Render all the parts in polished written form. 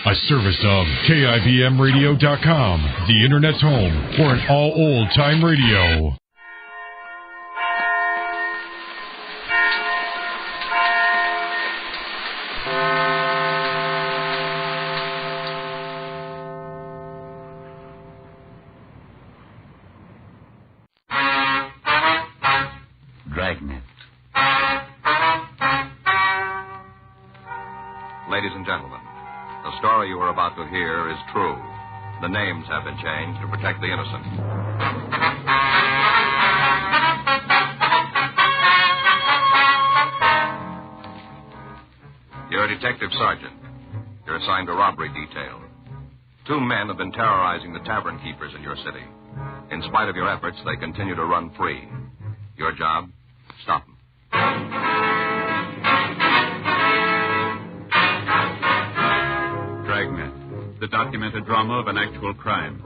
A service of KIBMradio.com, the Internet's home for an all old-time radio. Dragnet. Ladies and gentlemen, the story you are about to hear is true. The names have been changed to protect the innocent. You're a detective sergeant. You're assigned to robbery detail. 2 men have been terrorizing the tavern keepers in your city. In spite of your efforts, they continue to run free. Your job? Stop them. Dragnet, the documented drama of an actual crime.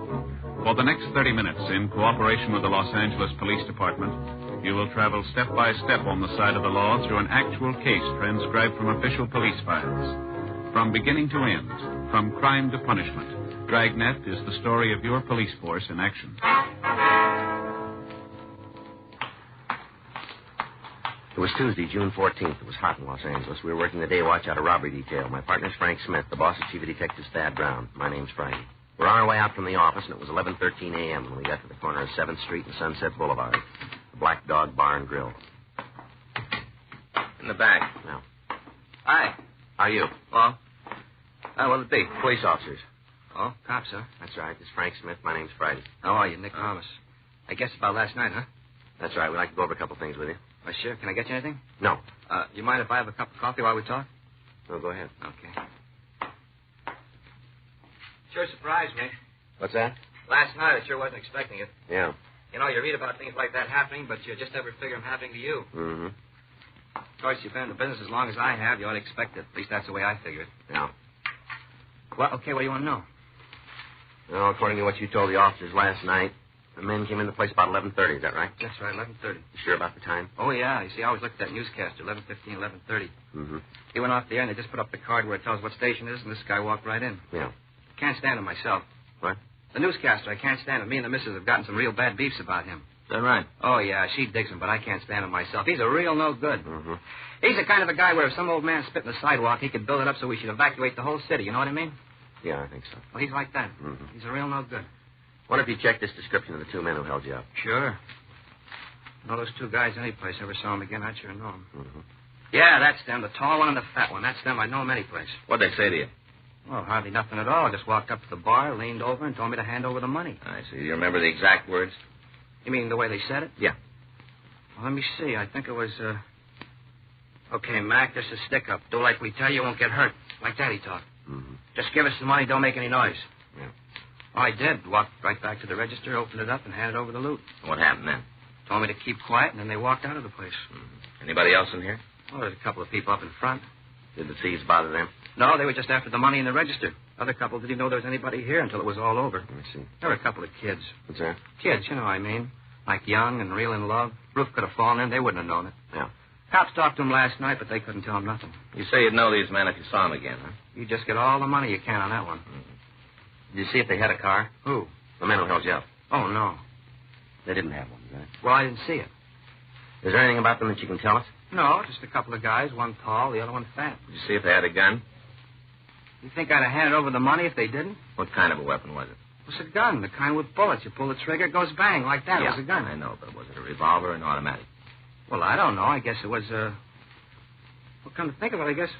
For the next 30 minutes, in cooperation with the Los Angeles Police Department, you will travel step by step on the side of the law through an actual case transcribed from official police files. From beginning to end, from crime to punishment, Dragnet is the story of your police force in action. It was Tuesday, June 14th. It was hot in Los Angeles. We were working the day watch out of robbery detail. My partner's Frank Smith. The boss is Chief of Detectives Thad Brown. My name's Friday. We're on our way out from the office, and it was 11:13 a.m. when we got to the corner of 7th Street and Sunset Boulevard. The Black Dog Bar and Grill. In the back. Now. Hi. How are you? Well? What'll it be? Police officers. Oh, cops, huh? That's right. This is Frank Smith. My name's Friday. How are you, Nick Thomas? I guess about last night, huh? That's right. We'd like to go over a couple things with you. Oh, sure. Can I get you anything? No. You mind if I have a cup of coffee while we talk? No, go ahead. Okay. Sure surprised me. What's that? Last night, I sure wasn't expecting it. Yeah. You know, you read about things like that happening, but you just never figure them happening to you. Mm-hmm. Of course, you've been in the business as long as I have. You ought to expect it. At least that's the way I figure it. Yeah. Well, okay, what do you want to know? Well, according to what you told the officers last night, the men came in the place about 11:30. Is that right? That's right, 11:30. You sure about the time? Oh, yeah. You see, I always look at that newscaster, 11:15, 11:30. Mm-hmm. He went off the air, and they just put up the card where it tells what station it is, and this guy walked right in. Yeah. Can't stand him myself. What? The newscaster, I can't stand him. Me and the missus have gotten some real bad beefs about him. Is that right? Oh, yeah, she digs him, but I can't stand him myself. He's a real no good. Mm-hmm. He's the kind of a guy where if some old man spit in the sidewalk, he could build it up so we should evacuate the whole city. You know what I mean? Yeah, I think so. Well, he's like that. Mm-hmm. He's a real no good. What if you check this description of the 2 men who held you up? Sure. Know those 2 guys any place. Ever saw them again, I'd sure know them. Mm-hmm. Yeah, that's them. The tall one and the fat one. That's them. I know them any place. What'd they say to you? Well, hardly nothing at all. Just walked up to the bar, leaned over, and told me to hand over the money. I see. Do you remember the exact words? You mean the way they said it? Yeah. Well, let me see. I think it was, Okay, Mac, this is stick-up. Do like we tell you, won't get hurt. Like that he talked. Mm-hmm. Just give us the money, don't make any noise. Yeah. Oh, I did. Walked right back to the register, opened it up, and handed over the loot. What happened then? Told me to keep quiet, and then they walked out of the place. Mm-hmm. Anybody else in here? Well, there's a couple of people up in front. Did the thieves bother them? No, they were just after the money in the register. Other couple didn't even know there was anybody here until it was all over. Let me see. There were a couple of kids. What's that? Kids, you know what I mean. Like young and real in love. Roof could have fallen in. They wouldn't have known it. Yeah. Cops talked to them last night, but they couldn't tell them nothing. You say you'd know these men if you saw them again, huh? You just get all the money you can on that one. Mm-hmm. Did you see if they had a car? Who? The men who held you up. Oh, no. They didn't have one, right? Well, I didn't see it. Is there anything about them that you can tell us? No, just a couple of guys, one tall, the other one fat. Did you see if they had a gun? You think I'd have handed over the money if they didn't? What kind of a weapon was it? It was a gun, the kind with bullets. You pull the trigger, it goes bang, like that. Yeah, It was a gun. I know, but was it a revolver or an automatic? Well, I don't know. I guess it was, Well, come to think of it, I guess...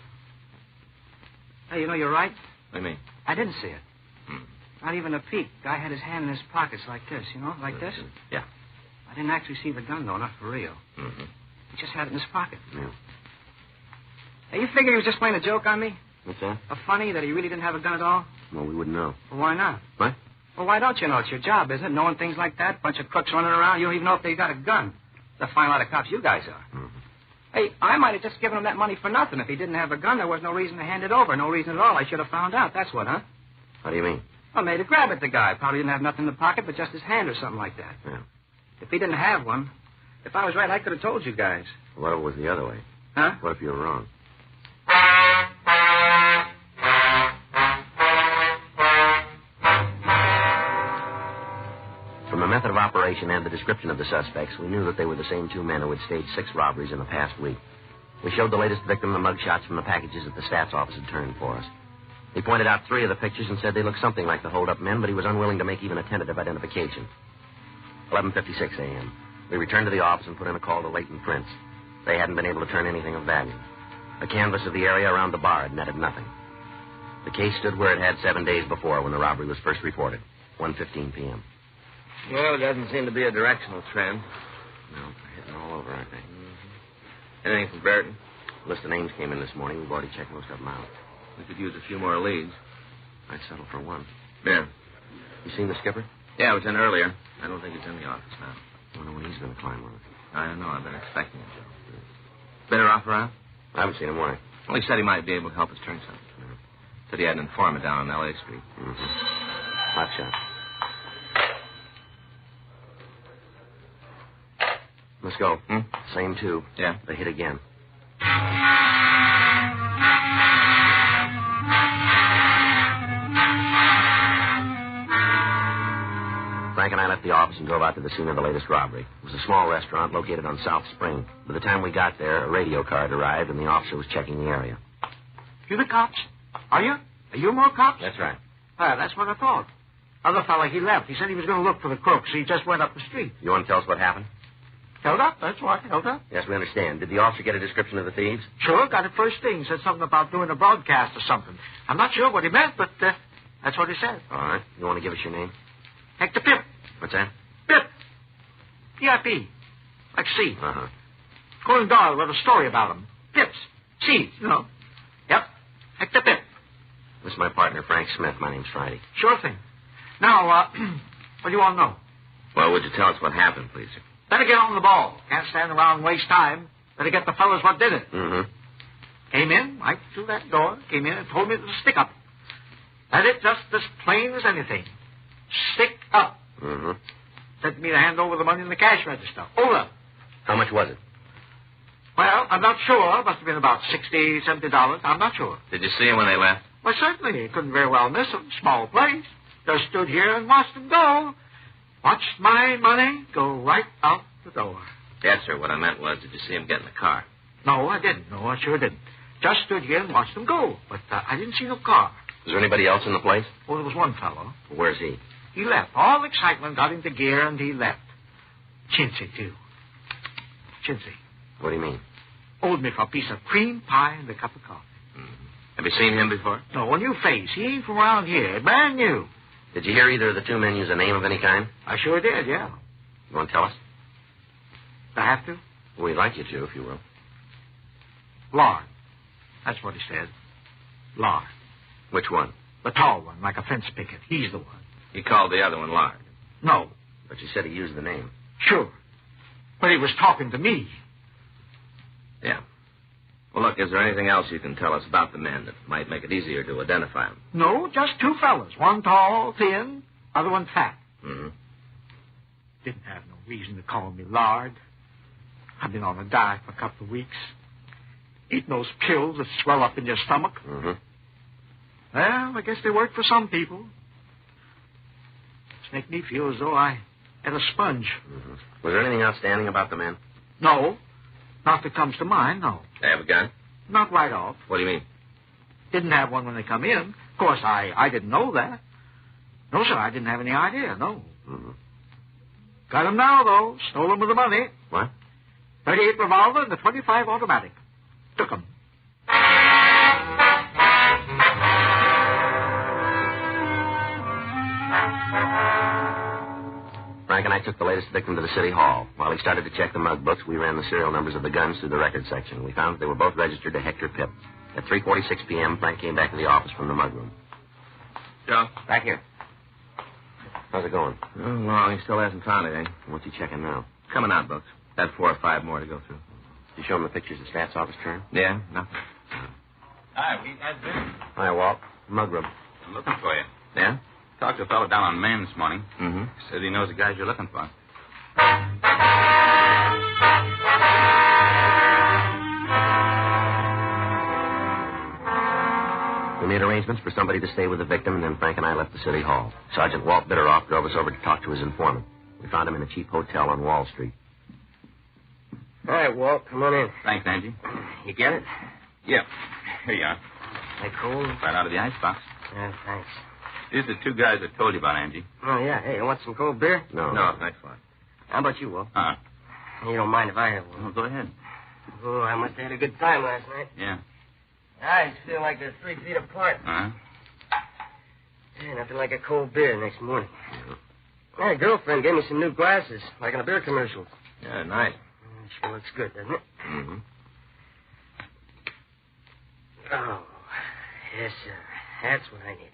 Hey, you know, you're right. What do you mean? I didn't see it. Not even a peek. Guy had his hand in his pockets like this, you know, like this. Yeah. I didn't actually see the gun, though, not for real. Mm-hmm. He just had it in his pocket. Yeah. Hey, you figure he was just playing a joke on me? What's that? A funny that he really didn't have a gun at all? Well, we wouldn't know. Well, why not? What? Well, why don't you know? It's your job, isn't it? Knowing things like that? Bunch of crooks running around. You don't even know if they got a gun. The fine lot of cops you guys are. Mm-hmm. Hey, I might have just given him that money for nothing. If he didn't have a gun, there was no reason to hand it over. No reason at all. I should have found out. That's what, huh? How do you mean? I made a grab at the guy. Probably didn't have nothing in the pocket but just his hand or something like that. Yeah. If he didn't have one, if I was right, I could have told you guys. What if it was the other way? Huh? What if you were wrong? information and the description of the suspects, we knew that they were the same two men who had staged 6 robberies in the past week. We showed the latest victim the mugshots from the packages that the stats office had turned for us. He pointed out 3 of the pictures and said they looked something like the hold-up men, but he was unwilling to make even a tentative identification. 11:56 a.m. We returned to the office and put in a call to Leighton Prince. They hadn't been able to turn anything of value. A canvass of the area around the bar had netted nothing. The case stood where it had 7 days before when the robbery was first reported, 1:15 p.m. Well, it doesn't seem to be a directional trend. No, they're hitting all over, I think. Anything from Burton? A list of names came in this morning. We've already checked most of them out. We could use a few more leads. I'd settle for one. Yeah. You seen the skipper? Yeah, it was in earlier. I don't think it's in the office now. I wonder when he's going to climb on it. I don't know. I've been expecting it, Joe. Better off around? I haven't seen him. Why? Well, he said he might be able to help us turn something. Yeah. Said he had an informant down on L.A. Street. Mm-hmm. Hot shot. Let's go. Same 2. Yeah. They hit again. Frank and I left the office and drove out to the scene of the latest robbery. It was a small restaurant located on South Spring. By the time we got there, a radio car had arrived, and the officer was checking the area. You the cops? Are you? Are you more cops? That's right. Well, that's what I thought. Other fella, he left. He said he was going to look for the crooks. He just went up the street. You want to tell us what happened? Held up, that's what. Held up. Yes, we understand. Did the officer get a description of the thieves? Sure, got it first thing. Said something about doing a broadcast or something. I'm not sure what he meant, but that's what he said. All right. You want to give us your name? Hector Pip. What's that? Pip. P-I-P. Like C. Uh-huh. Conan Doyle wrote a story about him. Pips. C, you know. Yep. Hector Pip. This is my partner, Frank Smith. My name's Friday. Sure thing. Now, what do you all know? Well, would you tell us what happened, please, sir? Better get on the ball. Can't stand around and waste time. Better get the fellas what did it. Mm-hmm. Came in, right through that door, came in and told me it was a stick-up. That's it, just as plain as anything. Stick up. Mm-hmm. Said me to hand over the money in the cash register. Over. How much was it? Well, I'm not sure. Must have been about $60, $70. I'm not sure. Did you see him when they left? Well, certainly. Couldn't very well miss them. Small place. Just stood here and watched them go. Watched my money go right out the door. Yes, sir. What I meant was, did you see him get in the car? No, I didn't. No, I sure didn't. Just stood here and watched them go. But I didn't see no car. Was there anybody else in the place? Oh, there was one fellow. Where's he? He left. All excitement got into gear, and he left. Chintzy, too. Chintzy. What do you mean? Owed me for a piece of cream pie and a cup of coffee. Mm-hmm. Have you seen him before? No, a new face. He ain't from around here. Brand new. Did you hear either of the 2 men use a name of any kind? I sure did, yeah. You want to tell us? I have to? We'd like you to, if you will. Lard. That's what he said. Lard. Which one? The tall one, like a fence picket. He's the one. He called the other one Lard. No. But you said he used the name. Sure. But he was talking to me. Yeah. Well, look, is there anything else you can tell us about the men that might make it easier to identify them? No, just 2 fellas. One tall, thin, other one fat. Mm-hmm. Didn't have no reason to call me Lard. I've been on a diet for a couple of weeks. Eating those pills that swell up in your stomach. Mm-hmm. Well, I guess they work for some people. Just make me feel as though I had a sponge. Mm-hmm. Was there anything outstanding about the men? No. Not that comes to mind, no. They have a gun? Not right off. What do you mean? Didn't have one when they come in. Of course, I didn't know that. No, sir, I didn't have any idea, no. Mm-hmm. Got 'em now, though. Stole 'em with the money. What? 38 revolver and the 25 automatic. Took 'em. Frank and I took the latest victim to the city hall. While he started to check the mug books, we ran the serial numbers of the guns through the record section. We found that they were both registered to Hector Pip. At 3:46 p.m., Frank came back to the office from the mug room. Joe? Back here. How's it going? Oh, well, he still hasn't found anything. What's he checking now? Coming out books. Had 4 or 5 more to go through. You show him the pictures the stats office turned? Yeah? Nothing. Hi, we had been. Hi, Walt. Mug room. I'm looking for you. Yeah? Talked to a fellow down on Main this morning. Mm-hmm. Says he knows the guys you're looking for. We made arrangements for somebody to stay with the victim, and then Frank and I left the city hall. Sergeant Walt Bitteroff drove us over to talk to his informant. We found him in a cheap hotel on Wall Street. All right, Walt, come on in. Thanks, Angie. You get it? Yeah. Here you are. They cold? Right out of the icebox. Yeah, thanks. These are the two guys I told you about, Angie. Oh, yeah. Hey, you want some cold beer? No, thanks a lot. How about you, Walt? Uh-huh. You don't mind if I have one? Well, go ahead. Oh, I must have had a good time last night. Yeah. I just feel like they're 3 feet apart. Uh-huh. Yeah, nothing like a cold beer next morning. My girlfriend gave me some new glasses, like in a beer commercial. Yeah, nice. Sure looks good, doesn't it? Mm-hmm. Oh, yes, sir. That's what I needed.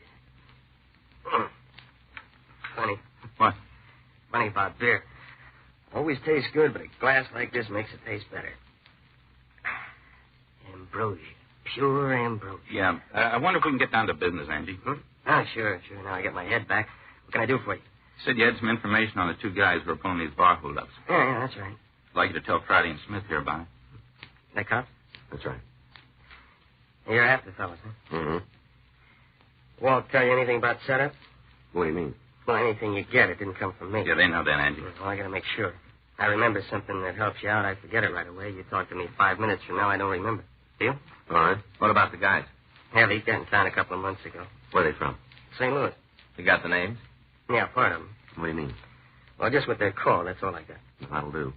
Funny. What? Funny about beer. Always tastes good, but a glass like this makes it taste better. Ambrosia. Pure ambrosia. Yeah. I wonder if we can get down to business, Angie. Ah, sure. Now I get my head back. What can I do for you? You said you had some information on the two guys who were pulling these bar holdups. Yeah, that's right. I'd like you to tell Friday and Smith here about it. They cops? That's right. You're after fellas, huh? Mm-hmm. Walt tell you anything about setup? What do you mean? Well, anything you get, it didn't come from me. Yeah, they know that, Angie. Well, I gotta make sure. I remember something that helps you out. I forget it right away. You talk to me 5 minutes from now, I don't remember. Deal? All right. What about the guys? Yeah, they got in town a couple of months ago. Where are they from? St. Louis. You got the names? Yeah, part of them. What do you mean? Well, just what they're called, that's all I got. That'll do.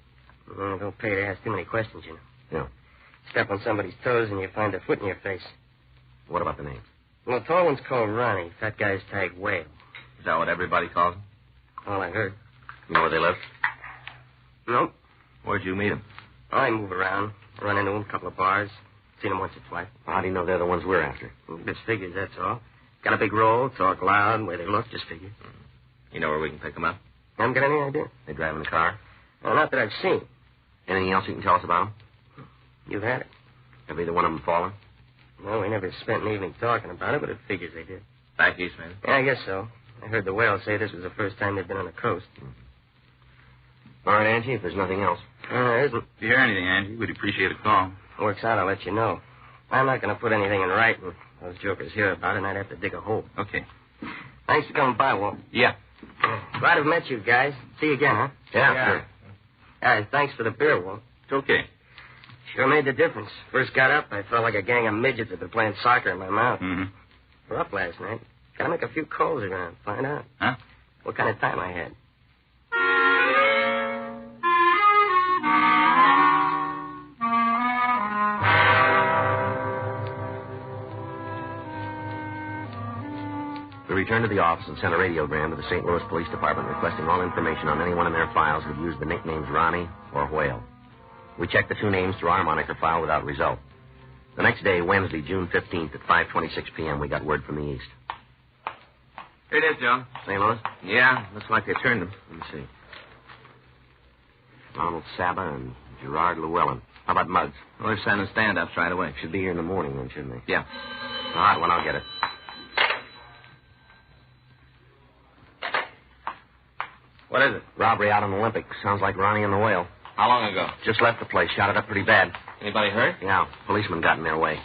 Don't pay to ask too many questions, you know. Yeah. Step on somebody's toes and you find a foot in your face. What about the names? Well, the tall one's called Ronnie. Fat guy's tagged Whale. Is that what everybody calls them? All I heard. You know where they live? Nope. Where'd you meet them? I move around. Run into them, a couple of bars. Seen them once or twice. How do you know they're the ones we're after? Just figures, that's all. Got a big roll, talk loud, way they look, just figures. You know where we can pick them up? Haven't got any idea. They drive in a car? Well, not that I've seen. Anything else you can tell us about them? You've had it. Have either one of them fallen? Well, we never spent an evening talking about it, but it figures they did. Back east, maybe? Yeah, I guess so. I heard the Whale say this was the first time they'd been on the coast. All right, Angie, if there's nothing else. There isn't. If you hear anything, Angie, we'd appreciate a call. Works out, I'll let you know. I'm not going to put anything in writing. Those jokers hear about it, and I'd have to dig a hole. Okay. Thanks for coming by, Walt. Yeah. Glad to have met you guys. See you again, huh? Yeah, sure. All right, thanks for the beer, Walt. It's okay. Sure made the difference. First got up, I felt like a gang of midgets that were playing soccer in my mouth. Mm-hmm. We're up last night. Gotta make a few calls around, find out. Huh? What kind of time I had. We returned to the office and sent a radiogram to the St. Louis Police Department requesting all information on anyone in their files who'd used the nicknames Ronnie or Whale. We checked the two names through our moniker file without result. The next day, Wednesday, June 15th at 5:26 p.m., we got word from the east. Here it is, Joe. St. Louis? Yeah, looks like they turned them. Let me see. Ronald Saba and Gerard Llewellyn. How about Muggs? Well, they're sending stand-ups right away. Should be here in the morning then, shouldn't they? Yeah. All right, well, I'll get it. What is it? Robbery out on Olympic. Sounds like Ronnie and the Whale. How long ago? Just left the place. Shot it up pretty bad. Anybody hurt? Yeah, policemen got in their way.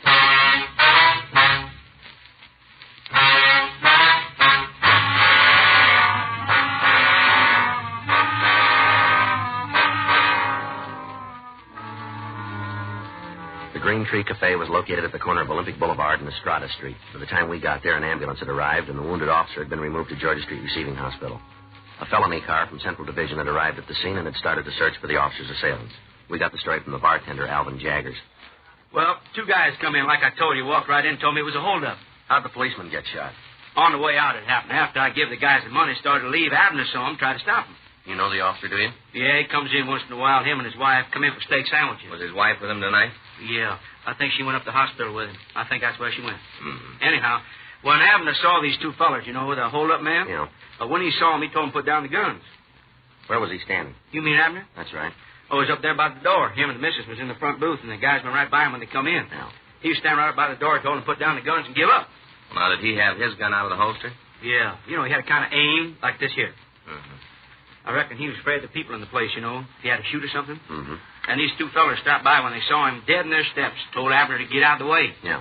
The Green Tree Cafe was located at the corner of Olympic Boulevard and Estrada Street. By the time we got there, an ambulance had arrived, and the wounded officer had been removed to Georgia Street Receiving Hospital. A felony car from Central Division had arrived at the scene and had started to search for the officer's assailants. We got the story from the bartender, Alvin Jaggers. Well, two guys come in, like I told you, walked right in, told me it was a holdup. How'd the policeman get shot? On the way out, it happened. After I give the guys the money, started to leave, Abner saw him, tried to stop him. You know the officer, do you? Yeah, he comes in once in a while. Him and his wife come in for steak sandwiches. Was his wife with him tonight? Yeah, I think she went up to the hospital with him. I think that's where she went. Mm-hmm. Anyhow, when Abner saw these two fellers, you know, with a hold-up man, Yeah. When he saw him, he told him to put down the guns. Where was he standing? You mean Abner? That's right. Oh, he was up there by the door. Him and the missus was in the front booth, and the guys went right by him when they come in. Yeah. He was standing right up by the door, told him to put down the guns and give up. Now, did he have his gun out of the holster? Yeah. You know, he had a kind of aim like this here. Mm-hmm. I reckon he was afraid of the people in the place, you know, if he had to shoot or something. Mm-hmm. And these two fellers stopped by when they saw him dead in their steps, told Abner to get out of the way. Yeah.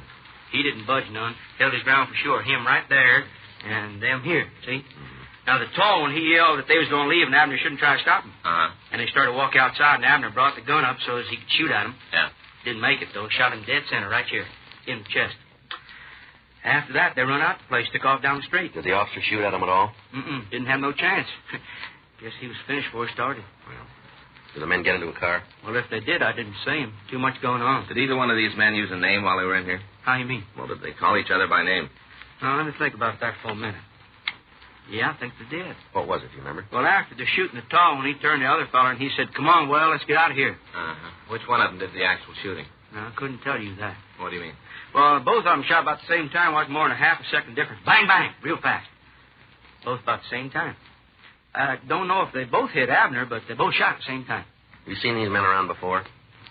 He didn't budge none, held his ground for sure. Him right there, and them here, see? Mm-hmm. Now, the tall one, he yelled that they was going to leave and Abner shouldn't try to stop him. Uh-huh. And they started to walk outside, and Abner brought the gun up so as he could shoot at him. Yeah. Didn't make it, though. Shot him dead center right here, in the chest. After that, they run out the place, took off down the street. Did the officer shoot at him at all? Didn't have no chance. Guess he was finished before he started. Well, did the men get into a car? Well, if they did, I didn't see him. Too much going on. Did either one of these men use a name while they were in here? How you mean? Well, did they call each other by name? Now, let me think about that for a minute. Yeah, I think they did. What was it, do you remember? Well, after the shooting the tall one, he turned to the other fella and he said, "Come on, well, let's get out of here." Uh-huh. Which one of them did the actual shooting? Now, I couldn't tell you that. What do you mean? Well, both of them shot about the same time. Wasn't more than a half a second difference. Bang, bang, real fast. Both about the same time. I don't know if they both hit Abner, but they both shot at the same time. You seen these men around before?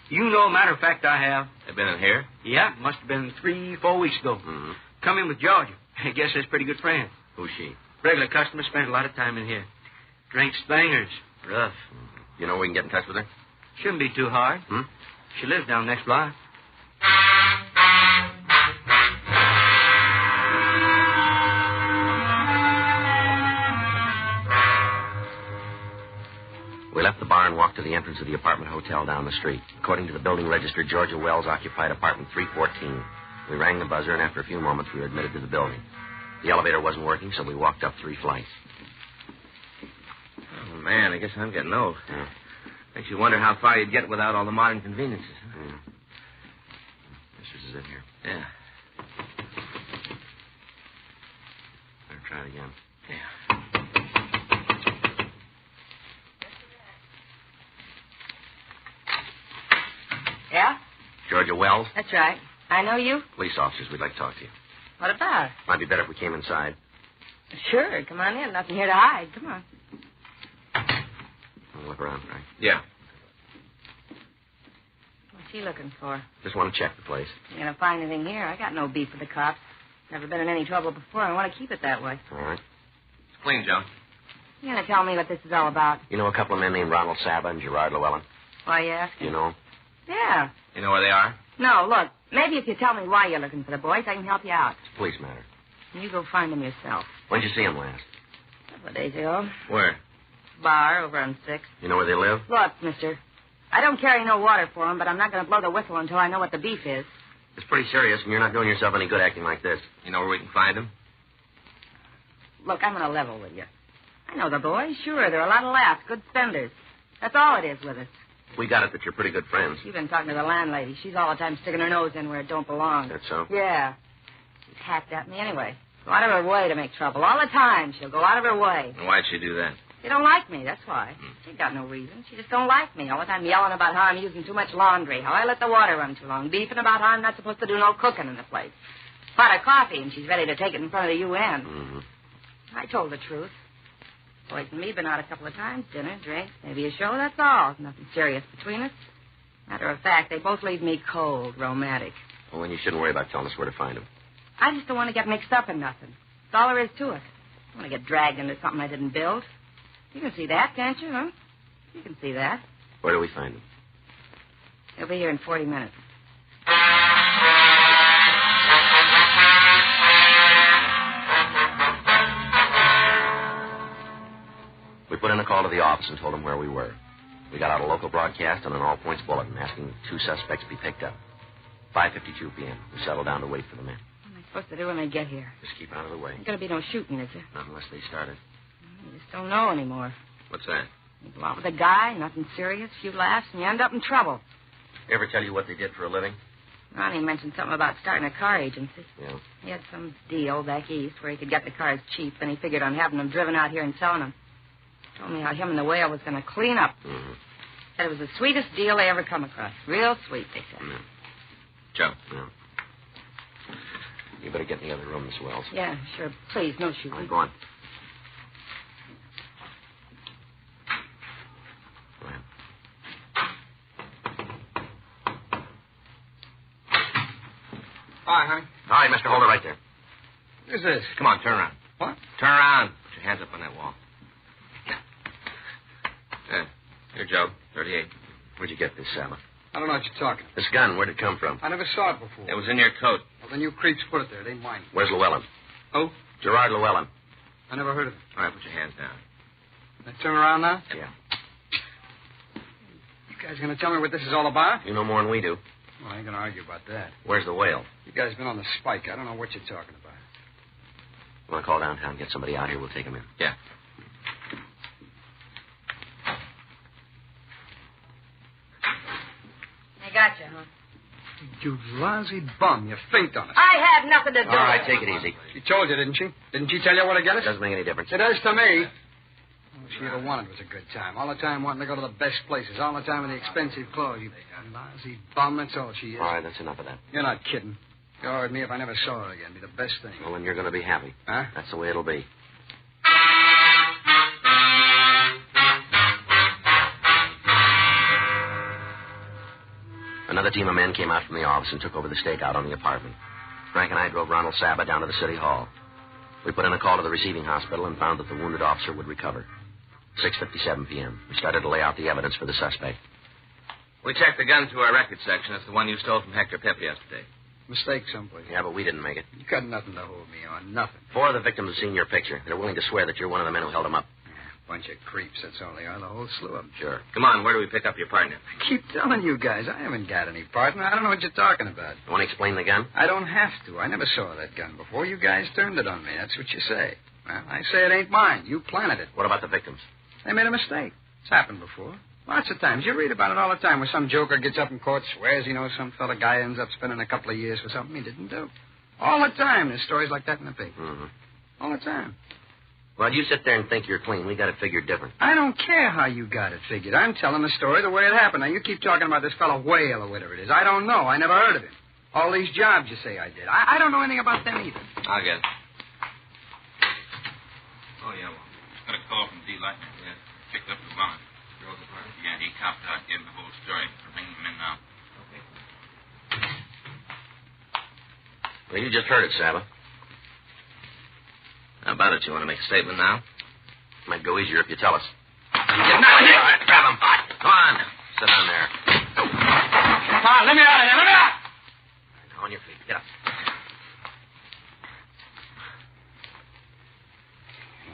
You know, matter of fact, I have. They've been in here? Yeah, must have been 3-4 weeks ago. Mm-hmm. Come in with Georgia. I guess that's a pretty good friend. Who's she? Regular customer, spent a lot of time in here. Drinks bangers. Rough. You know we can get in touch with her? Shouldn't be too hard. She lives down next block. We left the bar and walked to the entrance of the apartment hotel down the street. According to the building register, Georgia Wells occupied apartment 314. We rang the buzzer, and after a few moments, we were admitted to the building. The elevator wasn't working, so we walked up 3 flights. Oh, man, I guess I'm getting old. Yeah. Makes you wonder how far you'd get without all the modern conveniences. Huh? Yeah. This is it here. Yeah. Better try it again. Yeah. Yeah? Georgia Wells? That's right. I know you. Police officers, we'd like to talk to you. What about? Might be better if we came inside. Sure, come on in. Nothing here to hide. Come on. I'll look around, Frank. Yeah. What's he looking for? Just want to check the place. You gonna find anything here? I got no beef with the cops. Never been in any trouble before. I want to keep it that way. All right. It's clean, Joe. You gonna tell me what this is all about? You know a couple of men named Ronald Saba and Gerard Llewellyn? Why you asking? You know 'em? Yeah. You know where they are? No, look. Maybe if you tell me why you're looking for the boys, I can help you out. It's a police matter. You go find them yourself. When'd you see them last? A couple of days ago. Where? Bar over on 6th. You know where they live? Look, mister. I don't carry no water for them, but I'm not going to blow the whistle until I know what the beef is. It's pretty serious, and you're not doing yourself any good acting like this. You know where we can find them? Look, I'm on a level with you. I know the boys. Sure, they're a lot of laughs, good spenders. That's all it is with us. We got it that you're pretty good friends. You've been talking to the landlady. She's all the time sticking her nose in where it don't belong. That's so? Yeah. She's hacked at me anyway. Go out of her way to make trouble. All the time, she'll go out of her way. And why'd she do that? She don't like me, that's why. She ain't got no reason. She just don't like me. All the time yelling about how I'm using too much laundry, how I let the water run too long, beefing about how I'm not supposed to do no cooking in the place. Pot of coffee, and she's ready to take it in front of the UN. Mm-hmm. I told the truth. Boys and me been out a couple of times, dinner, drinks, maybe a show, that's all. Nothing serious between us. Matter of fact, they both leave me cold, romantic. Well, then you shouldn't worry about telling us where to find them. I just don't want to get mixed up in nothing. That's all there is to it. I don't want to get dragged into something I didn't build. You can see that, can't you, huh? You can see that. Where do we find them? They'll be here in 40 minutes. We put in a call to the office and told them where we were. We got out a local broadcast and an all-points bulletin asking 2 suspects be picked up. 5:52 p.m. We settled down to wait for the men. What am I supposed to do when they get here? Just keep out of the way. There's going to be no shooting, is there? Not unless they started. You just don't know anymore. What's that? You go out with a guy, nothing serious, few laughs, and you end up in trouble. They ever tell you what they did for a living? Ronnie mentioned something about starting a car agency. Yeah. He had some deal back east where he could get the cars cheap, and he figured on having them driven out here and selling them. Told me how him and the whale was going to clean up. Mm-hmm. Said it was the sweetest deal they ever come across. Real sweet, they said. Yeah. Joe. Yeah. You better get in the other room, Miss Wells. Yeah, sure. Please, no shooting. All right, go on. Go ahead. Hi, honey. All right, mister, hold it right there. Who's this? Come on, turn around. What? Turn around. Put your hands up on that wall. Yeah. Here, Joe. 38. Where'd you get this, Saba? I don't know what you're talking. This gun, where'd it come from? I never saw it before. It was in your coat. Well, then you creeps put it there. It ain't mine. Where's Llewellyn? Who? Gerard Llewellyn. I never heard of it. All right, put your hands down. Can I turn around now? Yeah. You guys going to tell me what this is all about? You know more than we do. Well, I ain't going to argue about that. Where's the whale? You guys been on the spike. I don't know what you're talking about. You want to call downtown, get somebody out here, we'll take him in. Yeah. They got you, huh? You lousy bum. You finked on us. I had nothing to do All right, with it. take it easy. She told you, didn't she? Didn't she tell you what to get us? Doesn't make any difference. It does to me. All she ever wanted was a good time. All the time wanting to go to the best places. All the time in the expensive clothes. You lousy bum. That's all she is. All right, that's enough of that. You're not kidding. You heard me if I never saw her again. It'd be the best thing. Well, then you're going to be happy. Huh? That's the way it'll be. Another team of men came out from the office and took over the stakeout on the apartment. Frank and I drove Ronald Saba down to the city hall. We put in a call to the receiving hospital and found that the wounded officer would recover. 6:57 p.m. We started to lay out the evidence for the suspect. We checked the gun through our records section. It's the one you stole from Hector Pep yesterday. Mistake someplace. Yeah, but we didn't make it. You got nothing to hold me on. Nothing. 4 of the victims have seen your picture. They're willing to swear that you're one of the men who held him up. Bunch of creeps, that's all they are. The whole slew of them. Sure. Come on, where do we pick up your partner? I keep telling you guys, I haven't got any partner. I don't know what you're talking about. You want to explain the gun? I don't have to. I never saw that gun before. You guys turned it on me. That's what you say. Well, I say it ain't mine. You planted it. What about the victims? They made a mistake. It's happened before. Lots of times. You read about it all the time where some joker gets up in court, swears he knows some fella guy ends up spending a couple of years for something he didn't do. All the time there's stories like that in the paper. Mm-hmm. All the time. Well, you sit there and think you're clean. We got it figured different. I don't care how you got it figured. I'm telling the story the way it happened. Now, you keep talking about this fellow Whale or whatever it is. I don't know. I never heard of him. All these jobs you say I did. I don't know anything about them either. I'll get it. Oh, yeah, well, got a call from D. Lightning. Yeah, picked up the bond. Drove the party. Yeah, he copped out, gave him the whole story. We're bringing him in now. Okay. Well, you just heard it, Saba. How about it? You want to make a statement now? Might go easier if you tell us. Get down here. All right, grab him. Come on. Sit down there. Come on, let me out of here. Let me out. On your feet. Get up.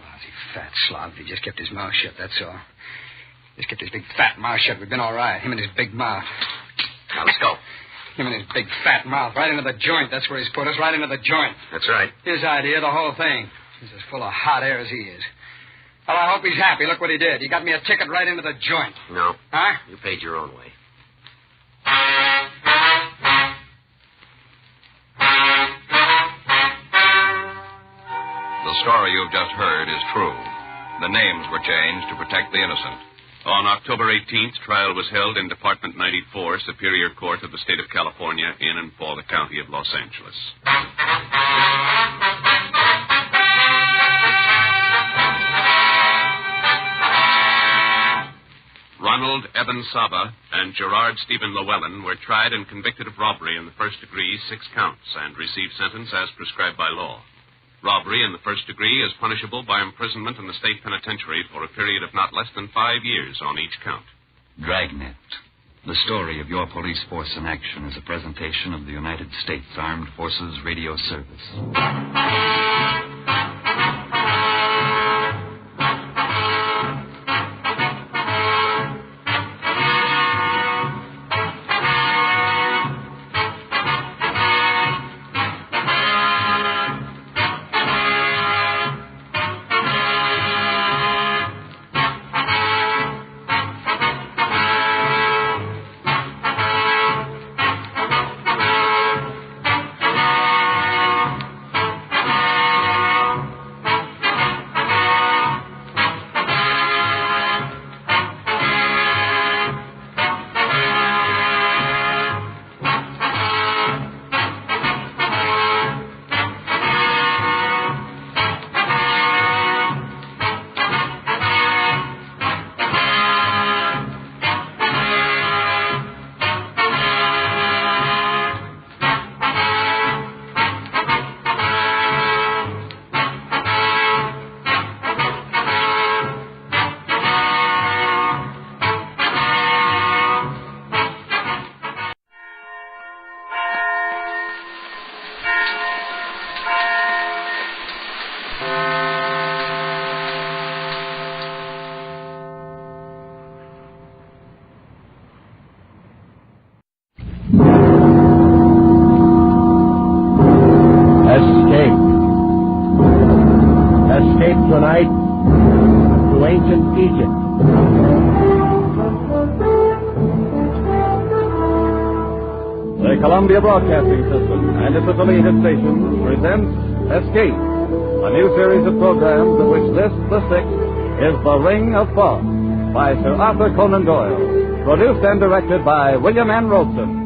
Lousy fat slob. He just kept his mouth shut, that's all. Just kept his big fat mouth shut. We've been all right. Him and his big mouth. Now, let's go. Him and his big fat mouth. Right into the joint. That's where he's put us. Right into the joint. That's right. His idea, the whole thing. He's as full of hot air as he is. Well, I hope he's happy. Look what he did. He got me a ticket right into the joint. No. Huh? You paid your own way. The story you've just heard is true. The names were changed to protect the innocent. On October 18th, trial was held in Department 94, Superior Court of the State of California, in and for the County of Los Angeles. Ronald Eben Saba and Gerard Stephen Llewellyn were tried and convicted of robbery in the first degree, 6 counts, and received sentence as prescribed by law. Robbery in the first degree is punishable by imprisonment in the state penitentiary for a period of not less than 5 years on each count. Dragnet. The story of your police force in action is a presentation of the United States Armed Forces Radio Service. tonight to ancient Egypt. The Columbia Broadcasting System and its affiliated stations presents Escape, a new series of programs of which this, the sixth, is The Ring of Thoth by Sir Arthur Conan Doyle, produced and directed by William N. Robeson.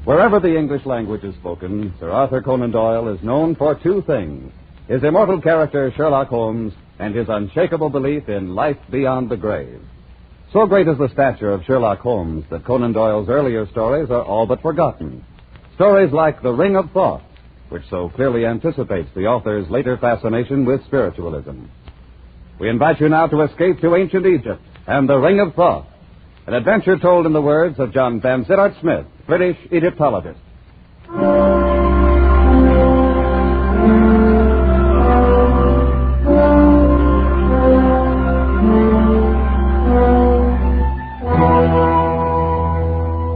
Wherever the English language is spoken, Sir Arthur Conan Doyle is known for two things: his immortal character, Sherlock Holmes, and his unshakable belief in life beyond the grave. So great is the stature of Sherlock Holmes that Conan Doyle's earlier stories are all but forgotten. Stories like The Ring of Thoth, which so clearly anticipates the author's later fascination with spiritualism. We invite you now to escape to ancient Egypt and The Ring of Thoth, an adventure told in the words of John Vansittart Smith, British Egyptologist.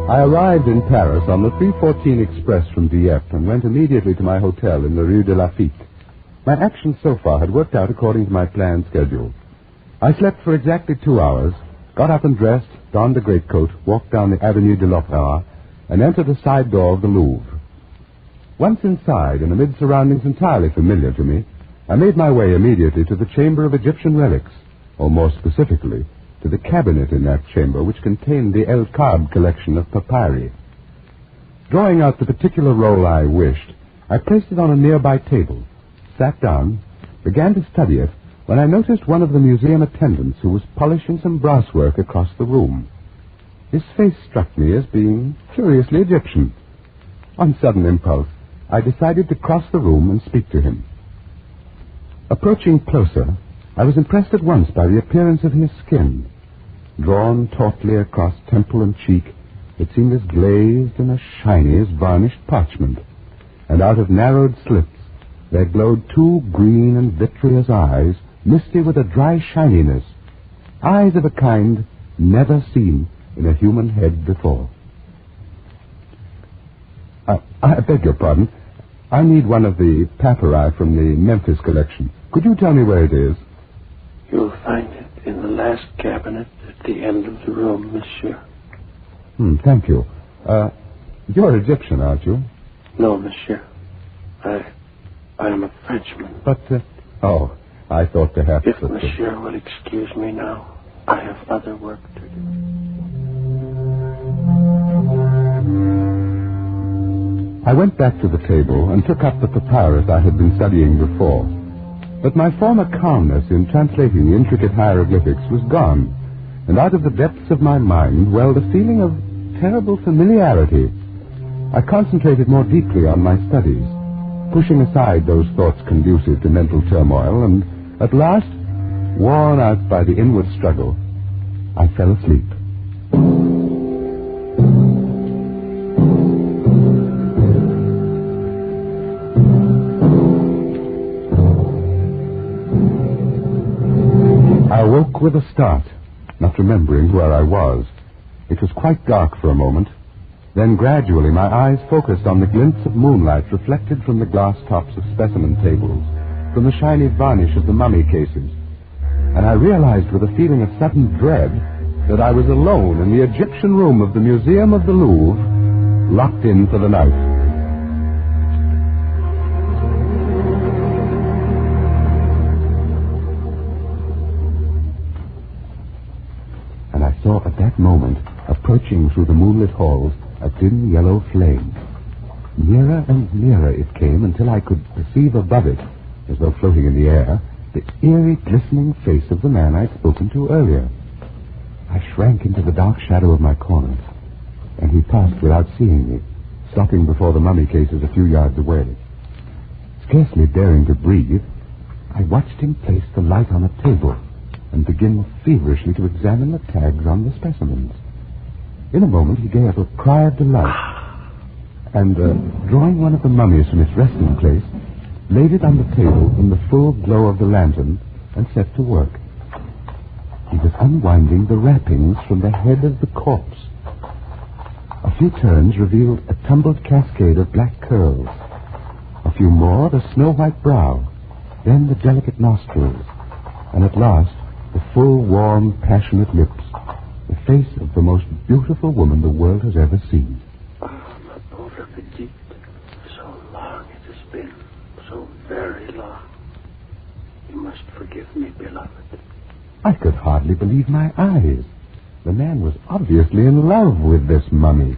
I arrived in Paris on the 3:14 express from Dieppe and went immediately to my hotel in the Rue de Lafitte. My actions so far had worked out according to my planned schedule. I slept for exactly 2 hours, got up and dressed, donned a greatcoat, walked down the Avenue de l'Opéra, and entered the side door of the Louvre. Once inside, and amid surroundings entirely familiar to me, I made my way immediately to the Chamber of Egyptian Relics, or more specifically, to the cabinet in that chamber which contained the El Kab collection of papyri. Drawing out the particular roll I wished, I placed it on a nearby table, sat down, began to study it, when I noticed one of the museum attendants who was polishing some brasswork across the room. His face struck me as being curiously Egyptian. On sudden impulse, I decided to cross the room and speak to him. Approaching closer, I was impressed at once by the appearance of his skin. Drawn tautly across temple and cheek, it seemed as glazed and as shiny as varnished parchment, and out of narrowed slits there glowed two green and vitreous eyes, misty with a dry shininess, eyes of a kind never seen in a human head before. I beg your pardon. I need one of the papyri from the Memphis collection. Could you tell me where it is? You'll find it in the last cabinet at the end of the room, monsieur. Thank you. You're Egyptian, aren't you? No, monsieur. I am a Frenchman. But, I thought perhaps... If monsieur will excuse me now, I have other work to do. I went back to the table and took up the papyrus I had been studying before. But my former calmness in translating the intricate hieroglyphics was gone, and out of the depths of my mind welled a feeling of terrible familiarity. I concentrated more deeply on my studies, pushing aside those thoughts conducive to mental turmoil, and at last, worn out by the inward struggle, I fell asleep. I awoke with a start, not remembering where I was. It was quite dark for a moment. Then gradually my eyes focused on the glints of moonlight reflected from the glass tops of specimen tables, from the shiny varnish of the mummy cases. And I realized with a feeling of sudden dread that I was alone in the Egyptian room of the Museum of the Louvre, locked in for the night. And I saw at that moment, approaching through the moonlit halls, a dim yellow flame. Nearer and nearer it came until I could perceive above it, as though floating in the air, the eerie, glistening face of the man I'd spoken to earlier. I shrank into the dark shadow of my corner, and he passed without seeing me, stopping before the mummy cases a few yards away. Scarcely daring to breathe, I watched him place the light on a table and begin feverishly to examine the tags on the specimens. In a moment, he gave a cry of delight, and, drawing one of the mummies from its resting place, laid it on the table in the full glow of the lantern and set to work. He was unwinding the wrappings from the head of the corpse. A few turns revealed a tumbled cascade of black curls. A few more, the snow-white brow, then the delicate nostrils, and at last, the full, warm, passionate lips, the face of the most beautiful woman the world has ever seen. Ma pauvre petite, so long it has been, so very long. You must forgive me, beloved. I could hardly believe my eyes. The man was obviously in love with this mummy.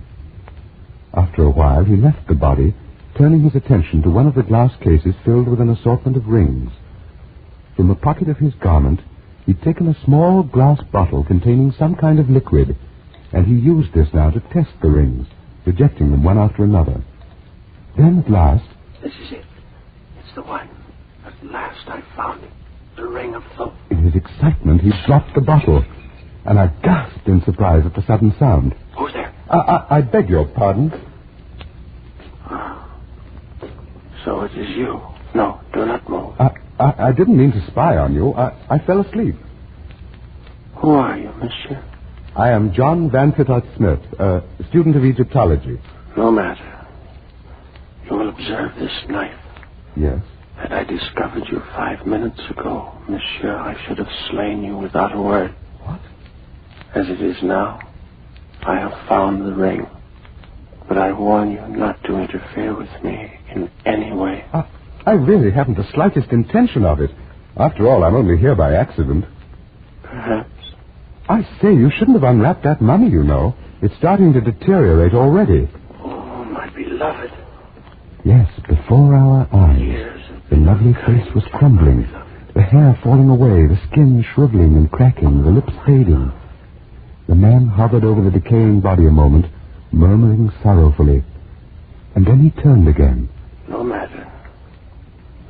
After a while, he left the body, turning his attention to one of the glass cases filled with an assortment of rings. From the pocket of his garment, he'd taken a small glass bottle containing some kind of liquid, and he used this now to test the rings, rejecting them one after another. Then, at last... This is it. It's the one. At last I found it. The ring of Thoth. In his excitement, he dropped the bottle, and I gasped in surprise at the sudden sound. Who's there? I beg your pardon. So it is you. No, do not move. I didn't mean to spy on you. I fell asleep. Who are you, monsieur? I am John Van Fittot Smith, a student of Egyptology. No matter. You will observe this knife. Yes? Had I discovered you 5 minutes ago, monsieur, I should have slain you without a word. What? As it is now, I have found the ring. But I warn you not to interfere with me in any way. I really haven't the slightest intention of it. After all, I'm only here by accident. Perhaps. I say, you shouldn't have unwrapped that mummy, you know. It's starting to deteriorate already. Oh, my beloved. Yes, before our eyes, the lovely face was crumbling, the hair falling away, the skin shriveling and cracking, the lips fading. The man hovered over the decaying body a moment, murmuring sorrowfully. And then he turned again. No matter.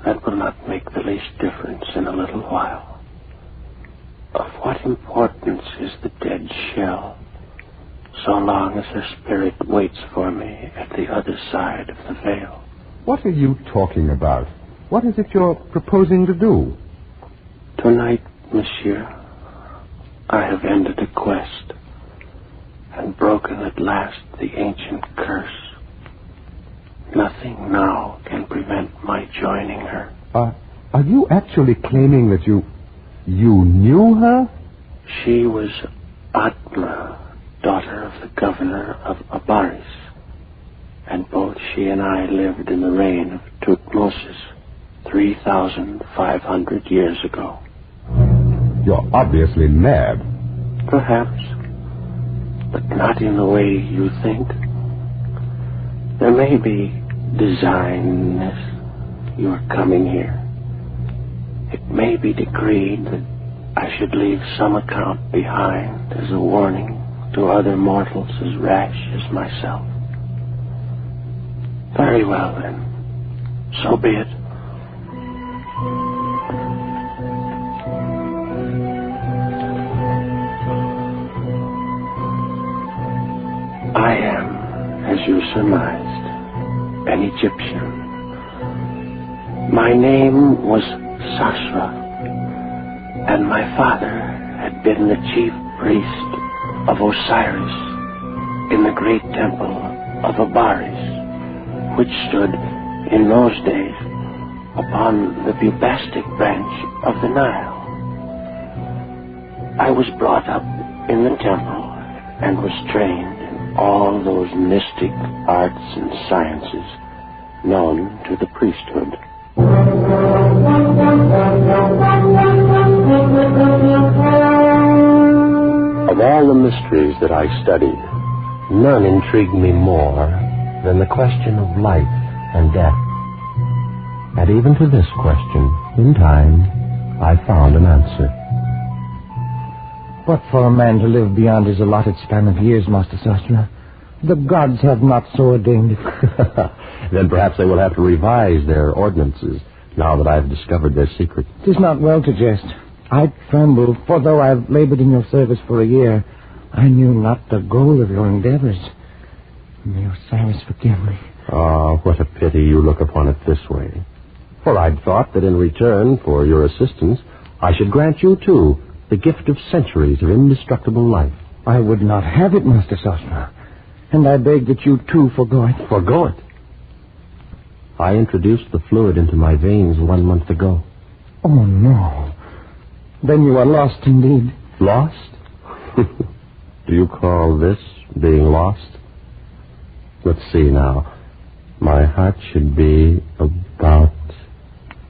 That will not make the least difference in a little while. Of what importance is the dead shell, so long as her spirit waits for me at the other side of the veil? What are you talking about? What is it you're proposing to do? Tonight, monsieur, I have ended a quest and broken at last the ancient curse. Nothing now can prevent my joining her. Are you actually claiming that you knew her? She was Atma, daughter of the governor of Abaris. And both she and I lived in the reign of Tutmosis 3,500 years ago. You're obviously mad. Perhaps, but not in the way you think. There may be design in this, your coming here. It may be decreed that I should leave some account behind as a warning to other mortals as rash as myself. Very well, then. So be it. I am, as you surmised, an Egyptian. My name was Sasra, and my father had been the chief priest of Osiris in the great temple of Abaris, which stood in those days upon the Bubastic branch of the Nile. I was brought up in the temple and was trained in all those mystic arts and sciences known to the priesthood. Of all the mysteries that I studied, none intrigued me more than the question of life and death. And even to this question, in time, I found an answer. But for a man to live beyond his allotted span of years, Master Sastra, the gods have not so ordained it. Then perhaps they will have to revise their ordinances, now that I have discovered their secret. 'Tis not well to jest. I tremble, for though I have labored in your service for a year, I knew not the goal of your endeavors. May Osiris forgive me. Ah, what a pity you look upon it this way. For I'd thought that in return for your assistance, I should grant you, too, the gift of centuries of indestructible life. I would not have it, Master Sastra. And I beg that you, too, forgo it. Forgo it? I introduced the fluid into my veins 1 month ago. Oh, no. Then you are lost indeed. Lost? Do you call this being lost? Let's see now. My heart should be about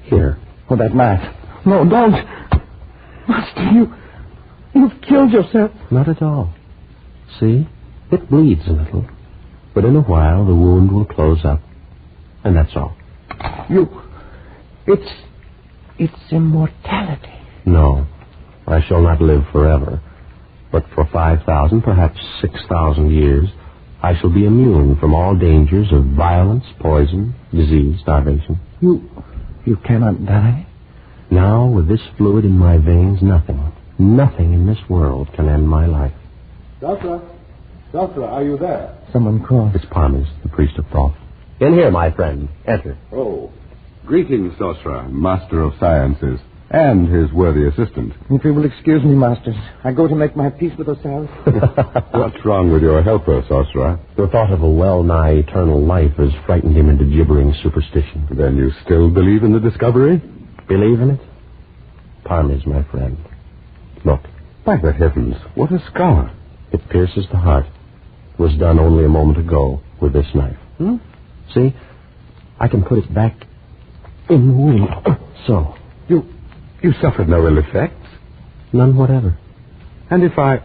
here. Oh, that math. No, don't. Master, you've killed yourself. Not at all. See? It bleeds a little. But in a while, the wound will close up. And that's all. It's immortality. No. I shall not live forever. But for 5,000, perhaps 6,000 years, I shall be immune from all dangers of violence, poison, disease, starvation. You cannot die? Now, with this fluid in my veins, nothing in this world can end my life. Doctor, are you there? Someone called. It's Parmes, the priest of Thoth. In here, my friend. Enter. Oh. Greetings, Sosra, master of sciences, and his worthy assistant. If you will excuse me, masters, I go to make my peace with Osiris. What's wrong with your helper, Sosra? The thought of a well-nigh eternal life has frightened him into gibbering superstition. Then you still believe in the discovery? Believe in it? Parmes, my friend. Look. By the heavens, what a scar. It pierces the heart. It was done only a moment ago with this knife. See? I can put it back in the wound. So. You suffered no ill effects? None whatever. And if I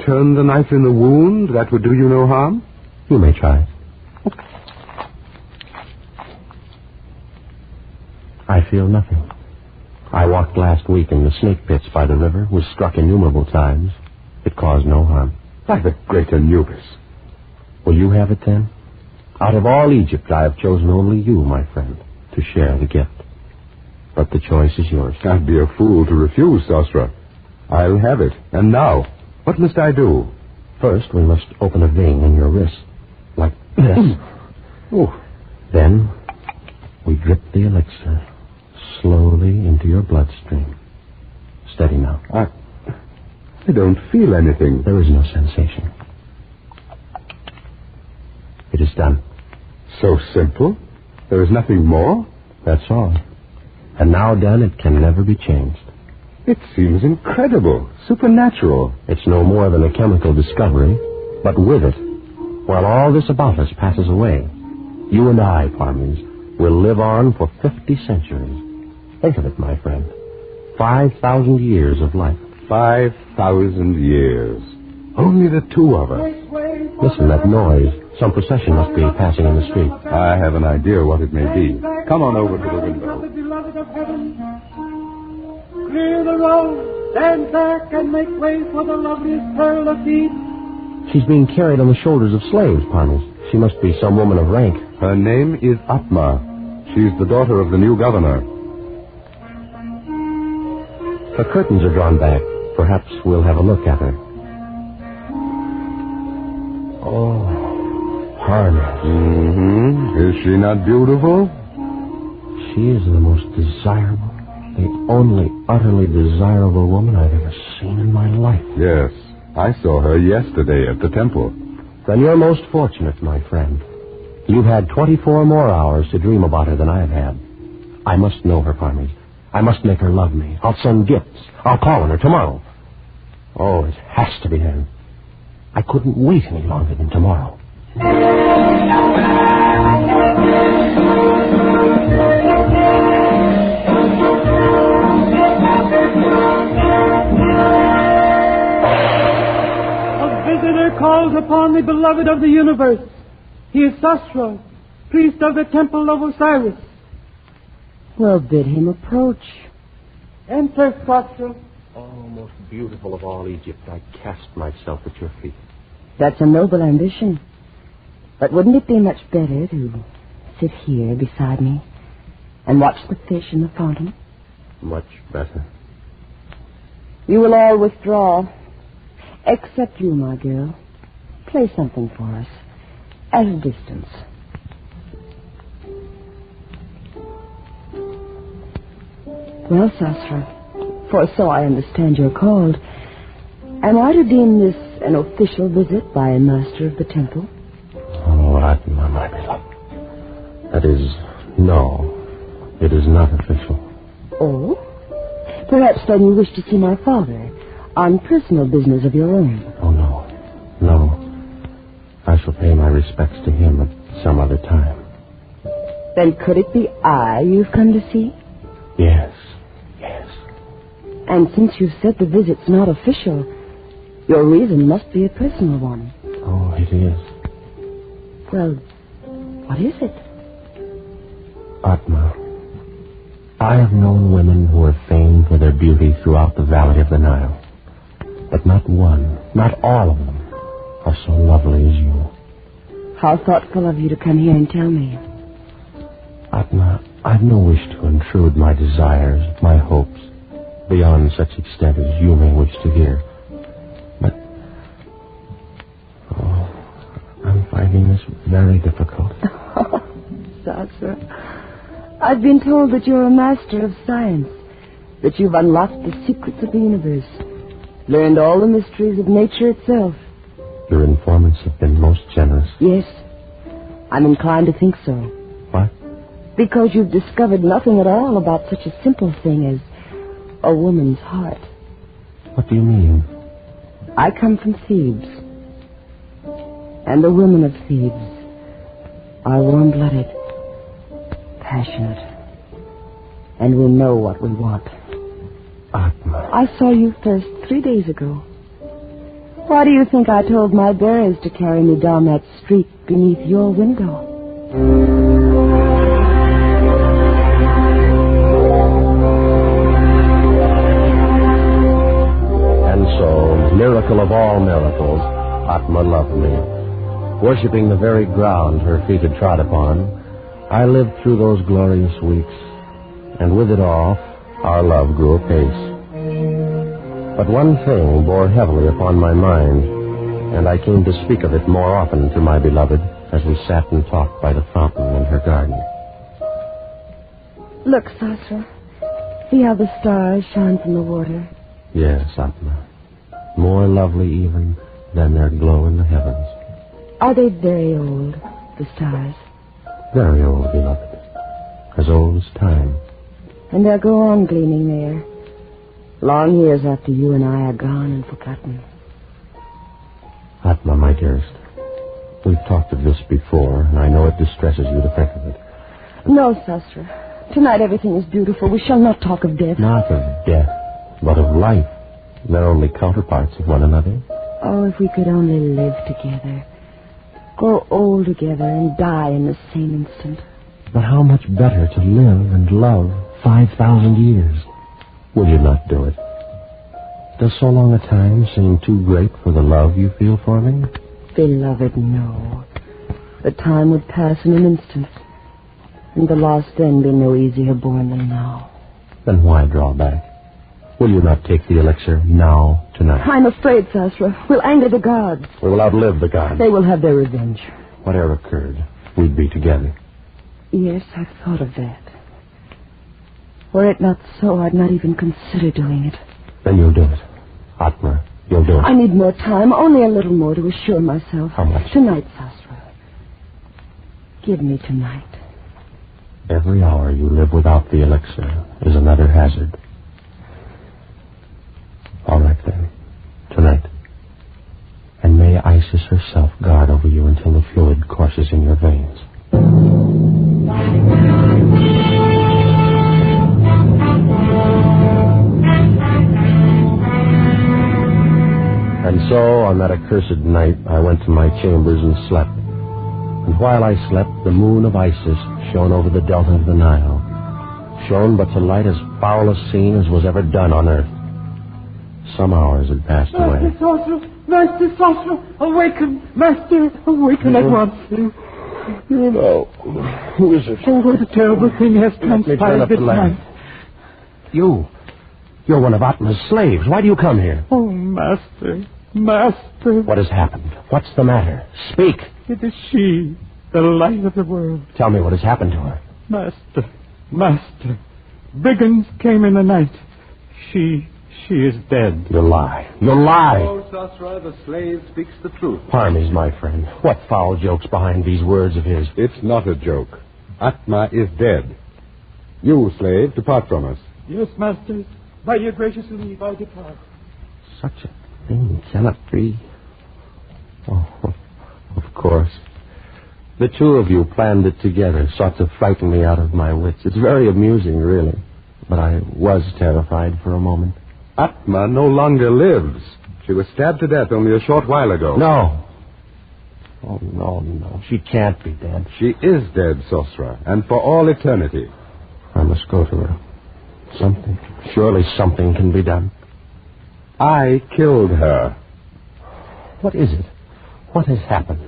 turn the knife in the wound, that would do you no harm? You may try. I feel nothing. I walked last week in the snake pits by the river, was struck innumerable times. It caused no harm. By the great Anubis. Will you have it then? Out of all Egypt, I have chosen only you, my friend, to share the gift. But the choice is yours. I'd be a fool to refuse, Sosra. I'll have it. And now, what must I do? First, we must open a vein in your wrist, like this. Then, we drip the elixir slowly into your bloodstream. Steady now. I don't feel anything. There is no sensation. It is done. So simple? There is nothing more? That's all. And now done, it can never be changed. It seems incredible, supernatural. It's no more than a chemical discovery, but with it, while all this about us passes away, you and I, Parmes, will live on for 50 centuries. Think of it, my friend. 5,000 years of life. 5,000 years. Only the two of us. Listen, that noise. Some procession must be passing in the street. I have an idea what it may be. Come on over to the window. Beloved of heaven, clear the road, stand back, and make way for the loveliest pearl of deep. She's being carried on the shoulders of slaves, Parmes. She must be some woman of rank. Her name is Atma. She's the daughter of the new governor. The curtains are drawn back. Perhaps we'll have a look at her. Oh, Parmes. Is she not beautiful? She is the most desirable, the only utterly desirable woman I've ever seen in my life. Yes, I saw her yesterday at the temple. Then you're most fortunate, my friend. You've had 24 more hours to dream about her than I've had. I must know her, Parmes. I must make her love me. I'll send gifts. I'll call on her tomorrow. Oh, it has to be done. I couldn't wait any longer than tomorrow. A visitor calls upon the beloved of the universe. He is Sasra, priest of the temple of Osiris. Well, bid him approach. Enter, Sasra. Oh, most beautiful of all Egypt, I cast myself at your feet. That's a noble ambition. But wouldn't it be much better to sit here beside me and watch the fish in the fountain? Much better. You will all withdraw, except you, my girl. Play something for us, at a distance. Well, Sasra, for so I understand you're called, am I to deem this an official visit by a master of the temple? That is, no. It is not official. Oh? Perhaps then you wish to see my father on personal business of your own. Oh, no. No. I shall pay my respects to him at some other time. Then could it be I you've come to see? Yes. And since you've said the visit's not official, your reason must be a personal one. Oh, it is. Well, what is it? Atma, I have known women who are famed for their beauty throughout the valley of the Nile. But not one, not all of them, are so lovely as you. How thoughtful of you to come here and tell me. Atma, I've no wish to intrude my desires, my hopes, beyond such extent as you may wish to hear. But, I'm finding this very difficult. Oh, Sasha, I've been told that you're a master of science, that you've unlocked the secrets of the universe, learned all the mysteries of nature itself. Your informants have been most generous. Yes, I'm inclined to think so. What? Because you've discovered nothing at all about such a simple thing as a woman's heart. What do you mean? I come from Thebes. And the women of Thebes are warm-blooded, passionate, and we know what we want. Atma. I saw you first 3 days ago. Why do you think I told my bearers to carry me down that street beneath your window? And so, miracle of all miracles, Atma loved me. Worshipping the very ground her feet had trod upon, I lived through those glorious weeks, and with it all, our love grew apace. But one thing bore heavily upon my mind, and I came to speak of it more often to my beloved as we sat and talked by the fountain in her garden. Look, Sasha. See how the stars shine from the water? Yes, Atma. More lovely even than their glow in the heavens. Are they very old, the stars? Very old, beloved. As old as time. And they'll go on gleaming there, long years after you and I are gone and forgotten. Atma, my dearest, we've talked of this before, and I know it distresses you to think of it. No, Sastra. Tonight everything is beautiful. We shall not talk of death. Not of death, but of life. They're only counterparts of one another. Oh, if we could only live together. Grow old together and die in the same instant. But how much better to live and love 5,000 years. Will you not do it? Does so long a time seem too great for the love you feel for me? Beloved, no. The time would pass in an instant, and the loss then be no easier born than now. Then why draw back? Will you not take the elixir now, tonight? I'm afraid, Sasra. We'll anger the gods. We will outlive the gods. They will have their revenge. Whatever occurred, we'd be together. Yes, I've thought of that. Were it not so, I'd not even consider doing it. Then you'll do it. Atma, you'll do it. I need more time, only a little more to assure myself. How much? Tonight, Sasra. Give me tonight. Every hour you live without the elixir is another hazard. All right, then. Tonight. And may Isis herself guard over you until the fluid courses in your veins. And so, on that accursed night, I went to my chambers and slept. And while I slept, the moon of Isis shone over the delta of the Nile. Shone but to light as foul a scene as was ever done on earth. Some hours had passed away. Master Sasha, awaken! Master, awaken at once. You know. Who is it? Oh, what a terrible thing has transpired this night. You're one of Atma's slaves. Why do you come here? Oh, Master. What has happened? What's the matter? Speak. It is she, the light of the world. Tell me what has happened to her. Master. Brigands came in the night. She is dead. You lie. Oh, Sasra, the slave speaks the truth. Parmes, my friend. What foul joke's behind these words of his? It's not a joke. Atma is dead. You, slave, depart from us. Yes, master. By your gracious leave, I depart. Such a thing cannot be. Oh, of course. The two of you planned it together, sought to frighten me out of my wits. It's very amusing, really. But I was terrified for a moment. Atma no longer lives. She was stabbed to death only a short while ago. No. Oh, no. She can't be dead. She is dead, Sosra, and for all eternity. I must go to her. Surely something can be done. I killed her. What is it? What has happened?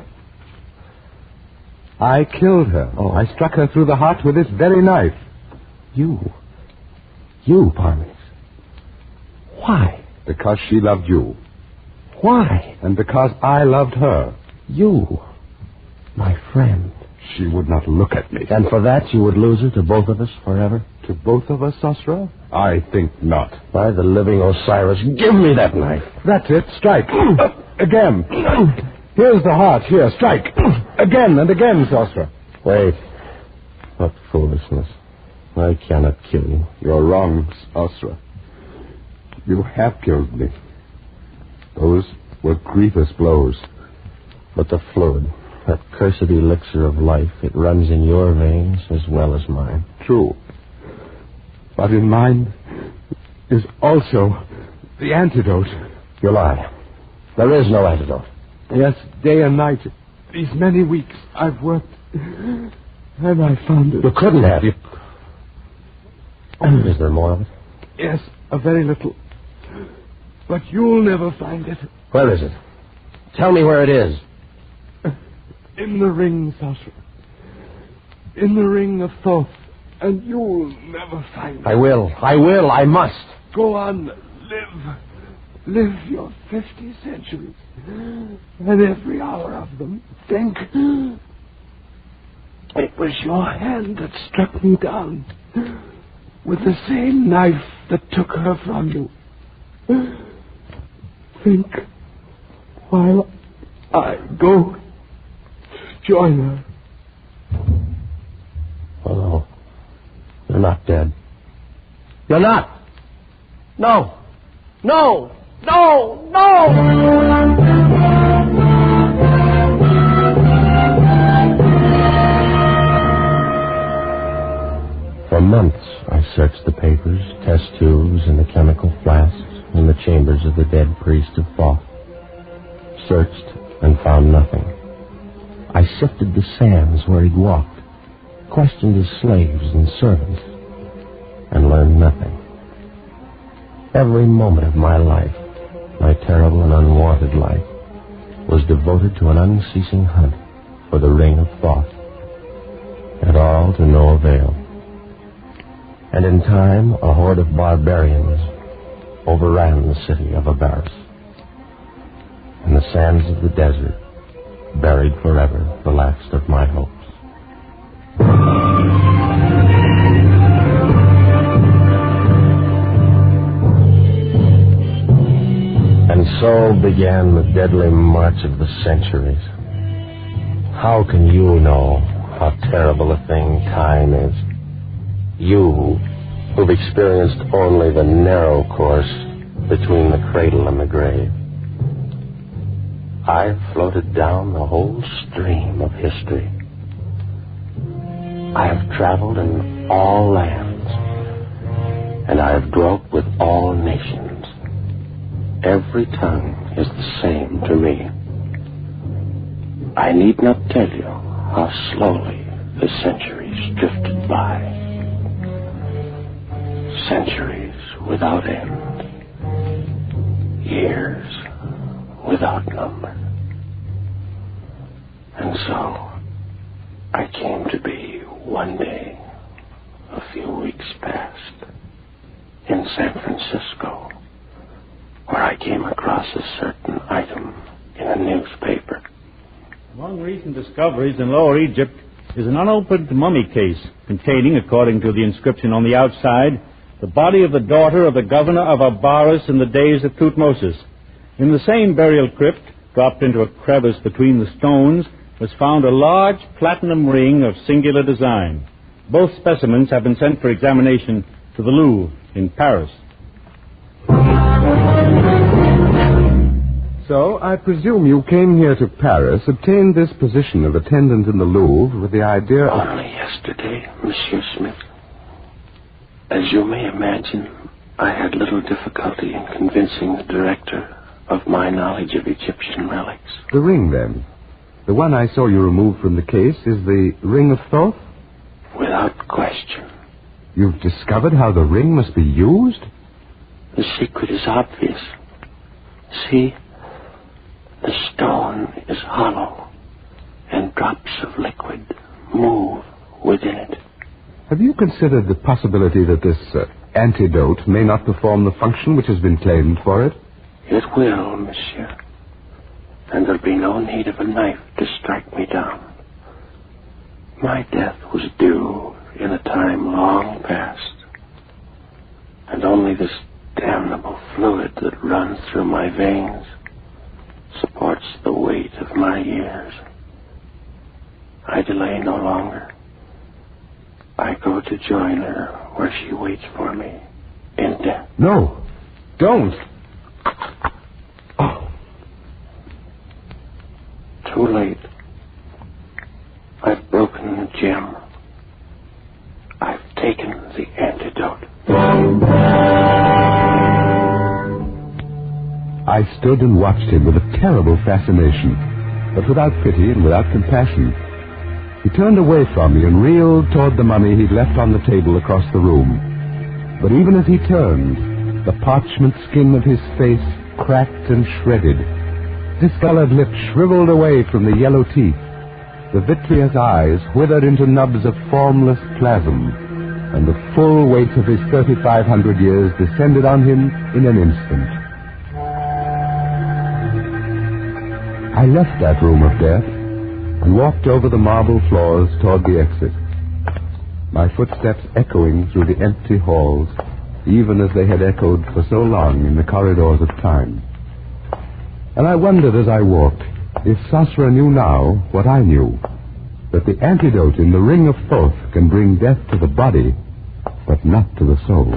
I killed her. Oh. I struck her through the heart with this very knife. You, Parmes. Why? Because she loved you. Why? And because I loved her. You, my friend. She would not look at me. And for that you would lose her to both of us forever? To both of us, Sosra? I think not. By the living Osiris, give me that knife. That's it. Strike. Again. Here's the heart. Here, strike. Again and again, Sosra. Wait. What foolishness. I cannot kill you. You're wrong, Sosra. You have killed me. Those were grievous blows. But the fluid, that cursed elixir of life, it runs in your veins as well as mine. True. But in mine is also the antidote. You lie. There is no antidote. Yes, day and night. These many weeks I've worked, and I found it. You couldn't have. Is there more of it? Yes, a very little. But you'll never find it. Where is it? Tell me where it is. In the ring, Sasha. In the ring of Thoth. And you'll never find it. I will. I must. Go on. Live your 50 centuries. And every hour of them, think. It was your hand that struck me down. With the same knife that took her from you. Think while I go to join her. Oh, no. You're not dead. You're not. No. No. No. No. For months, I searched the papers, test tubes, and the chemical flasks in the chambers of the dead priest of Thoth. Searched and found nothing. I sifted the sands where he'd walked, questioned his slaves and servants, and learned nothing. Every moment of my life, my terrible and unwanted life, was devoted to an unceasing hunt for the ring of Thoth, and all to no avail. And in time, a horde of barbarians overran the city of Abaris. And the sands of the desert buried forever the last of my hopes. And so began the deadly march of the centuries. How can you know how terrible a thing time is? You, who've experienced only the narrow course between the cradle and the grave. I've floated down the whole stream of history. I have traveled in all lands, and I have dwelt with all nations. Every tongue is the same to me. I need not tell you how slowly the centuries drifted by. Centuries without end. Years without number. And so, I came to be one day, a few weeks past, in San Francisco, where I came across a certain item in a newspaper. Among recent discoveries in Lower Egypt is an unopened mummy case containing, according to the inscription on the outside, the body of the daughter of the governor of Abaris in the days of Tutmosis. In the same burial crypt, dropped into a crevice between the stones, was found a large platinum ring of singular design. Both specimens have been sent for examination to the Louvre in Paris. So, I presume you came here to Paris, obtained this position of attendant in the Louvre with the idea of... Only yesterday, Monsieur Smith. As you may imagine, I had little difficulty in convincing the director of my knowledge of Egyptian relics. The ring, then. The one I saw you remove from the case is the ring of Thoth? Without question. You've discovered how the ring must be used? The secret is obvious. See, the stone is hollow, and drops of liquid move within it. Have you considered the possibility that this antidote may not perform the function which has been claimed for it? It will, monsieur. And there'll be no need of a knife to strike me down. My death was due in a time long past, and only this damnable fluid that runs through my veins supports the weight of my years. I delay no longer. I go to join her where she waits for me in death. No, don't. Oh. Too late. I've broken the gem. I've taken the antidote. I stood and watched him with a terrible fascination, but without pity and without compassion. He turned away from me and reeled toward the money he'd left on the table across the room. But even as he turned, the parchment skin of his face cracked and shredded. Discolored lips shriveled away from the yellow teeth. The vitreous eyes withered into nubs of formless plasm, and the full weight of his 3,500 years descended on him in an instant. I left that room of death and walked over the marble floors toward the exit, my footsteps echoing through the empty halls, even as they had echoed for so long in the corridors of time. And I wondered as I walked if Sasra knew now what I knew, that the antidote in the ring of Thoth can bring death to the body, but not to the soul.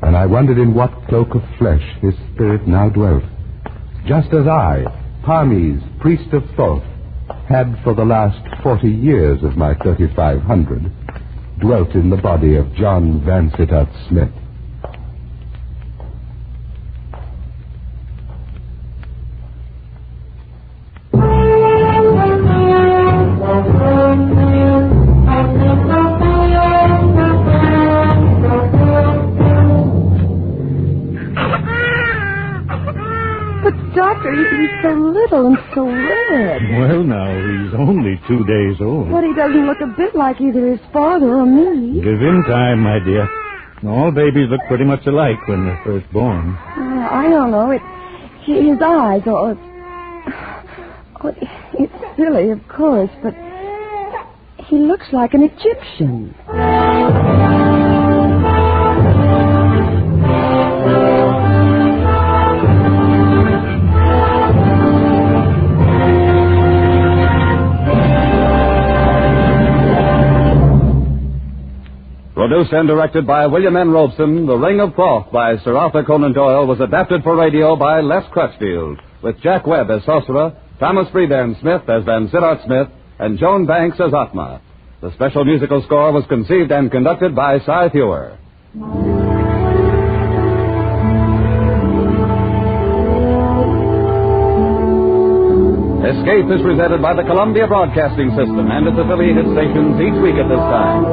And I wondered in what cloak of flesh his spirit now dwelt, just as I, Parmes, priest of Thoth, had for the last 40 years of my 3,500 dwelt in the body of John Vansittart Smith. He's so little and so red. Well, now, he's only 2 days old. But he doesn't look a bit like either his father or me. Give him time, my dear. All babies look pretty much alike when they're first born. I don't know. His eyes, it's silly, of course, but he looks like an Egyptian. Produced and directed by William N. Robeson, The Ring of Thoth by Sir Arthur Conan Doyle was adapted for radio by Les Crutchfield, with Jack Webb as Sorcerer, Thomas Freebairn Smith as Vansittart Smith, and Joan Banks as Atma. The special musical score was conceived and conducted by Cy Fewer. Escape is presented by the Columbia Broadcasting System and its affiliated stations each week at this time.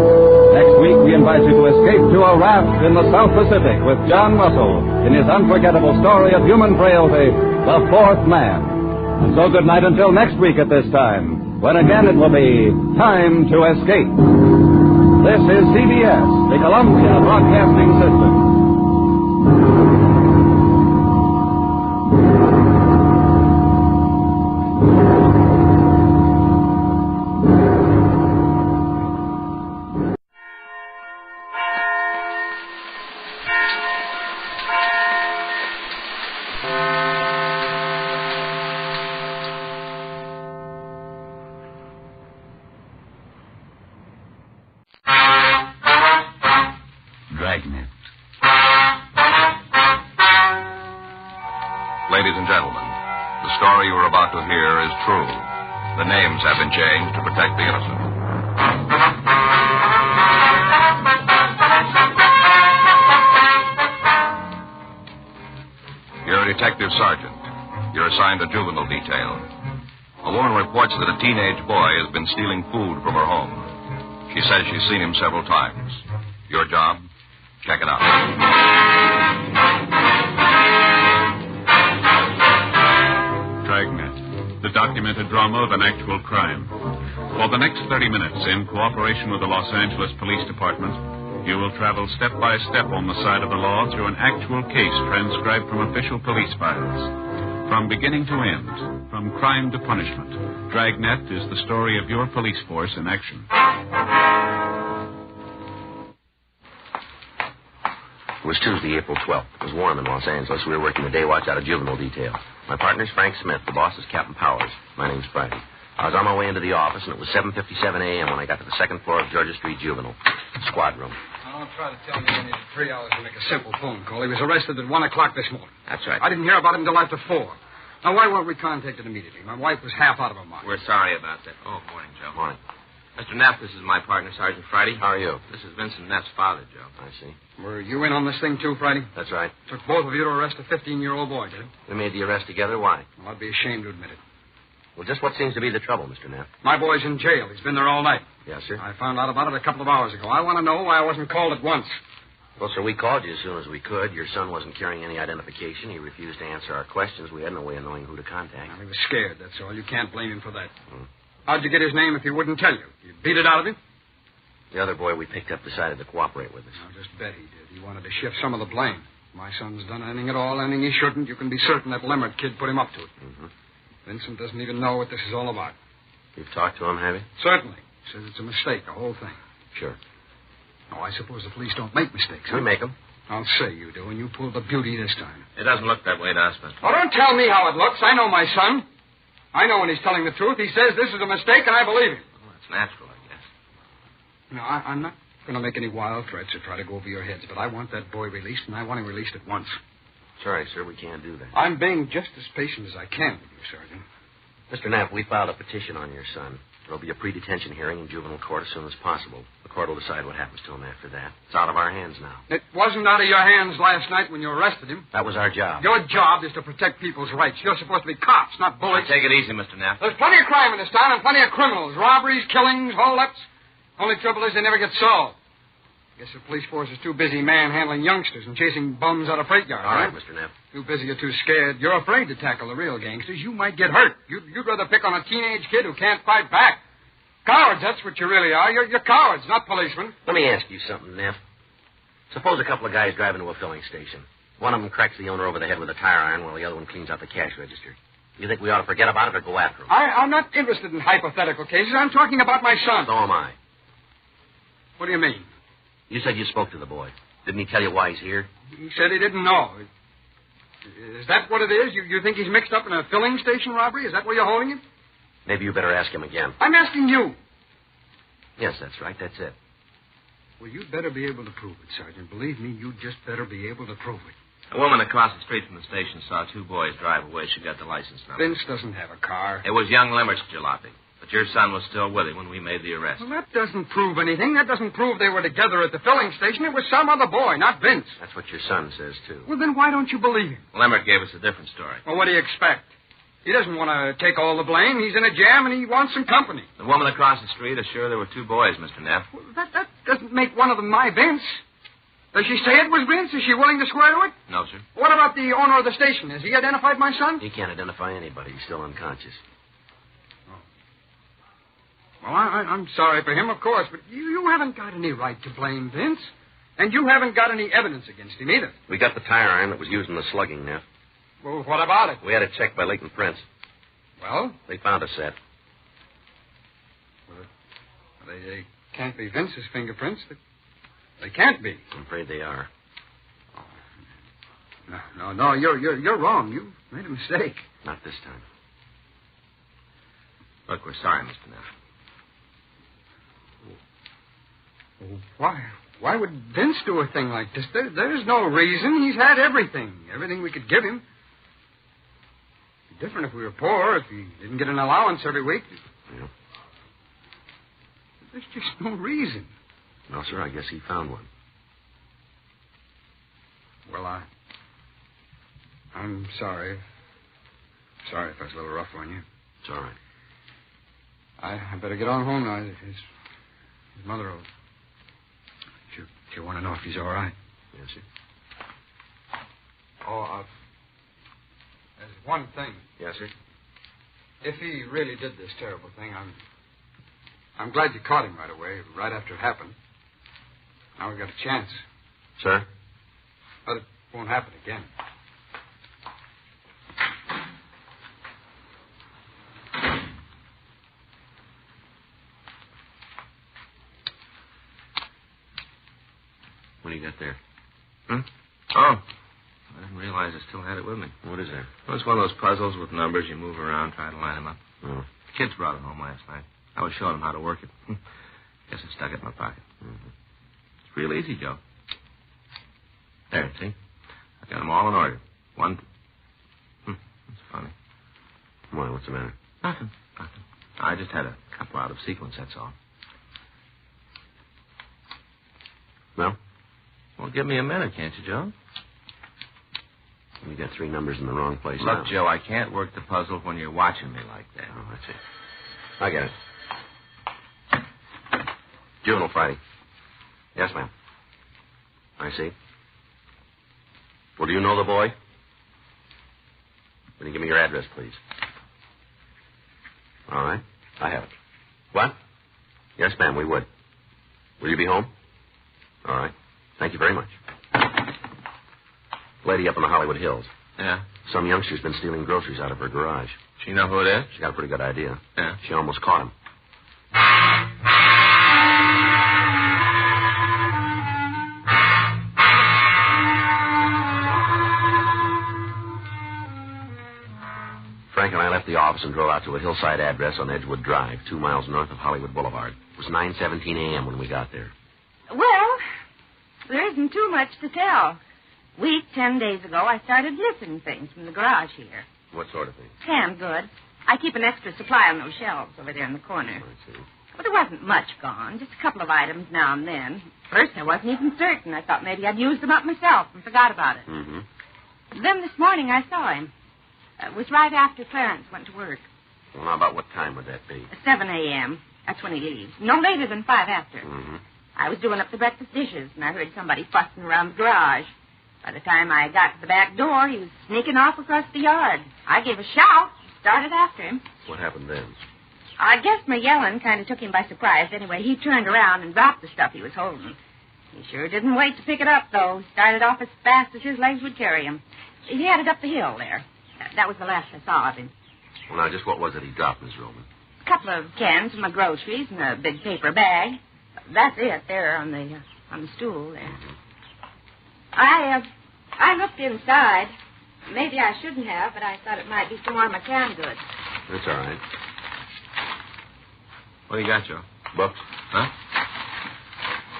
Next week, we invite you to escape to a raft in the South Pacific with John Russell in his unforgettable story of human frailty, The Fourth Man. And so good night until next week at this time, when again it will be time to escape. This is CBS, the Columbia Broadcasting System. Dragnet. Ladies and gentlemen, the story you are about to hear is true. The names have been changed to protect the innocent. You're a detective sergeant. You're assigned to juvenile detail. A woman reports that a teenage boy has been stealing food from her home. She says she's seen him several times. Your job? Check it out. Dragnet, the documented drama of an actual crime. For the next 30 minutes, in cooperation with the Los Angeles Police Department, you will travel step by step on the side of the law through an actual case transcribed from official police files. From beginning to end, from crime to punishment, Dragnet is the story of your police force in action. It was Tuesday, April 12th. It was warm in Los Angeles. We were working the day watch out of juvenile detail. My partner's Frank Smith. The boss is Captain Powers. My name's Friday. I was on my way into the office, and it was 7:57 a.m. when I got to the second floor of Georgia Street Juvenile. Squad room. Don't try to tell me you needed 3 hours to make a simple phone call. He was arrested at 1 o'clock this morning. That's right. I didn't hear about him until after 4. Now, why weren't we contacted immediately? My wife was half out of her mind. We're sorry about that. Oh, morning, Joe. Morning. Mr. Neff, this is my partner, Sergeant Friday. How are you? This is Vincent Neff's father, Joe. I see. Were you in on this thing, too, Friday? That's right. Took both of you to arrest a 15-year-old boy, did it? We made the arrest together. Why? Well, I'd be ashamed to admit it. Well, just what seems to be the trouble, Mr. Neff? My boy's in jail. He's been there all night. Yes, sir. I found out about it a couple of hours ago. I want to know why I wasn't called at once. Well, sir, we called you as soon as we could. Your son wasn't carrying any identification. He refused to answer our questions. We had no way of knowing who to contact. Well, he was scared, that's all. You can't blame him for that. How'd you get his name if he wouldn't tell you? You beat it out of him? The other boy we picked up decided to cooperate with us. I just bet he did. He wanted to shift some of the blame. My son's done anything at all, anything he shouldn't. You can be certain that Leonard kid put him up to it. Mm-hmm. Vincent doesn't even know what this is all about. You've talked to him, have you? Certainly. Says it's a mistake, the whole thing. Sure. Oh, I suppose the police don't make mistakes, huh? We make them. I'll say you do, and you pulled the beauty this time. It doesn't look that way to us, Mr. Oh, don't tell me how it looks. I know my son. I know when he's telling the truth. He says this is a mistake, and I believe him. Well, that's natural, I guess. No, I'm not going to make any wild threats or try to go over your heads, but I want that boy released, and I want him released at once. Sorry, sir, we can't do that. I'm being just as patient as I can with you, Sergeant. Mr. Knapp, we filed a petition on your son. There'll be a pre-detention hearing in juvenile court as soon as possible. The court will decide what happens to him after that. It's out of our hands now. It wasn't out of your hands last night when you arrested him. That was our job. Your job is to protect people's rights. You're supposed to be cops, not bullies. Take it easy, Mr. Knapp. There's plenty of crime in this town and plenty of criminals. Robberies, killings, holdups. Only trouble is they never get solved. Guess the police force is too busy manhandling youngsters and chasing bums out of freight yards. All right, Mr. Knapp. Too busy or too scared. You're afraid to tackle the real gangsters. You might get hurt. You'd rather pick on a teenage kid who can't fight back. Cowards, that's what you really are. You're cowards, not policemen. Let me ask you something, Neff. Suppose a couple of guys drive into a filling station. One of them cracks the owner over the head with a tire iron while the other one cleans out the cash register. You think we ought to forget about it or go after him? I'm not interested in hypothetical cases. I'm talking about my son. So am I. What do you mean? You said you spoke to the boy. Didn't he tell you why he's here? He said he didn't know. Is that what it is? You think he's mixed up in a filling station robbery? Is that where you're holding him? Maybe you better ask him again. I'm asking you. Yes, that's right. That's it. Well, you'd better be able to prove it, Sergeant. Believe me, you'd just better be able to prove it. A woman across the street from the station saw two boys drive away. She got the license number. Vince doesn't have a car. It was young Lemmert's jalopy. But your son was still with him when we made the arrest. Well, that doesn't prove anything. That doesn't prove they were together at the filling station. It was some other boy, not Vince. That's what your son says, too. Well, then why don't you believe him? Lemmert gave us a different story. Well, what do you expect? He doesn't want to take all the blame. He's in a jam, and he wants some company. The woman across the street is sure there were two boys, Mr. Neff. Well, that doesn't make one of them my Vince. Does she say it was Vince? Is she willing to swear to it? No, sir. What about the owner of the station? Has he identified my son? He can't identify anybody. He's still unconscious. Well, I'm sorry for him, of course, but you haven't got any right to blame Vince. And you haven't got any evidence against him either. We got the tire iron that was used in the slugging, Neff. Well, what about it? We had it checked by Leighton Prince. Well? They found a set. Well, they can't be Vince's fingerprints. They can't be. I'm afraid they are. Oh. No, you're wrong. You made a mistake. Not this time. Look, we're sorry, Mr. Neff. Oh, Why would Vince do a thing like this? There's no reason. He's had everything. Everything we could give him. It'd be different if we were poor, if he didn't get an allowance every week. Yeah. There's just no reason. No, sir, I guess he found one. Well, I'm sorry. Sorry if I was a little rough on you. It's all right. I better get on home now. His mother will... She'll want to know if he's all right. Yes, sir. Oh, there's one thing. Yes, sir. If he really did this terrible thing, I'm glad you caught him right away, right after it happened. Now we've got a chance. Sir? But it won't happen again. What do you got there? Oh. I didn't realize I still had it with me. What is that? Well, it's one of those puzzles with numbers. You move around, try to line them up. Oh. The kids brought it home last night. I was showing them how to work it. Guess I stuck it in my pocket. Mm-hmm. It's real easy, Joe. There, see? I got them all in order. One... That's funny. Why, what's the matter? Nothing. I just had a couple out of sequence, that's all. Well? Well, give me a minute, can't you, Joe? You got 3 numbers in the wrong place. Look, now. Joe, I can't work the puzzle when you're watching me like that. Oh, that's it. I get it. Juvenile Friday. Yes, ma'am. I see. Well, do you know the boy? Will you give me your address, please? All right. I have it. What? Yes, ma'am, we would. Will you be home? All right. Thank you very much. Lady up in the Hollywood Hills. Yeah? Some youngster's been stealing groceries out of her garage. She know who it is? She got a pretty good idea. Yeah? She almost caught him. Frank and I left the office and drove out to a hillside address on Edgewood Drive, 2 miles north of Hollywood Boulevard. It was 9:17 a.m. when we got there. Well, there isn't too much to tell. 10 days ago, I started missing things from the garage here. What sort of thing? Canned goods. I keep an extra supply on those shelves over there in the corner. I see. But there wasn't much gone, just a couple of items now and then. First, I wasn't even certain. I thought maybe I'd used them up myself and forgot about it. Mm-hmm. Then this morning, I saw him. It was right after Clarence went to work. Well, now, about what time would that be? 7 a.m. That's when he leaves. No later than 5 after. Mm-hmm. I was doing up the breakfast dishes, and I heard somebody fussing around the garage. By the time I got to the back door, he was sneaking off across the yard. I gave a shout, started after him. What happened then? I guess my yelling kind of took him by surprise. Anyway, he turned around and dropped the stuff he was holding. He sure didn't wait to pick it up, though. He started off as fast as his legs would carry him. He headed up the hill there. That was the last I saw of him. Well, now, just what was it he dropped, Miss Roman? A couple of cans of my groceries and a big paper bag. That's it, there on the stool there. Mm-hmm. I looked inside. Maybe I shouldn't have, but I thought it might be some more of my canned goods. That's all right. What do you got, Joe? Books. Huh?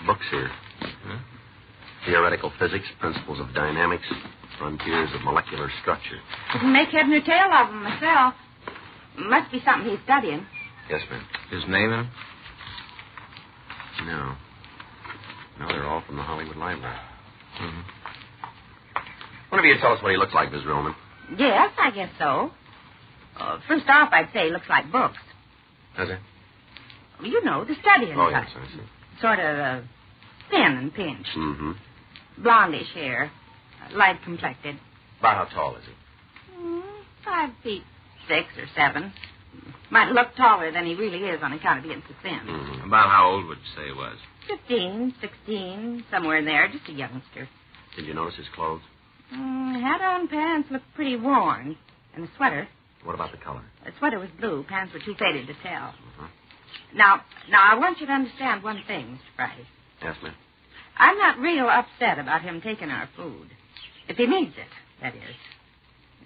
Books here. Huh? Theoretical physics, principles of dynamics, frontiers of molecular structure. Couldn't make head nor tail of them myself. Must be something he's studying. Yes, ma'am. His name in them? No. No, they're all from the Hollywood Library. Mm-hmm. One of you tell us what he looks like, Miss Roman. Yes, I guess so. First off, I'd say he looks like books. Does he? Well, you know, the studying Oh, type. yes, I see. Sort of thin and pinched. Mm-hmm. Blondish hair. Light complected. About how tall is he? 5 feet 6 or 7. Might look taller than he really is on account of being so thin. Mm-hmm. About how old would you say he was? 15, 16, somewhere in there. Just a youngster. Did you notice his clothes? Hat on, pants looked pretty worn. And the sweater. What about the color? The sweater was blue. Pants were too faded to tell. Uh-huh. Now, I want you to understand one thing, Mr. Friday. Yes, ma'am. I'm not real upset about him taking our food. If he needs it, that is.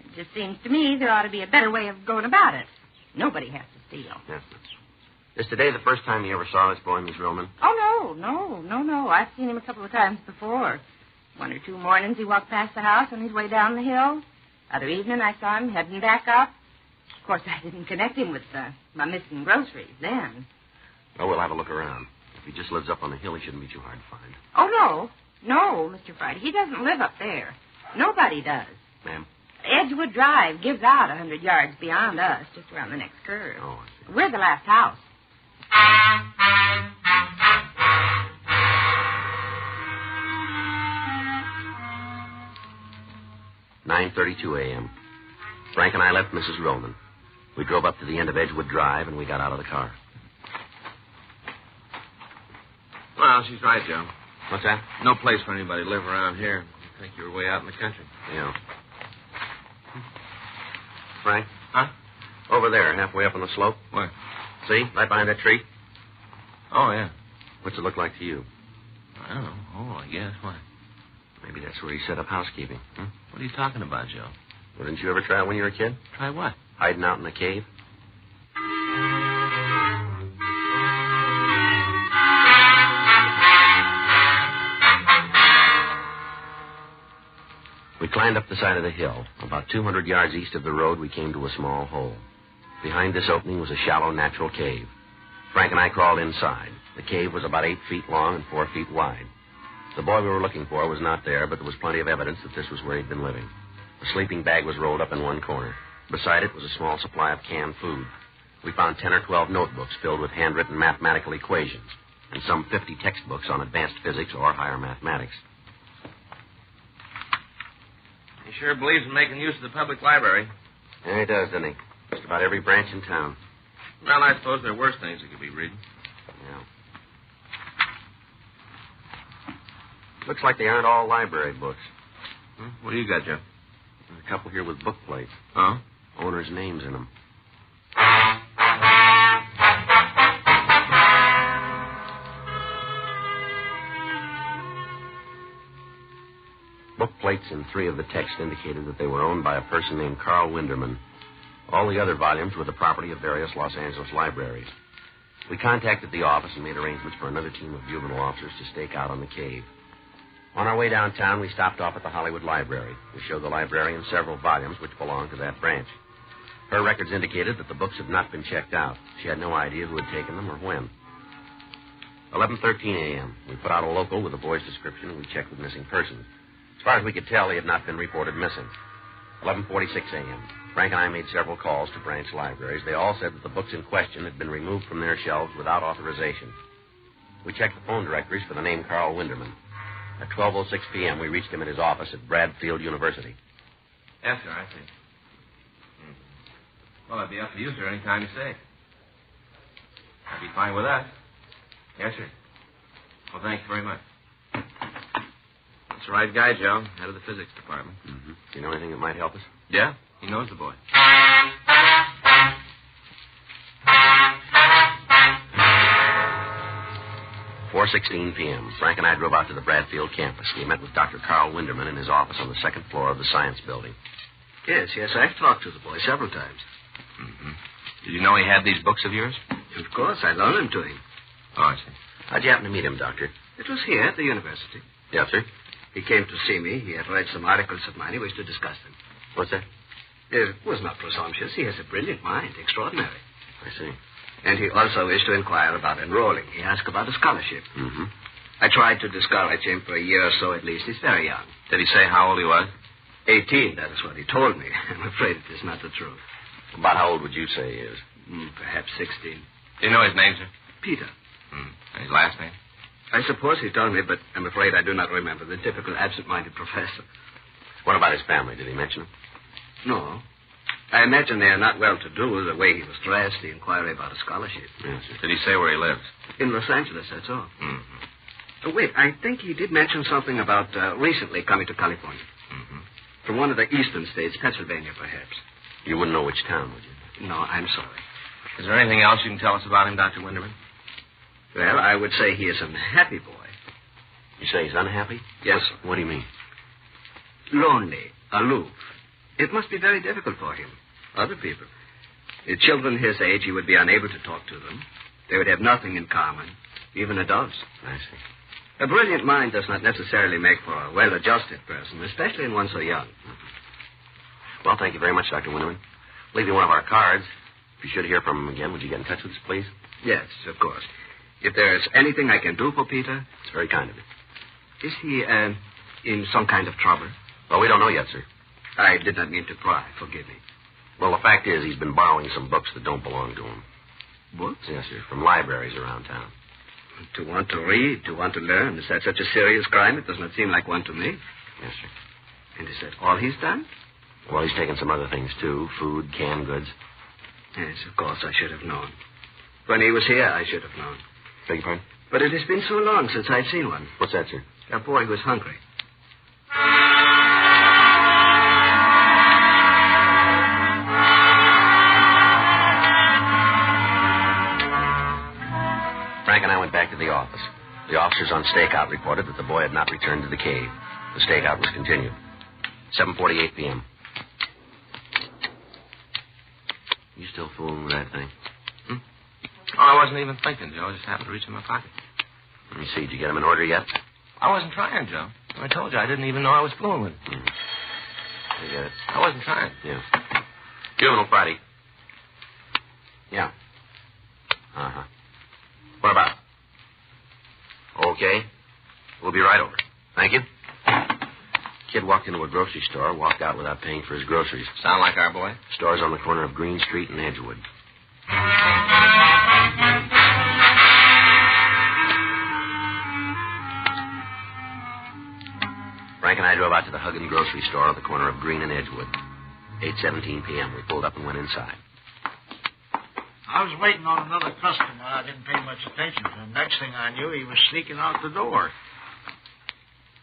It just seems to me there ought to be a better way of going about it. Nobody has to steal. Yes, ma'am. Is today the first time you ever saw this boy, Miss Roman? Oh, No. I've seen him a couple of times before. 1 or 2 mornings he walked past the house on his way down the hill. Other evening I saw him heading back up. Of course, I didn't connect him with my missing groceries then. Oh, we'll have a look around. If he just lives up on the hill, he shouldn't be too hard to find. Oh, no, Mr. Friday. He doesn't live up there. Nobody does. Ma'am? Edgewood Drive gives out 100 yards beyond us, just around the next curve. Oh, I see. We're the last house. 9:32 a.m. Frank and I left Mrs. Roman. We drove up to the end of Edgewood Drive, and we got out of the car. Well, she's right, Joe. What's that? No place for anybody to live around here. I think you were way out in the country. Yeah. Frank? Huh? Over there, halfway up on the slope. Where? See? Right behind that tree. Oh, yeah. What's it look like to you? I don't know. Oh, I guess. Why? Maybe that's where he set up housekeeping. Huh? What are you talking about, Joe? Well, didn't you ever try it when you were a kid? Try what? Hiding out in a cave. We climbed up the side of the hill. About 200 yards east of the road, we came to a small hole. Behind this opening was a shallow natural cave. Frank and I crawled inside. The cave was about 8 feet long and 4 feet wide. The boy we were looking for was not there, but there was plenty of evidence that this was where he'd been living. A sleeping bag was rolled up in one corner. Beside it was a small supply of canned food. We found 10 or 12 notebooks filled with handwritten mathematical equations and some 50 textbooks on advanced physics or higher mathematics. He sure believes in making use of the public library. Yeah, he does, doesn't he? Just about every branch in town. Well, I suppose there are worse things he could be reading. Yeah. Looks like they aren't all library books. What do you got, Joe? There's a couple here with book plates. Huh? Owners' names in them. Book plates in 3 of the texts indicated that they were owned by a person named Carl Winderman. All the other volumes were the property of various Los Angeles libraries. We contacted the office and made arrangements for another team of juvenile officers to stake out on the cave. On our way downtown, we stopped off at the Hollywood Library. We showed the librarian several volumes which belonged to that branch. Her records indicated that the books had not been checked out. She had no idea who had taken them or when. 11:13 a.m. We put out a local with the boy's description, and we checked with missing persons. As far as we could tell, he had not been reported missing. 11:46 a.m. Frank and I made several calls to branch libraries. They all said that the books in question had been removed from their shelves without authorization. We checked the phone directories for the name Carl Winderman. At 12:06 p.m., we reached him at his office at Bradfield University. Yes, sir, I see. Well, that'd be up to you, sir, any time you say. That'd be fine with us. Yes, sir. Well, thanks very much. That's the right guy, Joe. Head of the physics department. Mm-hmm. Do you know anything that might help us? Yeah, he knows the boy. 4:16 p.m. Frank and I drove out to the Bradfield campus. We met with Dr. Carl Winderman in his office on the second floor of the science building. Yes, I've talked to the boy several times. Mm-hmm. Did you know he had these books of yours? Of course, I loaned them to him. Oh, I see. How'd you happen to meet him, Doctor? It was here at the university. Yes, sir. He came to see me. He had read some articles of mine. He wished to discuss them. What's that? It was not presumptuous. He has a brilliant mind. Extraordinary. I see. And he also wished to inquire about enrolling. He asked about a scholarship. Mm-hmm. I tried to discourage him for a year or so at least. He's very young. Did he say how old he was? 18, that is what he told me. I'm afraid it is not the truth. About how old would you say he is? Perhaps 16. Do you know his name, sir? Peter. And his last name? I suppose he told me, but I'm afraid I do not remember. The typical absent-minded professor. What about his family? Did he mention them? No. I imagine they are not well-to-do. The way he was dressed, the inquiry about a scholarship. Yes, sir. Did he say where he lives? In Los Angeles, that's all. Mm-hmm. Wait, I think he did mention something about recently coming to California. Mm-hmm. From one of the eastern states, Pennsylvania, perhaps. You wouldn't know which town, would you? No, I'm sorry. Is there anything else you can tell us about him, Dr. Winderman? Well, I would say he is an unhappy boy. You say he's unhappy? Yes, sir. What do you mean? Lonely, aloof. It must be very difficult for him. Other people. Children his age, he would be unable to talk to them. They would have nothing in common. even adults. I see. A brilliant mind does not necessarily make for a well-adjusted person, especially in one so young. Well, thank you very much, Dr. Winterman. Leave you one of our cards. If you should hear from him again, would you get in touch with us, please? Yes, of course. If there's anything I can do for Peter... It's very kind of you. Is he, in some kind of trouble? Well, we don't know yet, sir. I did not mean to pry. Forgive me. Well, the fact is he's been borrowing some books that don't belong to him. Books? Yes, sir, from libraries around town. To want to read, to want to learn, is that such a serious crime? It does not seem like one to me. Yes, sir. And is that all he's done? Well, he's taken some other things, too. Food, canned goods. Yes, of course, I should have known. When he was here, I should have known. Beg your pardon? But it has been so long since I've seen one. What's that, sir? A boy who was hungry. Frank and I went back to the office. The officers on stakeout reported that the boy had not returned to the cave. The stakeout was continued. 7:48 p.m. You still fooling with that thing? Oh, I wasn't even thinking, Joe. I just happened to reach in my pocket. Let me see. Did you get him in order yet? I wasn't trying, Joe. I told you I didn't even know I was fooling with it. You get it? I wasn't trying. Yeah. Juvenile Friday. Yeah. Uh-huh. What about? Okay. We'll be right over. Thank you. Kid walked into a grocery store, walked out without paying for his groceries. Sound like our boy? Store's on the corner of Green Street and Edgewood. Frank and I drove out to the Huggin grocery store on the corner of Green and Edgewood. 8:17 p.m. We pulled up and went inside. I was waiting on another customer. I didn't pay much attention to him. Next thing I knew, he was sneaking out the door.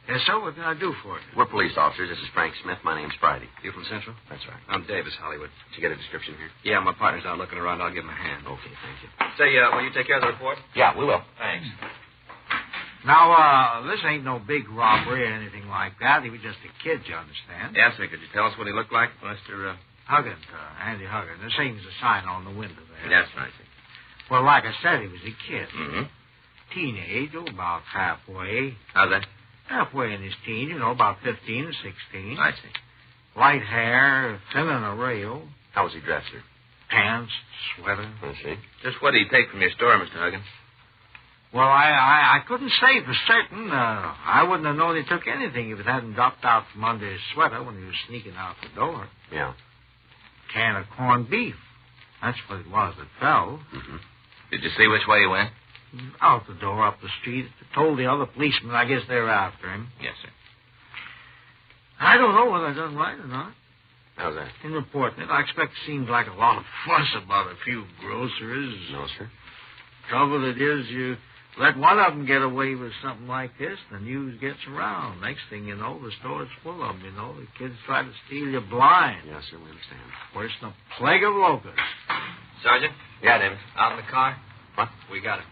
Yes, sir, what can I do for you? We're police officers. This is Frank Smith. My name's Friday. You from Central? That's right. I'm Davis, Hollywood. Did you get a description here? Yeah, my partner's out looking around. I'll give him a hand. Okay, thank you. Say, will you take care of the report? Yeah, we will. Thanks. Now, this ain't no big robbery or anything like that. He was just a kid, you understand? Yes, sir. Could you tell us what he looked like, Mr. Huggin, Andy Huggin. The same's a sign on the window there. That's right, sir. Well, like I said, he was a kid. Mm-hmm. Teenage, about halfway. How's that? Halfway in his teens, about 15 or 16. I see. Light hair, thin on a rail. How was he dressed, sir? Pants, sweater. I see. Just what did he take from your store, Mr. Huggin? Well, I couldn't say for certain. I wouldn't have known he took anything if it hadn't dropped out from under his sweater when he was sneaking out the door. Yeah. Can of corned beef. That's what it was that fell. Mm-hmm. Did you see which way he went? Out the door, up the street. Told the other policemen. I guess they're after him. Yes, sir. I don't know whether I done right or not. How's that? In reporting it, I expect it seems like a lot of fuss about a few grocers. No, sir. Trouble it is, you let one of them get away with something like this, the news gets around. Next thing you know, the store's full of them, The kids try to steal you blind. Yes, sir, we understand. Worse than a plague of locusts. Sergeant? Yeah, David. Out in the car? What? We got it.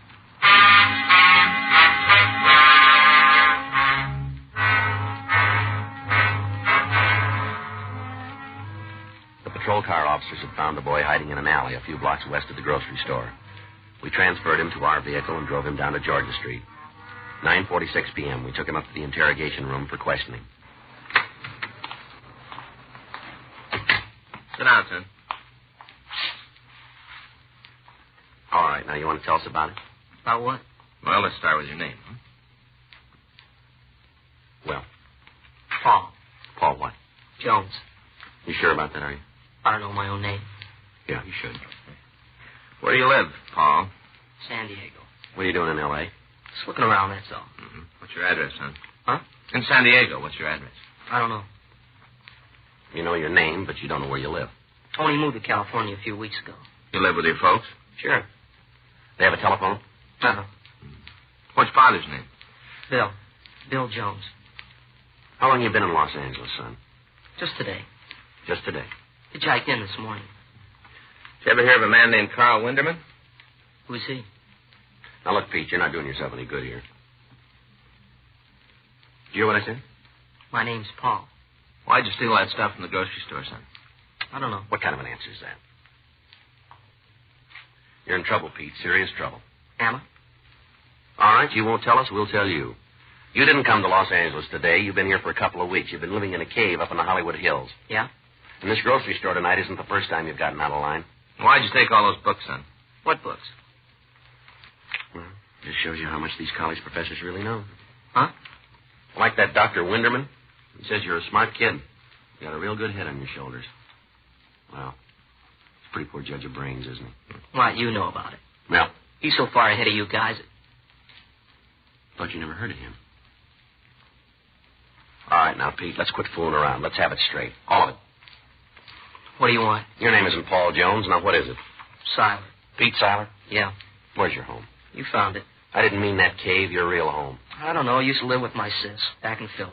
The patrol car officers had found the boy hiding in an alley a few blocks west of the grocery store. We transferred him to our vehicle and drove him down to Georgia Street. 9:46 p.m., we took him up to the interrogation room for questioning. Sit down, son. All right, now you want to tell us about it? About what? Well, let's start with your name. Huh? Well, Paul. Paul what? Jones. You sure about that, are you? I don't know my own name. Yeah, you should. Where do you live, Paul? San Diego. What are you doing in L.A.? Just looking around, that's all. Mm-hmm. What's your address, son? Huh? In San Diego, what's your address? I don't know. You know your name, but you don't know where you live. Tony moved to California a few weeks ago. You live with your folks? Sure. They have a telephone? Uh-huh. What's father's name? Bill. Bill Jones. How long you been in Los Angeles, son? Just today. Just today. He jacked in this morning. Did you ever hear of a man named Carl Winderman? Who's he? Now, look, Pete, you're not doing yourself any good here. Did you hear what I said? My name's Paul. Why'd you steal that stuff from the grocery store, son? I don't know. What kind of an answer is that? You're in trouble, Pete. Serious trouble. Am I? right, you won't tell us, we'll tell you. You didn't come to Los Angeles today. You've been here for a couple of weeks. You've been living in a cave up in the Hollywood Hills. Yeah? And this grocery store tonight isn't the first time you've gotten out of line. Why'd you take all those books, son? What books? Well, just shows you how much these college professors really know. Huh? Like that Dr. Winderman. He says you're a smart kid. You got a real good head on your shoulders. Well, he's a pretty poor judge of brains, isn't he? What, you know about it? Well, He's so far ahead of you guys. thought you never heard of him. All right, now, Pete, let's quit fooling around. Let's have it straight. All of it. What do you want? Your name isn't Paul Jones. Now, what is it? Siler. Pete Siler? Yeah. Where's your home? You found it. I didn't mean that cave, your real home. I don't know. I used to live with my sis back in Philly.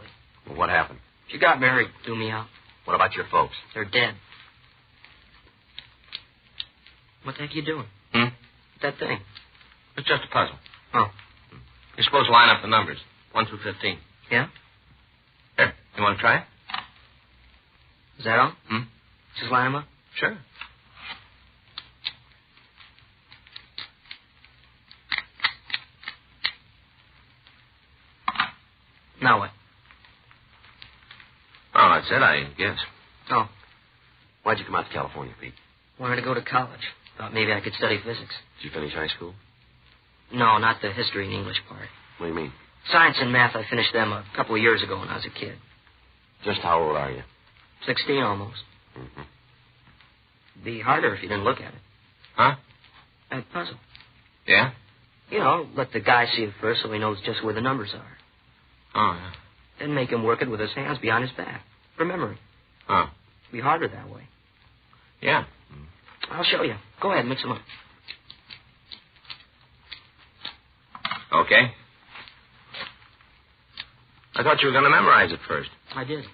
Well, what happened? She got married. Threw me out. What about your folks? They're dead. What the heck are you doing? That thing. It's just a puzzle. Oh. You're supposed to line up the numbers, 1 through 15. Yeah? Here, you want to try it? Is that all? Just line them up? Sure. Now what? Oh, that's it, I guess. Oh. Why'd you come out to California, Pete? Wanted to go to college. Thought maybe I could study physics. Did you finish high school? No, not the history and English part. What do you mean? Science and math, I finished them a couple of years ago when I was a kid. Just how old are you? 16 almost. Be harder if you didn't look at it. Huh? That puzzle. Yeah? You know, let the guy see it first so he knows just where the numbers are. Oh, yeah. Then make him work it with his hands behind his back. For memory. Oh. Be harder that way. Yeah. I'll show you. Go ahead, mix them up. Okay. I thought you were going to memorize it first. I did.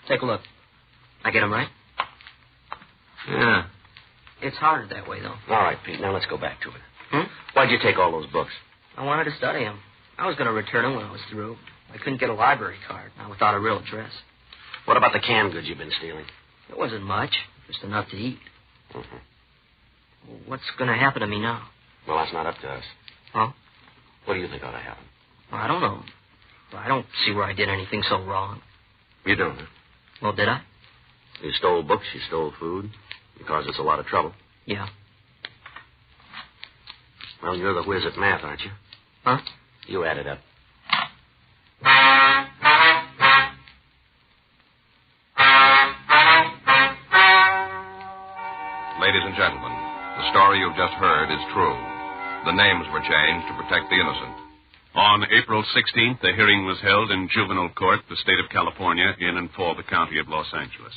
Take a look. I get them right? Yeah. It's harder that way, though. All right, Pete, now let's go back to it. Why'd you take all those books? I wanted to study them. I was going to return them when I was through. I couldn't get a library card, not without a real address. What about the canned goods you've been stealing? It wasn't much, just enough to eat. What's going to happen to me now? Well, that's not up to us. Huh? What do you think ought to happen? Well, I don't know. I don't see where I did anything so wrong. You don't, huh? Well, did I? You stole books, you stole food. You caused us a lot of trouble. Yeah. Well, you're the whiz at math, aren't you? Huh? You add it up. Ladies and gentlemen, the story you've just heard is true. The names were changed to protect the innocent. On April 16th, a hearing was held in juvenile court, the state of California, in and for the county of Los Angeles.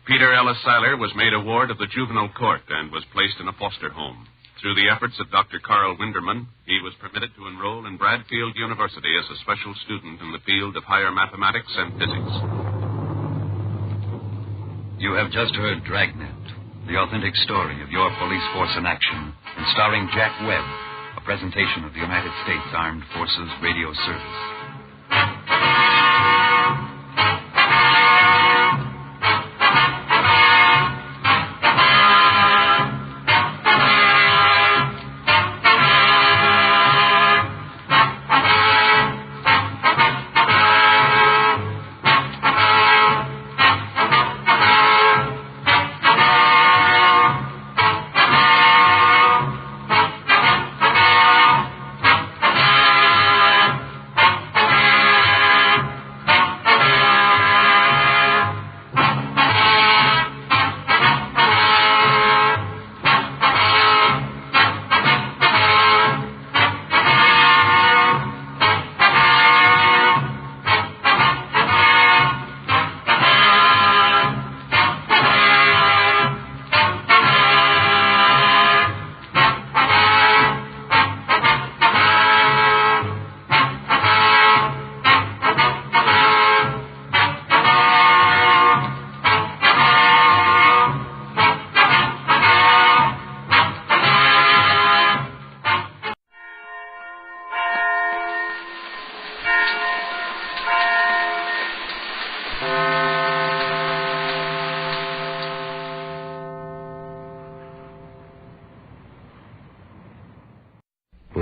Peter Ellis Siler was made a ward of the juvenile court and was placed in a foster home. Through the efforts of Dr. Carl Winderman, he was permitted to enroll in Bradfield University as a special student in the field of higher mathematics and physics. You have just heard Dragnet, the authentic story of your police force in action, and starring Jack Webb, a presentation of the United States Armed Forces Radio Service.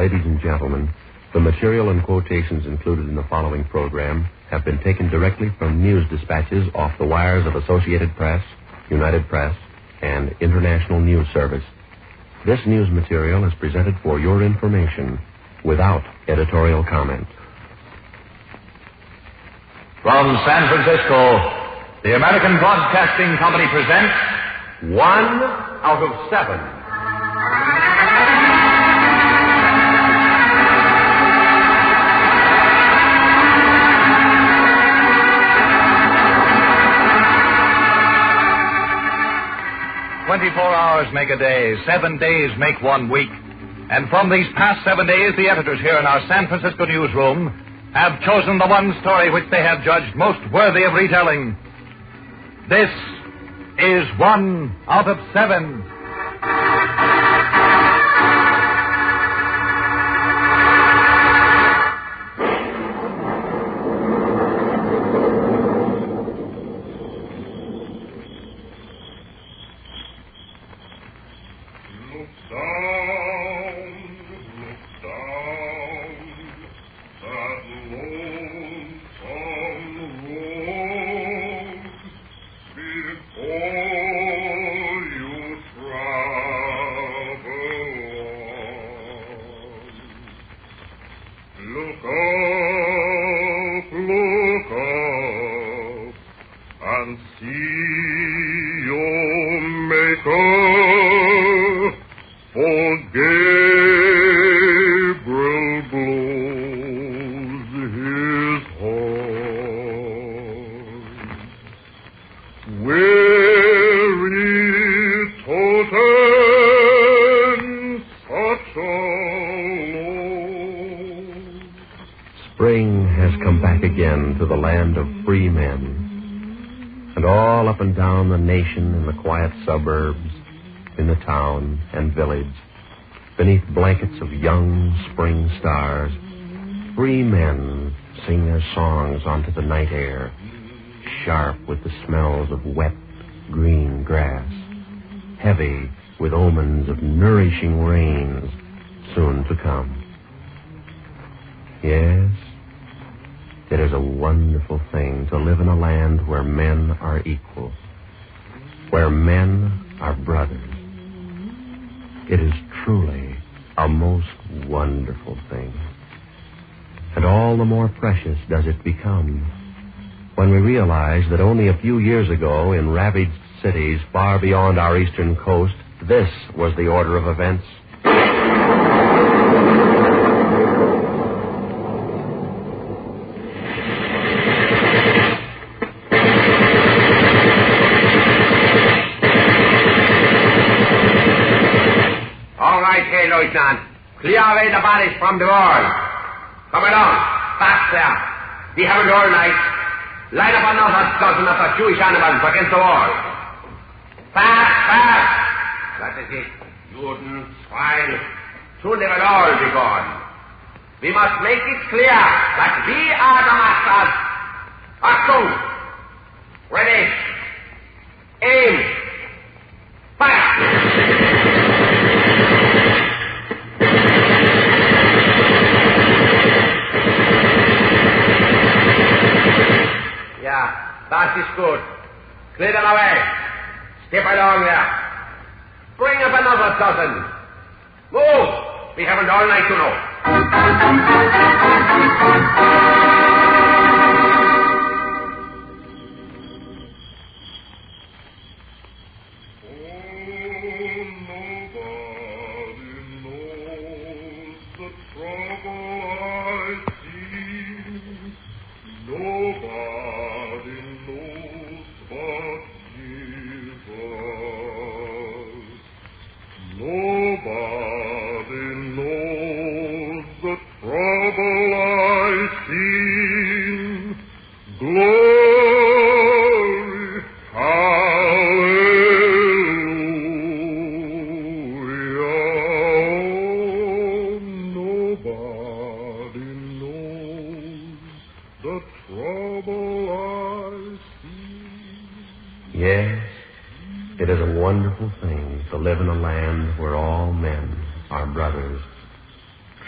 Ladies and gentlemen, the material and quotations included in the following program have been taken directly from news dispatches off the wires of Associated Press, United Press, and International News Service. This news material is presented for your information without editorial comment. From San Francisco, the American Broadcasting Company presents 1 out of 7. 24 hours make a day, 7 days make 1 week. And from these past 7 days, the editors here in our San Francisco newsroom have chosen the one story which they have judged most worthy of retelling. This is 1 out of 7. Spring has come back again to the land of free men. And all up and down the nation, in the quiet suburbs, in the town and village, beneath blankets of young spring stars, free men sing their songs onto the night air, sharp with the smells of wet, green grass, heavy with omens of nourishing rains soon to come. Yes, it is a wonderful thing to live in a land where men are equal, where men are brothers. It is truly a most wonderful thing. And all the more precious does it become when we realize that only a few years ago, in ravaged cities far beyond our eastern coast, this was the order of events. Lieutenant. Clear away the bodies from the wall. Come along. Faster. We haven't all night. Line up another dozen of the Jewish animals against the wall. Fast, fast. That is it. Juden, swine. Soon they will all be gone. We must make it clear that we are the masters. Achtung. Ready. Aim. Fire. That is good. Clear them away. Step along there. Bring up another dozen. Move. We haven't all night to know. Yes, it is a wonderful thing to live in a land where all men are brothers.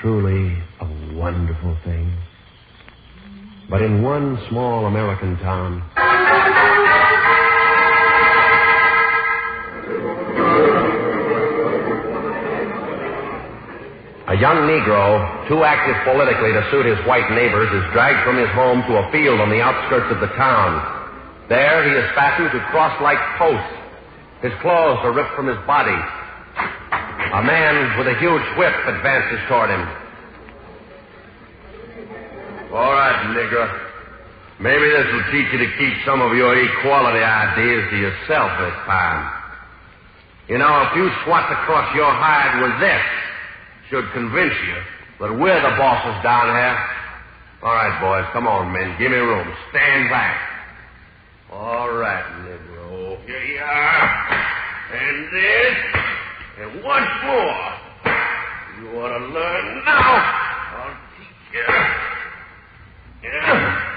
truly a wonderful thing. But in one small American town, a young Negro, too active politically to suit his white neighbors, is dragged from his home to a field on the outskirts of the town. There he is fastened to cross-like posts. His clothes are ripped from his body. A man with a huge whip advances toward him. All right, Negro. Maybe this will teach you to keep some of your equality ideas to yourself this time. You know, a few swats across your hide with this should convince you that we're the bosses down here. All right, boys, come on, men. Give me room. Stand back. All right, Negro. Here you are. And this. And once more. You want to learn now? I'll teach you. Yeah.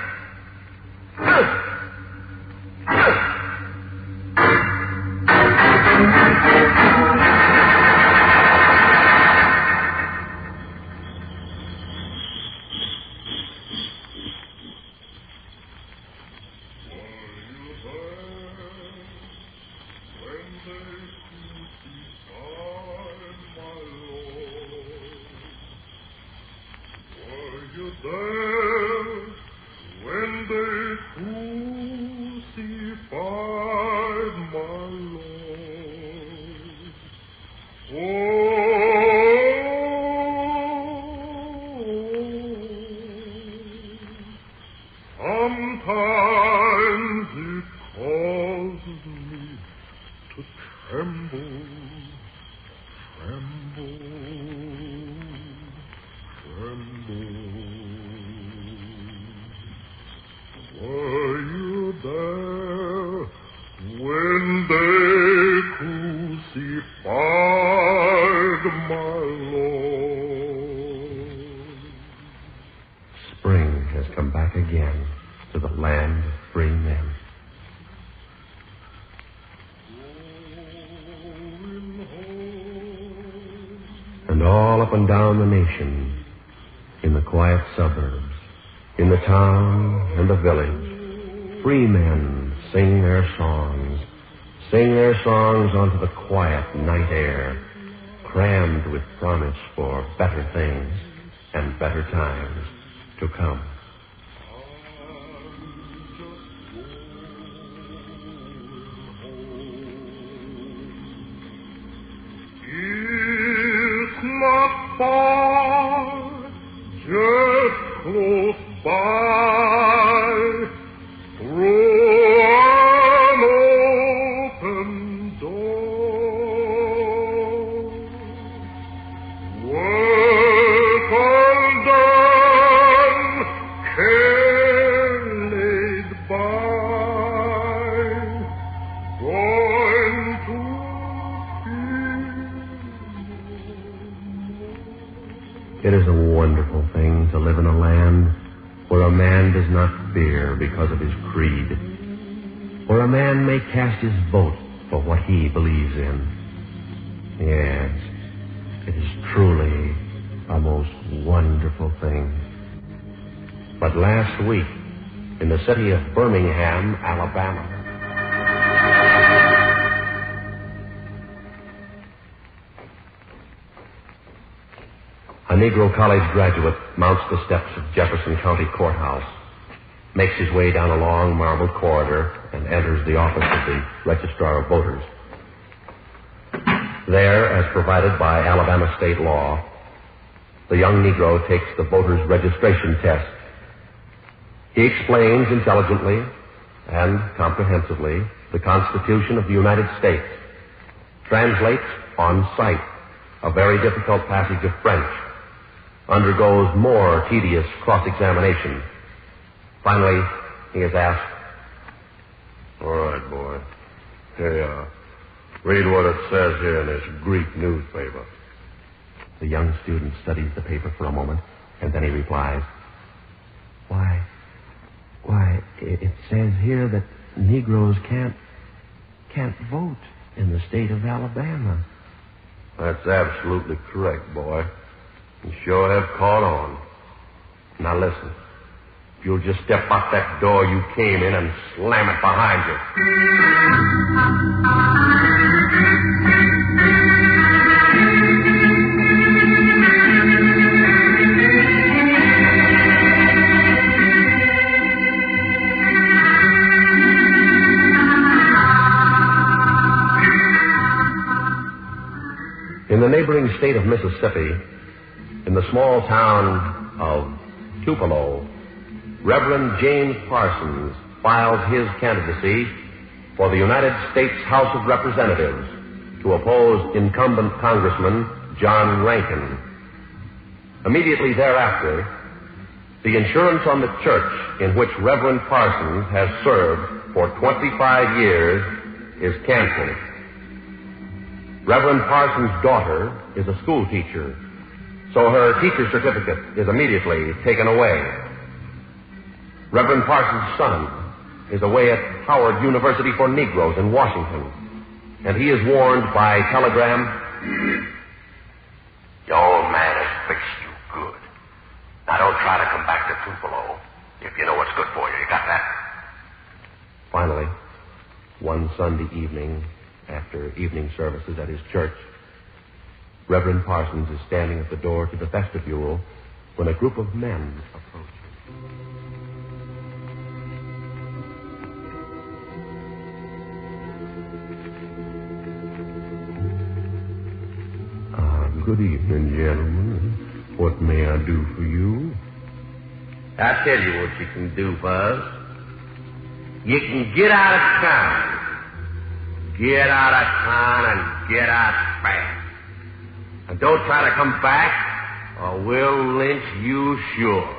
And all up and down the nation, in the quiet suburbs, in the town and the village, free men sing their songs onto the quiet night air, crammed with promise for better things and better times to come. It's not far, just close by, through an open door. Work all done, care laid by, going to It is a wonderful thing to live in a land where a man does not fear because of his creed, where a man may cast his vote for what he believes in. Yes, it is truly a most wonderful thing. But last week, in the city of Birmingham, Alabama, a Negro college graduate mounts the steps of Jefferson County Courthouse, makes his way down a long marble corridor, and enters the office of the Registrar of Voters. There, as provided by Alabama state law, the young Negro takes the voter's registration test. He explains intelligently and comprehensively the Constitution of the United States, translates on sight a very difficult passage of French, undergoes more tedious cross-examination. Finally, he is asked, All right, boy. Here you are. Read what it says here in this Greek newspaper. The young student studies the paper for a moment, and then he replies, Why, it says here that Negroes can't vote in the state of Alabama. That's absolutely correct, boy. You sure have caught on. Now listen. If you'll just step out that door you came in and slam it behind you. In the neighboring state of Mississippi, in the small town of Tupelo, Reverend James Parsons filed his candidacy for the United States House of Representatives to oppose incumbent Congressman John Rankin. Immediately thereafter, the insurance on the church in which Reverend Parsons has served for 25 years is canceled. Reverend Parsons' daughter is a school teacher, so her teacher certificate is immediately taken away. Reverend Parsons' son is away at Howard University for Negroes in Washington, and he is warned by telegram, "Your old man has fixed you good. Now don't try to come back to Tupelo if you know what's good for you. You got that?" Finally, one Sunday evening, after evening services at his church, Reverend Parsons is standing at the door to the vestibule when a group of men approach him. Good evening, gentlemen. What may I do for you? I'll tell you what you can do for us. You can get out of town. Get out of town and get out fast. And don't try to come back, or we'll lynch you sure.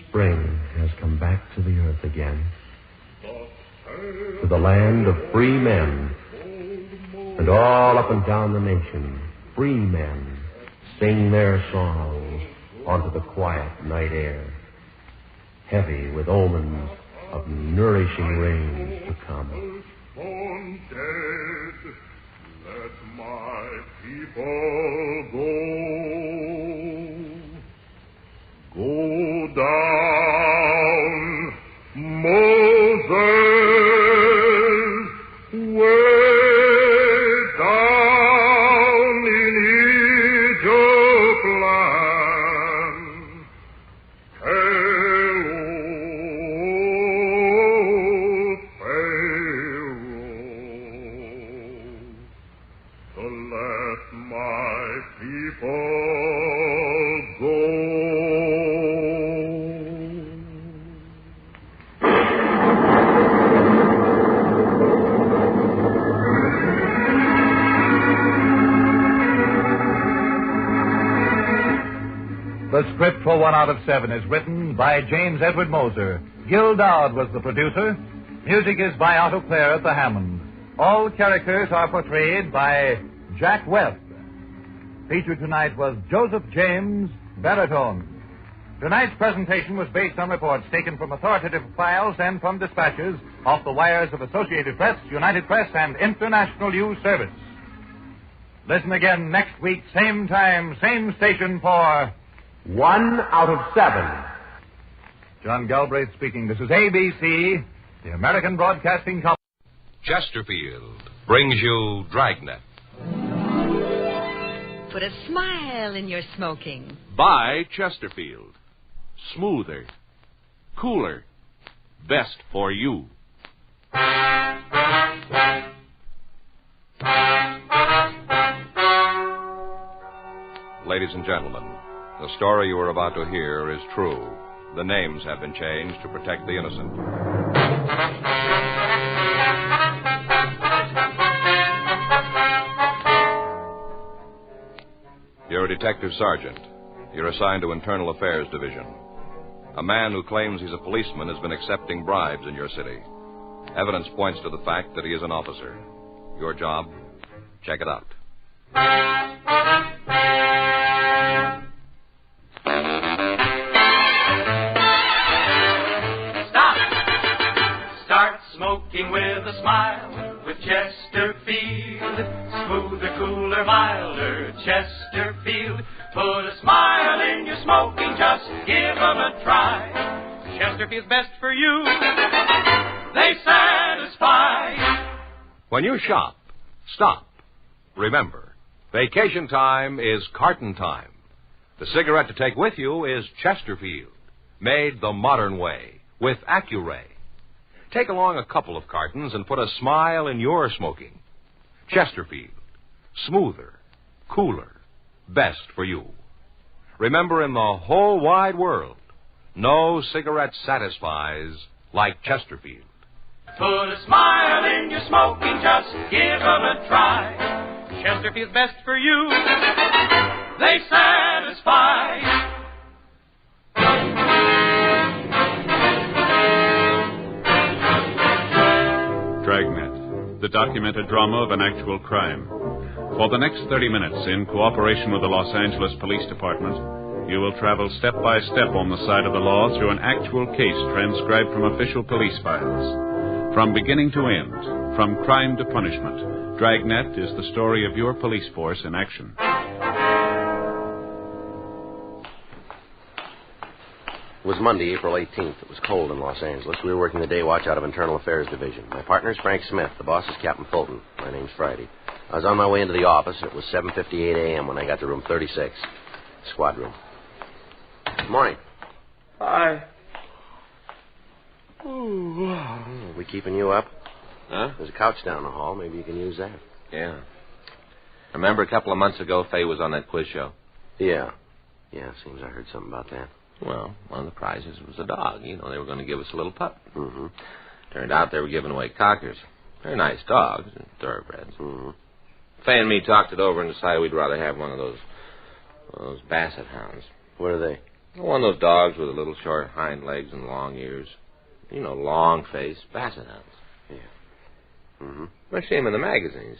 Spring has come back to the earth again, to the land of free men, and all up and down the nation, free men sing their songs onto the quiet night air, heavy with omens of nourishing rains to come. Let my people go. Go down, Moses, way down in Egypt land. Hello, Pharaoh, to let my people go. The script for 1 out of 7 is written by James Edward Moser. Gil Dowd was the producer. Music is by Otto Clare at the Hammond. All characters are portrayed by Jack Webb. Featured tonight was Joseph James, baritone. Tonight's presentation was based on reports taken from authoritative files and from dispatches off the wires of Associated Press, United Press, and International News Service. Listen again next week, same time, same station for 1 out of 7. John Galbraith speaking. This is ABC, the American Broadcasting Company. Chesterfield brings you Dragnet. Put a smile in your smoking. By Chesterfield. Smoother. Cooler. Best for you. Ladies and gentlemen, the story you are about to hear is true. The names have been changed to protect the innocent. You're a detective sergeant. You're assigned to Internal Affairs Division. A man who claims he's a policeman has been accepting bribes in your city. Evidence points to the fact that he is an officer. Your job? Check it out. Start smoking with a smile with Chesterfield. Smoother, cooler, milder Chesterfield. Put a smile in your smoking, just give 'em a try. Chesterfield's best for you. They satisfy. When you shop, stop. Remember, vacation time is carton time. The cigarette to take with you is Chesterfield, made the modern way, with Accuray. Take along a couple of cartons and put a smile in your smoking. Chesterfield, smoother, cooler, best for you. Remember, in the whole wide world, no cigarette satisfies like Chesterfield. Put a smile in your smoking, just give 'em a try. Chesterfield's best for you. They satisfy. Dragnet, the documented drama of an actual crime. For the next 30 minutes, in cooperation with the Los Angeles Police Department, you will travel step by step on the side of the law through an actual case transcribed from official police files. From beginning to end, from crime to punishment, Dragnet is the story of your police force in action. It was Monday, April 18th. It was cold in Los Angeles. We were working the day watch out of Internal Affairs Division. My partner's Frank Smith. The boss is Captain Fulton. My name's Friday. I was on my way into the office. It was 7:58 a.m. when I got to room 36, squad room. Good morning. Hi. Are we keeping you up? Huh? There's a couch down the hall. Maybe you can use that. Yeah. Remember a couple of months ago, Faye was on that quiz show? Yeah. Yeah, seems I heard something about that. Well, one of the prizes was a dog. You know, they were going to give us a little pup. Mm-hmm. Turned out they were giving away cockers. Very nice dogs, thoroughbreds. Mm-hmm. Faye and me talked it over and decided we'd rather have one of those basset hounds. What are they? One of those dogs with the little short hind legs and long ears. You know, long face, basset hounds. Yeah. Mm-hmm. I see them in the magazines.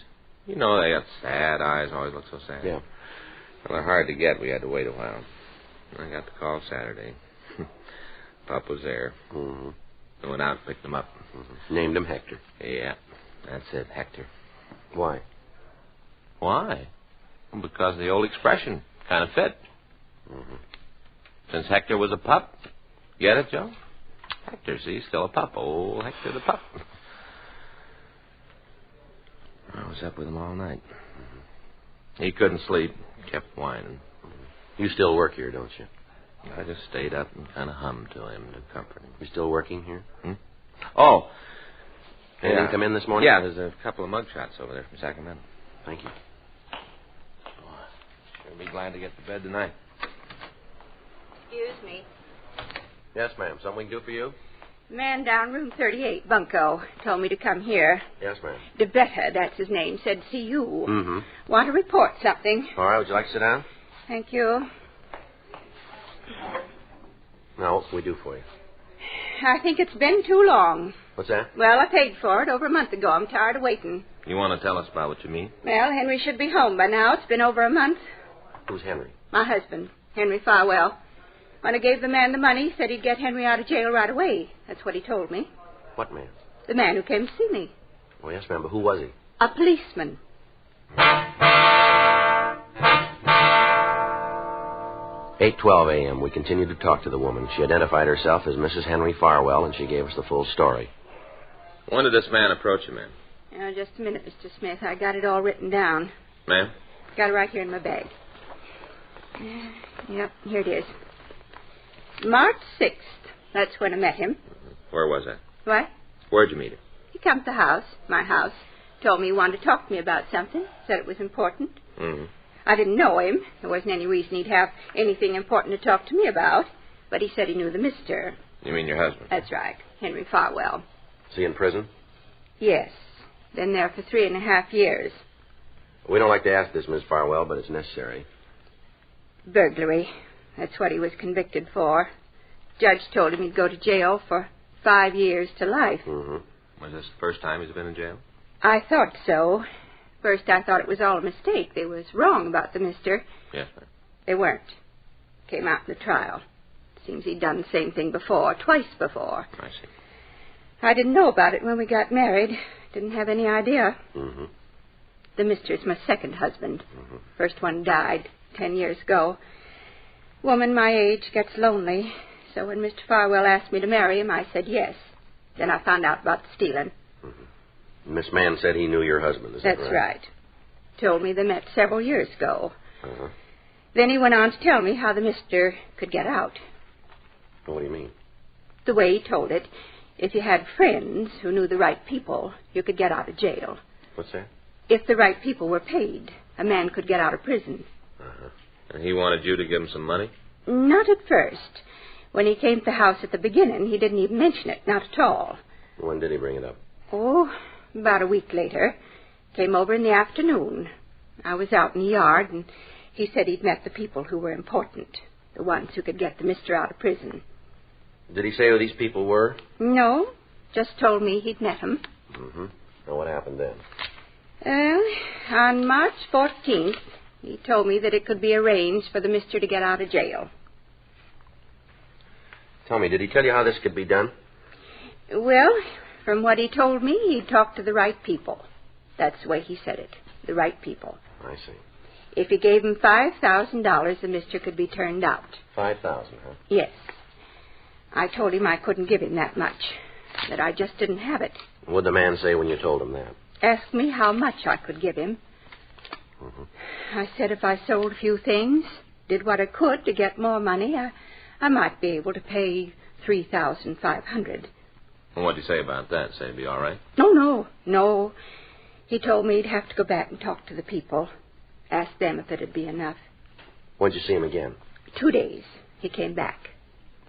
You know, they got sad eyes, always look so sad. Yeah. Well, they're hard to get. We had to wait a while. I got the call Saturday. Pup was there. Mm-hmm. I went out and picked him up. Mm-hmm. Named him Hector. Yeah, that's it, Hector. Why? Why? Well, because the old expression kind of fit. Mm-hmm. Since Hector was a pup. Get it, Joe? Hector, see, still a pup. Oh, Hector the pup. I was up with him all night. Mm-hmm. He couldn't sleep. Kept whining. You still work here, don't you? I just stayed up and kind of hummed to him to comfort him. You still working here? Oh. Anything come in this morning? Yeah, there's a couple of mug shots over there from Sacramento. Thank you. I'll be glad to get to bed tonight. Excuse me. Yes, ma'am. Something we can do for you? The man down room 38, Bunko, told me to come here. Yes, ma'am. DeBetta, that's his name, said see you. Mm-hmm. Want to report something. All right, would you like to sit down? Thank you. Now, what can we do for you? I think it's been too long. What's that? Well, I paid for it over a month ago. I'm tired of waiting. You want to tell us about what you mean? Well, Henry should be home by now. It's been over a month. Who's Henry? My husband, Henry Farwell. When I gave the man the money, he said he'd get Henry out of jail right away. That's what he told me. What man? The man who came to see me. Oh, yes, ma'am, but who was he? A policeman. 8:12 a.m. We continued to talk to the woman. She identified herself as Mrs. Henry Farwell, and she gave us the full story. When did this man approach you, man? Just a minute, Mr. Smith. I got it all written down. Ma'am? Got it right here in my bag. Yep, here it is. March 6th. That's when I met him. Where was that? What? Where'd you meet him? He come to the house, my house. Told me he wanted to talk to me about something. Said it was important. Mm-hmm. I didn't know him. There wasn't any reason he'd have anything important to talk to me about. But he said he knew the mister. You mean your husband? That's right. Henry Farwell. Is he in prison? Yes. Been there for 3.5 years. We don't like to ask this, Miss Farwell, but it's necessary. Burglary. That's what he was convicted for. Judge told him he'd go to jail for 5 years to life. Mm-hmm. Was this the first time he's been in jail? I thought so. First, I thought it was all a mistake. They was wrong about the mister. Yes, ma'am. They weren't. Came out in the trial. Seems he'd done the same thing before, twice before. I see. I didn't know about it when we got married. Didn't have any idea. Mm-hmm. The mister's my second husband. Mm-hmm. First one died 10 years ago. Woman my age gets lonely. So when Mr. Farwell asked me to marry him, I said yes. Then I found out about the stealing. Mm-hmm. Miss Mann said he knew your husband, is that right? That's right. Told me they met several years ago. Uh-huh. Then he went on to tell me how the mister could get out. What do you mean? The way he told it, if you had friends who knew the right people, you could get out of jail. What's that? If the right people were paid, a man could get out of prison. Uh-huh. And he wanted you to give him some money? Not at first. When he came to the house at the beginning, he didn't even mention it, not at all. When did he bring it up? Oh, about a week later. Came over in the afternoon. I was out in the yard, and he said he'd met the people who were important, the ones who could get the mister out of prison. Did he say who these people were? No, just told me he'd met them. Mm-hmm. Now, what happened then? On March 14th, he told me that it could be arranged for the mister to get out of jail. Tell me, did he tell you how this could be done? Well, from what he told me, he'd talk to the right people. That's the way he said it, the right people. I see. If he gave him $5,000, the mister could be turned out. 5,000, huh? Yes. I told him I couldn't give him that much, that I just didn't have it. What'd the man say when you told him that? Asked me how much I could give him. Mm-hmm. I said if I sold a few things, did what I could to get more money, I might be able to pay $3,500. And what'd he say about that? Say it'd be all right? No. He told me he'd have to go back and talk to the people. Ask them if it'd be enough. When'd you see him again? 2 days. He came back.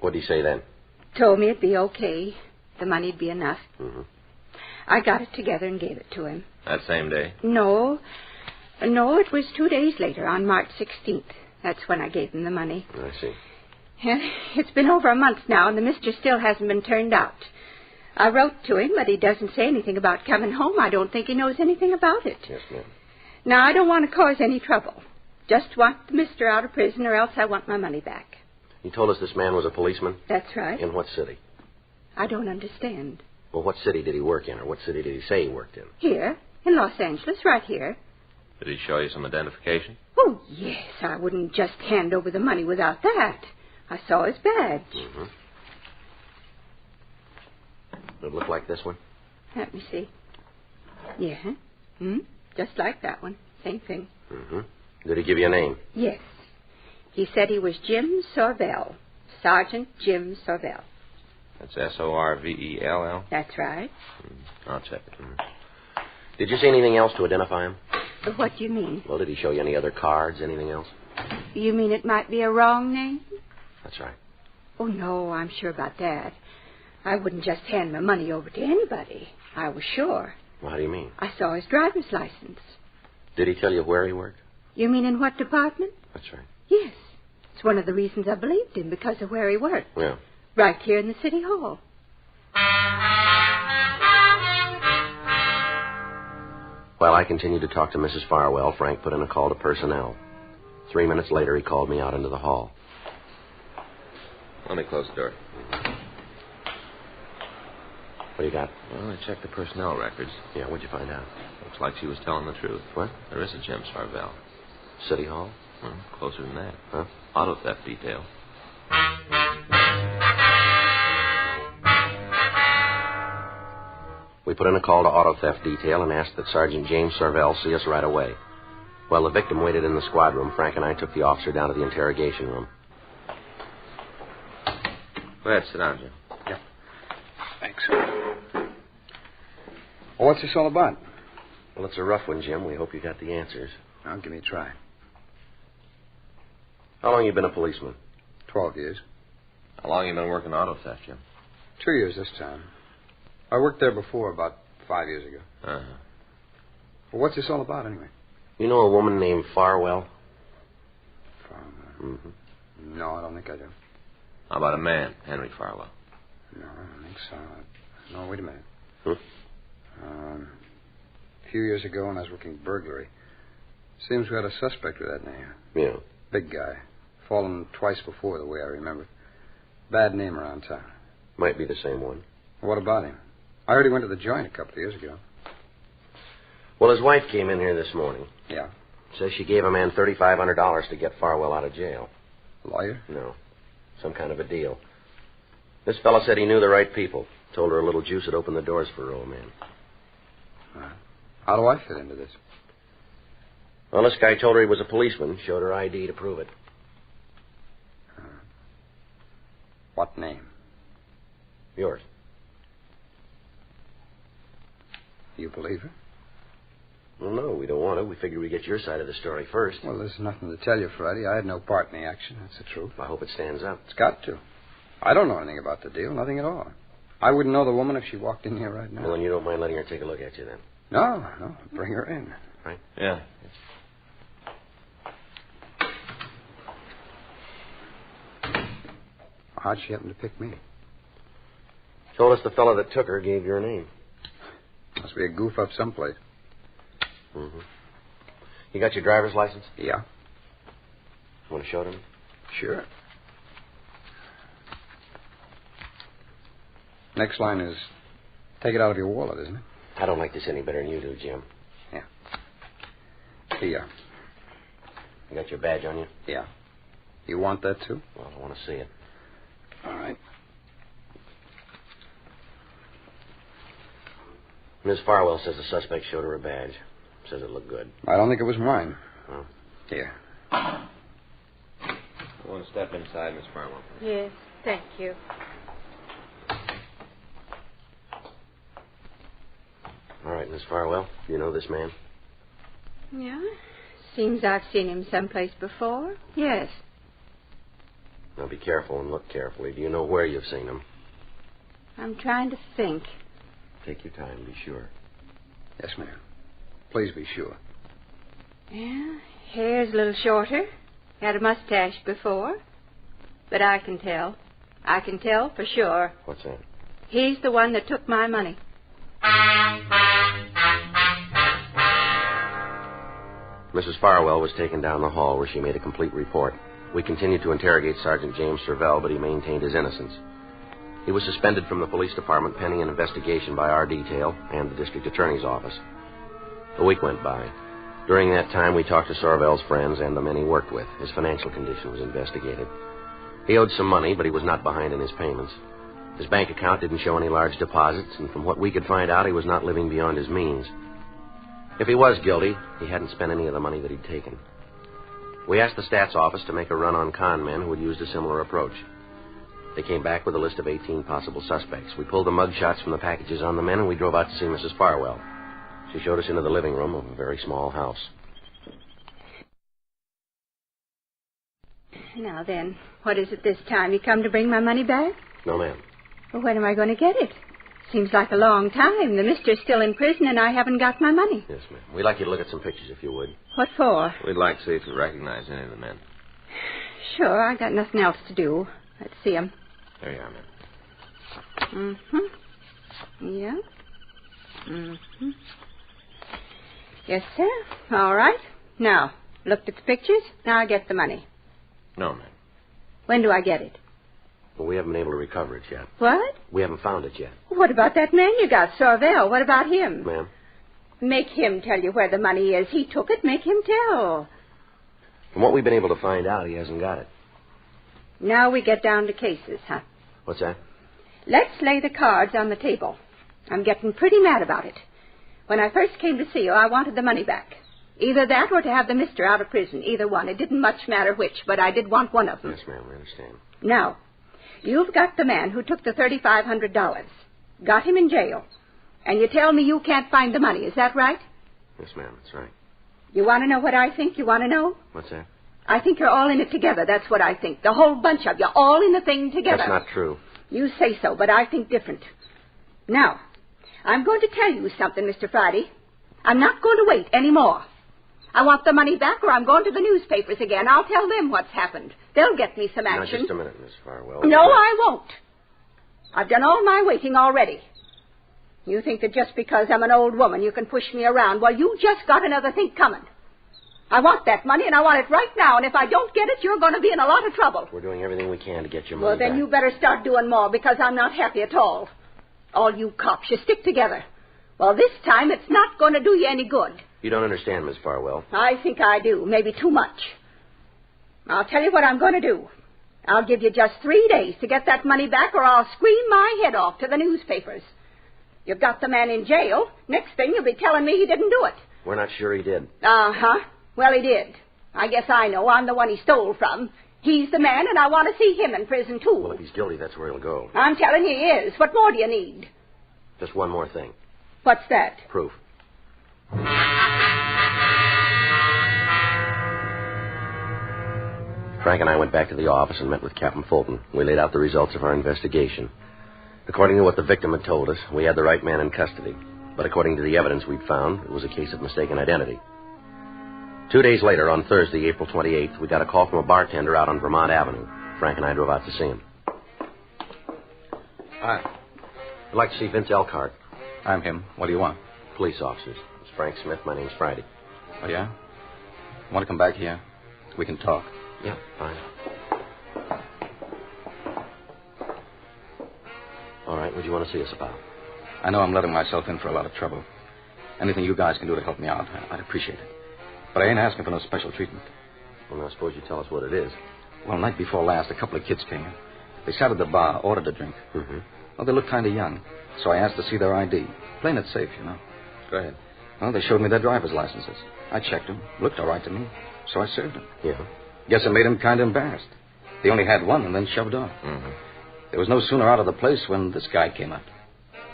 What'd he say then? Told me it'd be okay. The money'd be enough. Mm-hmm. I got it together and gave it to him. That same day? No, it was 2 days later, on March 16th. That's when I gave him the money. I see. And it's been over a month now, and the mister still hasn't been turned out. I wrote to him, but he doesn't say anything about coming home. I don't think he knows anything about it. Yes, ma'am. Now, I don't want to cause any trouble. Just want the mister out of prison, or else I want my money back. He told us this man was a policeman? That's right. In what city? I don't understand. Well, what city did he work in, or what city did he say he worked in? Here, in Los Angeles, right here. Did he show you some identification? Oh, yes. I wouldn't just hand over the money without that. I saw his badge. Mm-hmm. Did it look like this one? Let me see. Yeah. Just like that one. Same thing. Mm-hmm. Did he give you a name? Yes. He said he was Jim Sorvell. Sergeant Jim Sorvell. That's Sorvell? That's right. I'll check it. Did you see anything else to identify him? What do you mean? Well, did he show you any other cards, anything else? You mean it might be a wrong name? That's right. Oh, no, I'm sure about that. I wouldn't just hand my money over to anybody. I was sure. Well, how do you mean? I saw his driver's license. Did he tell you where he worked? You mean in what department? That's right. Yes. It's one of the reasons I believed him, because of where he worked. Yeah. Right here in the city hall. While I continued to talk to Mrs. Farwell, Frank put in a call to personnel. 3 minutes later, he called me out into the hall. Let me close the door. What do you got? Well, I checked the personnel records. Yeah, what'd you find out? Looks like she was telling the truth. What? There is a Jim Sorvell. City Hall? Closer than that. Huh? Auto theft detail. We put in a call to auto theft detail and asked that Sergeant James Sorvell see us right away. While the victim waited in the squad room, Frank and I took the officer down to the interrogation room. Go ahead, sit down, Jim. Yeah. Thanks. Well, what's this all about? Well, it's a rough one, Jim. We hope you got the answers. Well, give me a try. How long you been a policeman? 12 years. How long you been working auto theft, Jim? 2 years this time. I worked there before, about 5 years ago. Uh-huh. Well, what's this all about, anyway? You know a woman named Farwell? Farwell? Mm-hmm. No, I don't think I do. How about a man, Henry Farwell? No, I don't think so. No, wait a minute. A few years ago when I was working burglary, seems we had a suspect with that name. Yeah. Big guy. Fallen twice before, the way I remember. Bad name around town. Might be the same one. What about him? I heard he went to the joint a couple of years ago. Well, his wife came in here this morning. Yeah. Says she gave a man $3,500 to get Farwell out of jail. Lawyer? No. Some kind of a deal. This fella said he knew the right people. Told her a little juice would open the doors for her old man. How do I fit into this? Well, this guy told her he was a policeman. Showed her ID to prove it. What name? Yours. You believe her? Well, no, we don't want to. We figured we'd get your side of the story first. Well, there's nothing to tell you, Friday. I had no part in the action. That's the truth. I hope it stands up. It's got to. I don't know anything about the deal. Nothing at all. I wouldn't know the woman if she walked in here right now. Well, then you don't mind letting her take a look at you, then? No. Bring her in. Right? Yeah. How'd she happen to pick me? Told us the fellow that took her gave your name. Must be a goof up someplace. Mm-hmm. You got your driver's license? Yeah. Want to show it him? Sure. Next line is, take it out of your wallet, isn't it? I don't like this any better than you do, Jim. Yeah. Here. You got your badge on you? Yeah. You want that, too? Well, I want to see it. All right. Ms. Farwell says the suspect showed her a badge. Says it looked good. I don't think it was mine. Oh. Here. You want to step inside, Miss Farwell? Yes, thank you. All right, Miss Farwell, you know this man? Yeah? Seems I've seen him someplace before. Yes. Now be careful and look carefully. Do you know where you've seen him? I'm trying to think. Take your time, be sure. Yes, ma'am. Please be sure. Yeah, hair's a little shorter. Had a mustache before. But I can tell. I can tell for sure. What's that? He's the one that took my money. Mrs. Farwell was taken down the hall where she made a complete report. We continued to interrogate Sergeant James Sorvell, but he maintained his innocence. He was suspended from the police department pending an investigation by our detail and the district attorney's office. A week went by. During that time, we talked to Sorvell's friends and the men he worked with. His financial condition was investigated. He owed some money, but he was not behind in his payments. His bank account didn't show any large deposits, and from what we could find out, he was not living beyond his means. If he was guilty, he hadn't spent any of the money that he'd taken. We asked the stats office to make a run on con men who had used a similar approach. They came back with a list of 18 possible suspects. We pulled the mug shots from the packages on the men, and we drove out to see Mrs. Farwell. She showed us into the living room of a very small house. Now then, what is it this time? You come to bring my money back? No, ma'am. Well, when am I going to get it? Seems like a long time. The mister's still in prison, and I haven't got my money. Yes, ma'am. We'd like you to look at some pictures, if you would. What for? We'd like to see if you recognize any of the men. Sure, I got nothing else to do. Let's see 'em. There you are, ma'am. Mm-hmm. Yeah. Mm-hmm. Yes, sir. All right. Now, looked at the pictures. Now I get the money. No, ma'am. When do I get it? Well, we haven't been able to recover it yet. What? We haven't found it yet. What about that man you got, Sorvell? What about him? Ma'am? Make him tell you where the money is. He took it. Make him tell. From what we've been able to find out, he hasn't got it. Now we get down to cases, huh? What's that? Let's lay the cards on the table. I'm getting pretty mad about it. When I first came to see you, I wanted the money back. Either that or to have the mister out of prison. Either one. It didn't much matter which, but I did want one of them. Yes, ma'am, I understand. Now, you've got the man who took the $3,500. Got him in jail. And you tell me you can't find the money. Is that right? Yes, ma'am, that's right. You want to know what I think? You want to know? What's that? I think you're all in it together. That's what I think. The whole bunch of you, all in the thing together. That's not true. You say so, but I think different. Now, I'm going to tell you something, Mr. Friday. I'm not going to wait any more. I want the money back or I'm going to the newspapers again. I'll tell them what's happened. They'll get me some action. Now, just a minute, Miss Farwell. No, I won't. I've done all my waiting already. You think that just because I'm an old woman you can push me around. Well, you just got another thing coming. I want that money, and I want it right now, and if I don't get it, you're going to be in a lot of trouble. We're doing everything we can to get your money Well, then back. you better start doing more, because I'm not happy at all. All you cops, you stick together. Well, this time it's not going to do you any good. You don't understand, Miss Farwell. I think I do, maybe too much. I'll tell you what I'm going to do. I'll give you just 3 days to get that money back, or I'll scream my head off to the newspapers. You've got the man in jail. Next thing, you'll be telling me he didn't do it. We're not sure he did. Uh-huh. Well, he did. I guess I know. I'm the one he stole from. He's the man, and I want to see him in prison, too. Well, if he's guilty, that's where he'll go. I'm telling you he is. What more do you need? Just one more thing. What's that? Proof. Frank and I went back to the office and met with Captain Fulton. We laid out the results of our investigation. According to what the victim had told us, we had the right man in custody. But according to the evidence we'd found, it was a case of mistaken identity. 2 days later, on Thursday, April 28th, we got a call from a bartender out on Vermont Avenue. Frank and I drove out to see him. Hi. I'd like to see Vince Elkhart. I'm him. What do you want? Police officers. It's Frank Smith. My name's Friday. Oh, yeah? Want to come back here? We can talk. Yeah, fine. All right, what do you want to see us about? I know I'm letting myself in for a lot of trouble. Anything you guys can do to help me out, I'd appreciate it. But I ain't asking for no special treatment. Well, now, suppose you tell us what it is. Well, night before last, a couple of kids came in. They sat at the bar, ordered a drink. Mm-hmm. Well, they looked kind of young, so I asked to see their ID. Playing it safe, you know. Go ahead. Well, they showed me their driver's licenses. I checked them. Looked all right to me. So I served them. Yeah? Guess it made them kind of embarrassed. They only had one and then shoved off. Mm-hmm. They was no sooner out of the place when this guy came up.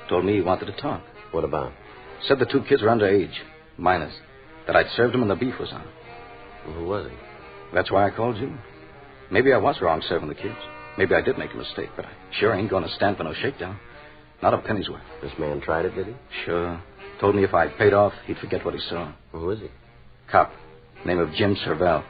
Told me he wanted to talk. What about? Said the two kids were underage, minors. That I'd served them and the beef was on. Well, who was he? That's why I called you. Maybe I was wrong serving the kids. Maybe I did make a mistake, but I sure ain't going to stand for no shakedown. Not a penny's worth. This man tried it, did he? Sure. Told me if I paid off, he'd forget what he saw. Well, who is he? Cop. Name of Jim Servell.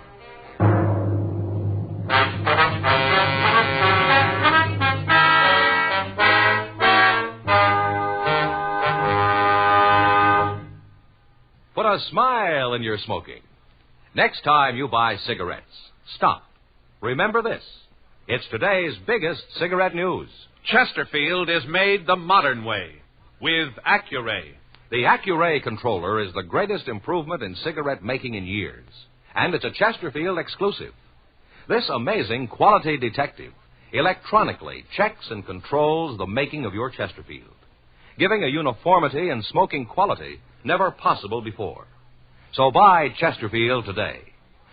Put a smile in your smoking. Next time you buy cigarettes, stop. Remember this. It's today's biggest cigarette news. Chesterfield is made the modern way with Accuray. The Accuray controller is the greatest improvement in cigarette making in years, and it's a Chesterfield exclusive. This amazing quality detective electronically checks and controls the making of your Chesterfield, giving a uniformity and smoking quality never possible before. So buy Chesterfield today.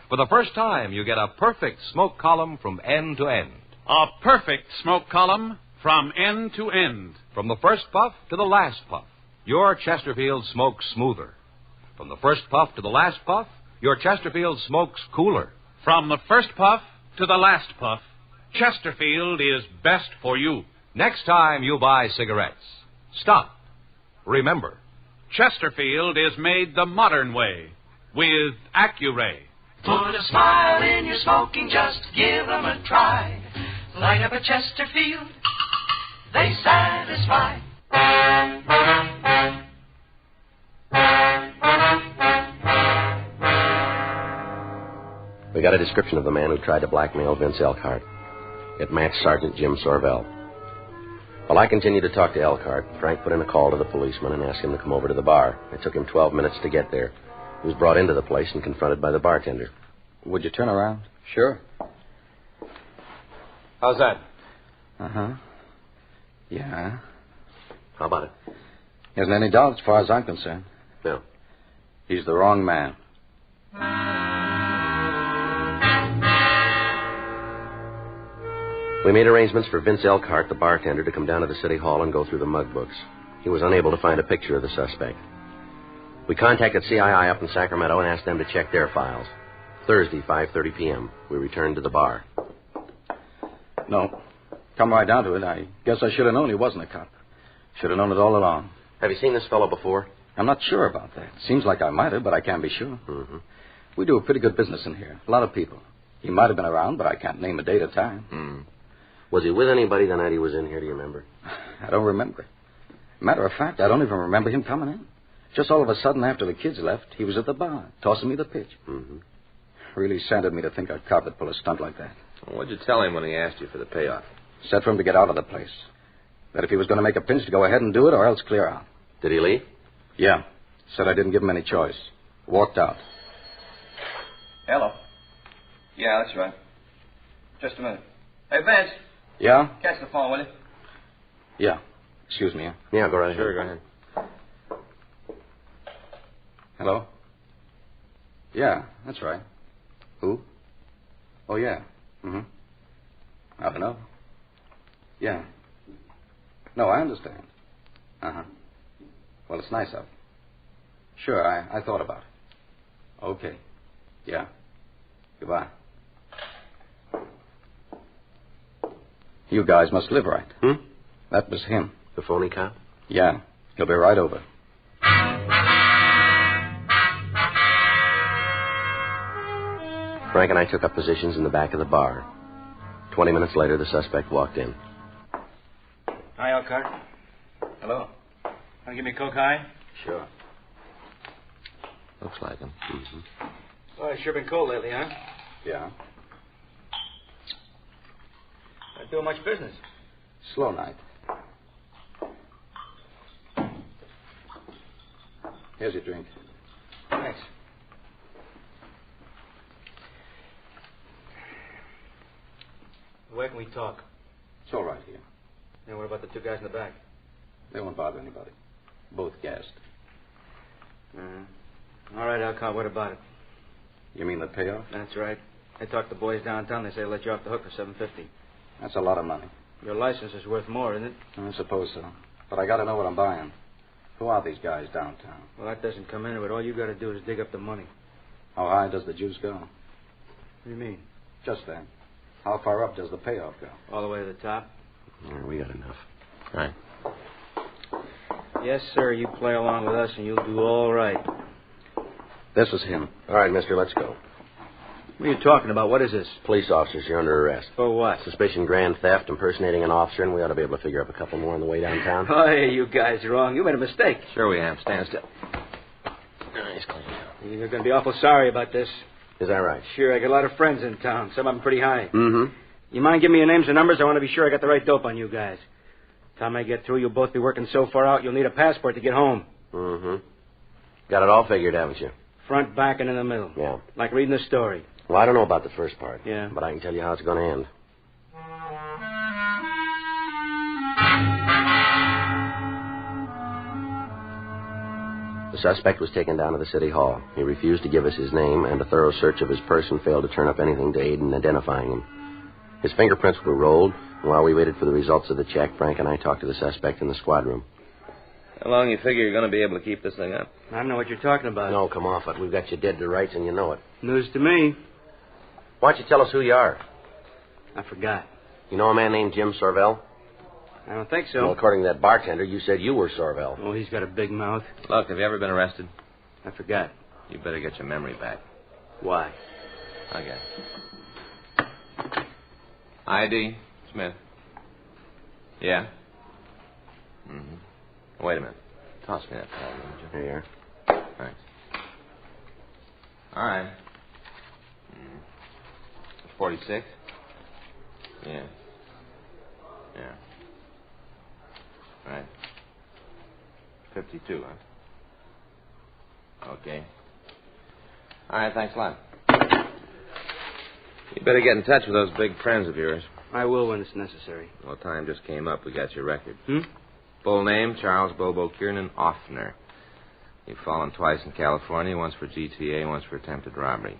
For the first time, you get a perfect smoke column from end to end. A perfect smoke column from end to end. From the first puff to the last puff, your Chesterfield smokes smoother. From the first puff to the last puff, your Chesterfield smokes cooler. From the first puff to the last puff, Chesterfield is best for you. Next time you buy cigarettes, stop. Remember, Chesterfield is made the modern way with Accuray. Put a smile in your smoking, just give them a try. Light up a Chesterfield, they satisfy. We got a description of the man who tried to blackmail Vince Elkhart. It matched Sergeant Jim Sorvell. While I continued to talk to Elkhart, Frank put in a call to the policeman and asked him to come over to the bar. It took him 12 minutes to get there. He was brought into the place and confronted by the bartender. Would you turn around? Sure. How's that? Uh-huh. Yeah. How about it? Isn't any doubt as far as I'm concerned. No. He's the wrong man. We made arrangements for Vince Elkhart, the bartender, to come down to the city hall and go through the mug books. He was unable to find a picture of the suspect. We contacted CII up in Sacramento and asked them to check their files. Thursday, 5:30 p.m., we returned to the bar. No. Come right down to it, I guess I should have known he wasn't a cop. Should have known it all along. Have you seen this fellow before? I'm not sure about that. Seems like I might have, but I can't be sure. Mm-hmm. We do a pretty good business in here. A lot of people. He might have been around, but I can't name a date or time. Mm. Was he with anybody the night he was in here, do you remember? I don't remember. Matter of fact, I don't even remember him coming in. Just all of a sudden, after the kids left, he was at the bar, tossing me the pitch. Mm-hmm. Really saddened me to think a cop would pull a stunt like that. Well, what'd you tell him when he asked you for the payoff? Said for him to get out of the place. That if he was going to make a pinch, to go ahead and do it, or else clear out. Did he leave? Yeah. Said I didn't give him any choice. Walked out. Hello. Yeah, that's right. Just a minute. Hey, Vince. Yeah? Catch the phone, will you? Yeah. Excuse me. Yeah, go right ahead. Sure, go ahead. Hello? Yeah, that's right. Who? Oh, yeah. Mm-hmm. I don't know. Yeah. No, I understand. Uh-huh. Well, it's nice of you. Sure, I thought about it. Okay. Yeah. Goodbye. You guys must live right. Hmm? That was him. The phony cop? Yeah. He'll be right over. Frank and I took up positions in the back of the bar. 20 minutes later, the suspect walked in. Hi, Elkhart. Hello. Want to give me a Coke high? Sure. Looks like him. Mm-hmm. Well, it's sure been cold lately, huh? Yeah. Not doing much business. Slow night. Here's your drink. Thanks. Where can we talk? It's all right here. And what about the two guys in the back? They won't bother anybody. Both gassed. All right, Elkhart, what about it? You mean the payoff? That's right. I talked to the boys downtown. They say they'll let you off the hook for $750. That's a lot of money. Your license is worth more, isn't it? I suppose so. But I got to know what I'm buying. Who are these guys downtown? Well, that doesn't come into it. All you got to do is dig up the money. How high does the juice go? What do you mean? Just that. How far up does the payoff go? All the way to the top? Yeah, we got enough. Right. Yes, sir. You play along with us and you'll do all right. This is him. All right, mister, let's go. What are you talking about? What is this? Police officers, you're under arrest. For what? Suspicion grand theft, impersonating an officer, and we ought to be able to figure up a couple more on the way downtown. Oh, hey, you guys are wrong. You made a mistake. Sure we have. Stand still. Nice, clean. You're going to be awful sorry about this. Is that right? Sure, I got a lot of friends in town. Some of them pretty high. Mm-hmm. You mind giving me your names and numbers? I want to be sure I got the right dope on you guys. Time I get through, you'll both be working so far out, you'll need a passport to get home. Mm-hmm. Got it all figured, haven't you? Front, back, and in the middle. Yeah. Like reading a story. Well, I don't know about the first part. Yeah. But I can tell you how it's going to end. The suspect was taken down to the city hall. He refused to give us his name, and a thorough search of his person failed to turn up anything to aid in identifying him. His fingerprints were rolled, and while we waited for the results of the check, Frank and I talked to the suspect in the squad room. How long you figure you're going to be able to keep this thing up? I don't know what you're talking about. No, come off it. We've got you dead to rights, and you know it. News to me. Why don't you tell us who you are? I forgot. You know a man named Jim Sorvell? I don't think so. Well, according to that bartender, you said you were Sorvell. Oh, he's got a big mouth. Look, have you ever been arrested? I forgot. You better get your memory back. Why? Okay. ID, Smith. Yeah? Mm-hmm. Wait a minute. Toss me that card, would you? Here you are. Thanks. All right. 46? Yeah. Yeah. Right. 52, huh? Okay. All right, thanks a lot. You better get in touch with those big friends of yours. I will when it's necessary. Well, time just came up. We got your record. Full name, Charles Bobo Kiernan Offner. You've fallen twice in California, once for GTA, once for attempted robbery.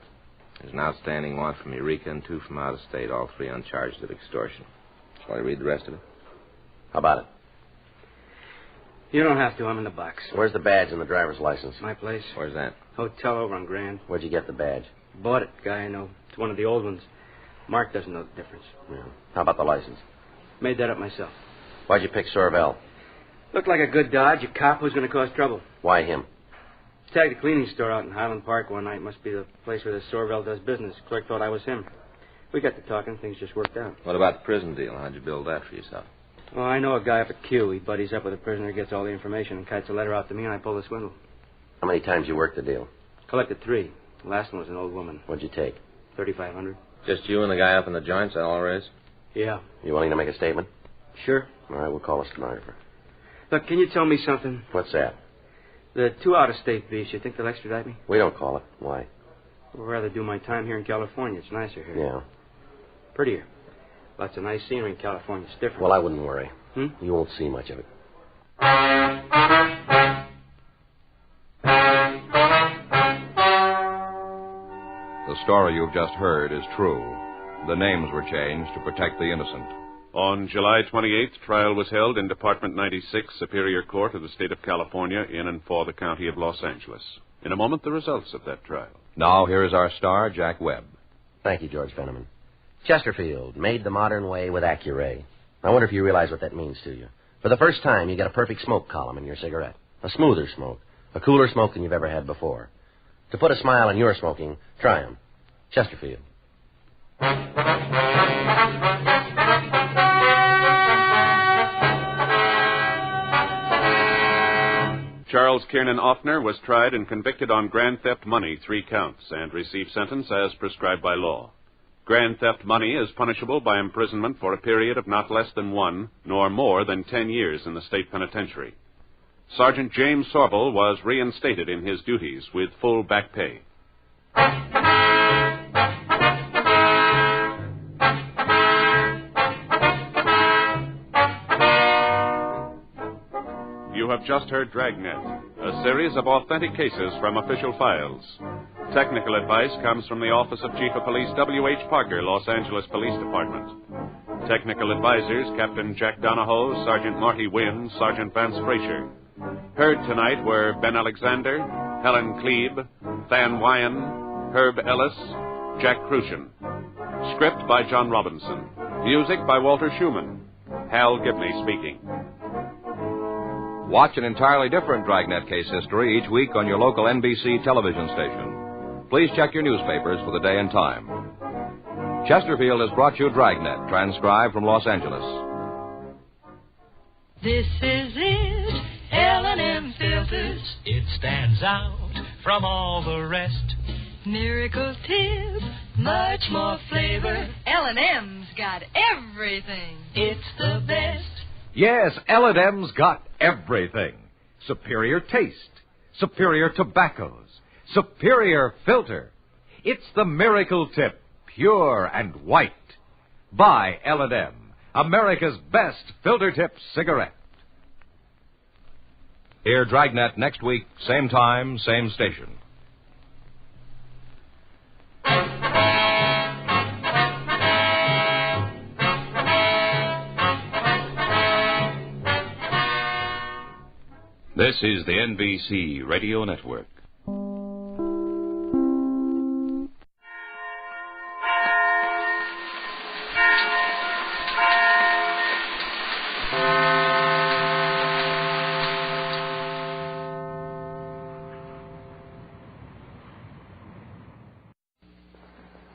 There's an outstanding one from Eureka and 2 from out of state, all 3 uncharged of extortion. Shall I read the rest of it? How about it? You don't have to. I'm in the box. Where's the badge and the driver's license? My place. Where's that? Hotel over on Grand. Where'd you get the badge? Bought it. Guy I know. It's one of the old ones. Mark doesn't know the difference. Yeah. How about the license? Made that up myself. Why'd you pick Sorvell? Looked like a good dodge. A cop who's going to cause trouble. Why him? Tagged a cleaning store out in Highland Park one night. Must be the place where the Sorvell does business. Clerk thought I was him. We got to talking. Things just worked out. What about the prison deal? How'd you build that for yourself? Well, I know a guy up at Q. He buddies up with a prisoner, gets all the information, and kites a letter out to me, and I pull the swindle. How many times you worked the deal? Collected 3. The last one was an old woman. What'd you take? $3,500. Just you and the guy up in the joints, that all there is? Yeah. You willing to make a statement? Sure. All right, we'll call a stenographer. Look, can you tell me something? What's that? The 2 out-of-state beefs, you think they'll extradite me? We don't call it. Why? I'd rather do my time here in California. It's nicer here. Yeah. Prettier. Lots of nice scenery in California. It's different. Well, I wouldn't worry. Hmm? You won't see much of it. The story you've just heard is true. The names were changed to protect the innocent. On July 28th, trial was held in Department 96, Superior Court of the State of California, in and for the County of Los Angeles. In a moment, the results of that trial. Now, here is our star, Jack Webb. Thank you, George Fenneman. Chesterfield, made the modern way with Accuray. I wonder if you realize what that means to you. For the first time, you get a perfect smoke column in your cigarette. A smoother smoke. A cooler smoke than you've ever had before. To put a smile on your smoking, try 'em. Chesterfield. Charles Kiernan Offner was tried and convicted on grand theft money, 3 counts, and received sentence as prescribed by law. Grand theft money is punishable by imprisonment for a period of not less than 1, nor more than 10 years in the state penitentiary. Sergeant James Sorvell was reinstated in his duties with full back pay. You have just heard Dragnet, a series of authentic cases from official files. Technical advice comes from the Office of Chief of Police W.H. Parker, Los Angeles Police Department. Technical advisors, Captain Jack Donahoe, Sergeant Marty Wynn, Sergeant Vance Frazier. Heard tonight were Ben Alexander, Helen Klebe, Than Wyan, Herb Ellis, Jack Crucian. Script by John Robinson. Music by Walter Schumann. Hal Gibney speaking. Watch an entirely different Dragnet case history each week on your local NBC television station. Please check your newspapers for the day and time. Chesterfield has brought you Dragnet, transcribed from Los Angeles. This is it, L&M Filters. It stands out from all the rest. Miracle tip, much more flavor. L&M's got everything. It's the best. Yes, L&M's got everything. Superior taste, superior tobaccos, superior filter. It's the miracle tip, pure and white. Buy L&M, America's best filter tip cigarette. Hear Dragnet next week, same time, same station. This is the NBC Radio Network.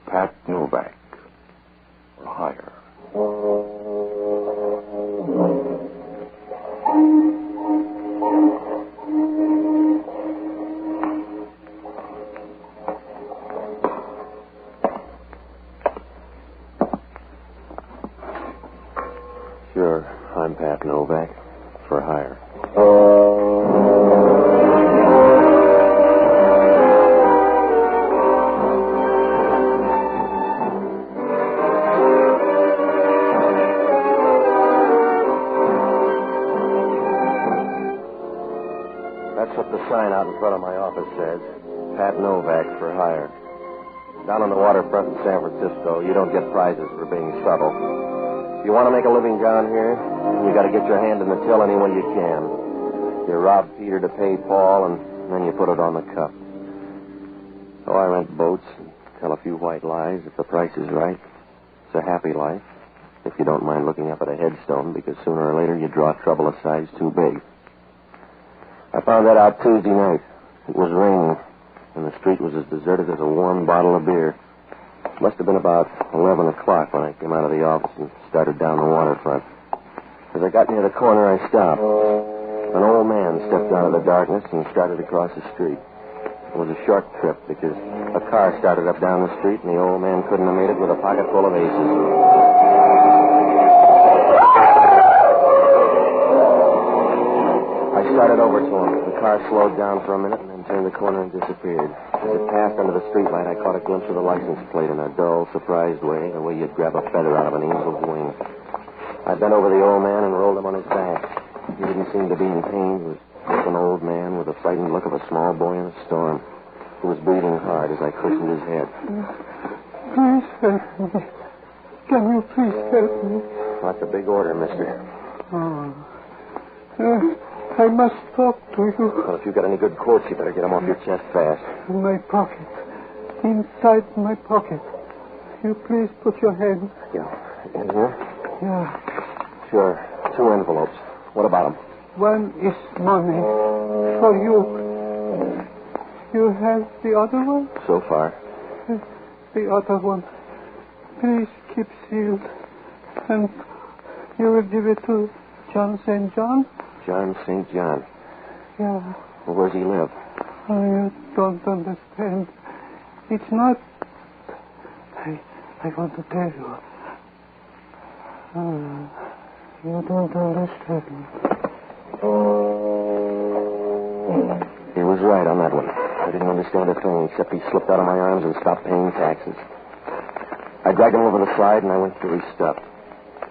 Pat Novak, or higher. Sure, I'm Pat Novak, for hire. sign out in front of my office says, Pat Novak for hire. Down on the waterfront in San Francisco, you don't get prizes for being subtle. If you want to make a living down here, you got to get your hand in the till any way you can. You rob Peter to pay Paul, and then you put it on the cup. So I rent boats and tell a few white lies if the price is right. It's a happy life, if you don't mind looking up at a headstone, because sooner or later you draw trouble a size too big. I found that out Tuesday night. It was raining, and the street was as deserted as a warm bottle of beer. It must have been about 11 o'clock when I came out of the office and started down the waterfront. As I got near the corner, I stopped. An old man stepped out of the darkness and started across the street. It was a short trip because a car started up down the street, and the old man couldn't have made it with a pocket full of aces. I started over to him. The car slowed down for a minute and then turned the corner and disappeared. As it passed under the streetlight, I caught a glimpse of the license plate in a dull, surprised way, the way you'd grab a feather out of an angel's wing. I bent over the old man and rolled him on his back. He didn't seem to be in pain. He was just an old man with the frightened look of a small boy in a storm, who was breathing hard as I cushioned his head. Please help me. Can you please help me? That's a big order, mister. I must talk to you. Well, if you've got any good quotes, you better get them off your chest fast. In my pocket. Inside my pocket. You please put your hand. Yeah. In here? Yeah. Sure. 2 envelopes. What about them? One is money for you. You have the other one? So far. The other one. Please keep sealed. And you will give it to John St. John? John St. John. Yeah. Well, where does he live? You don't understand. It's not... I want to tell you. You don't understand. He was right on that one. I didn't understand a thing, except he slipped out of my arms and stopped paying taxes. I dragged him over the side, and I went through his stuff.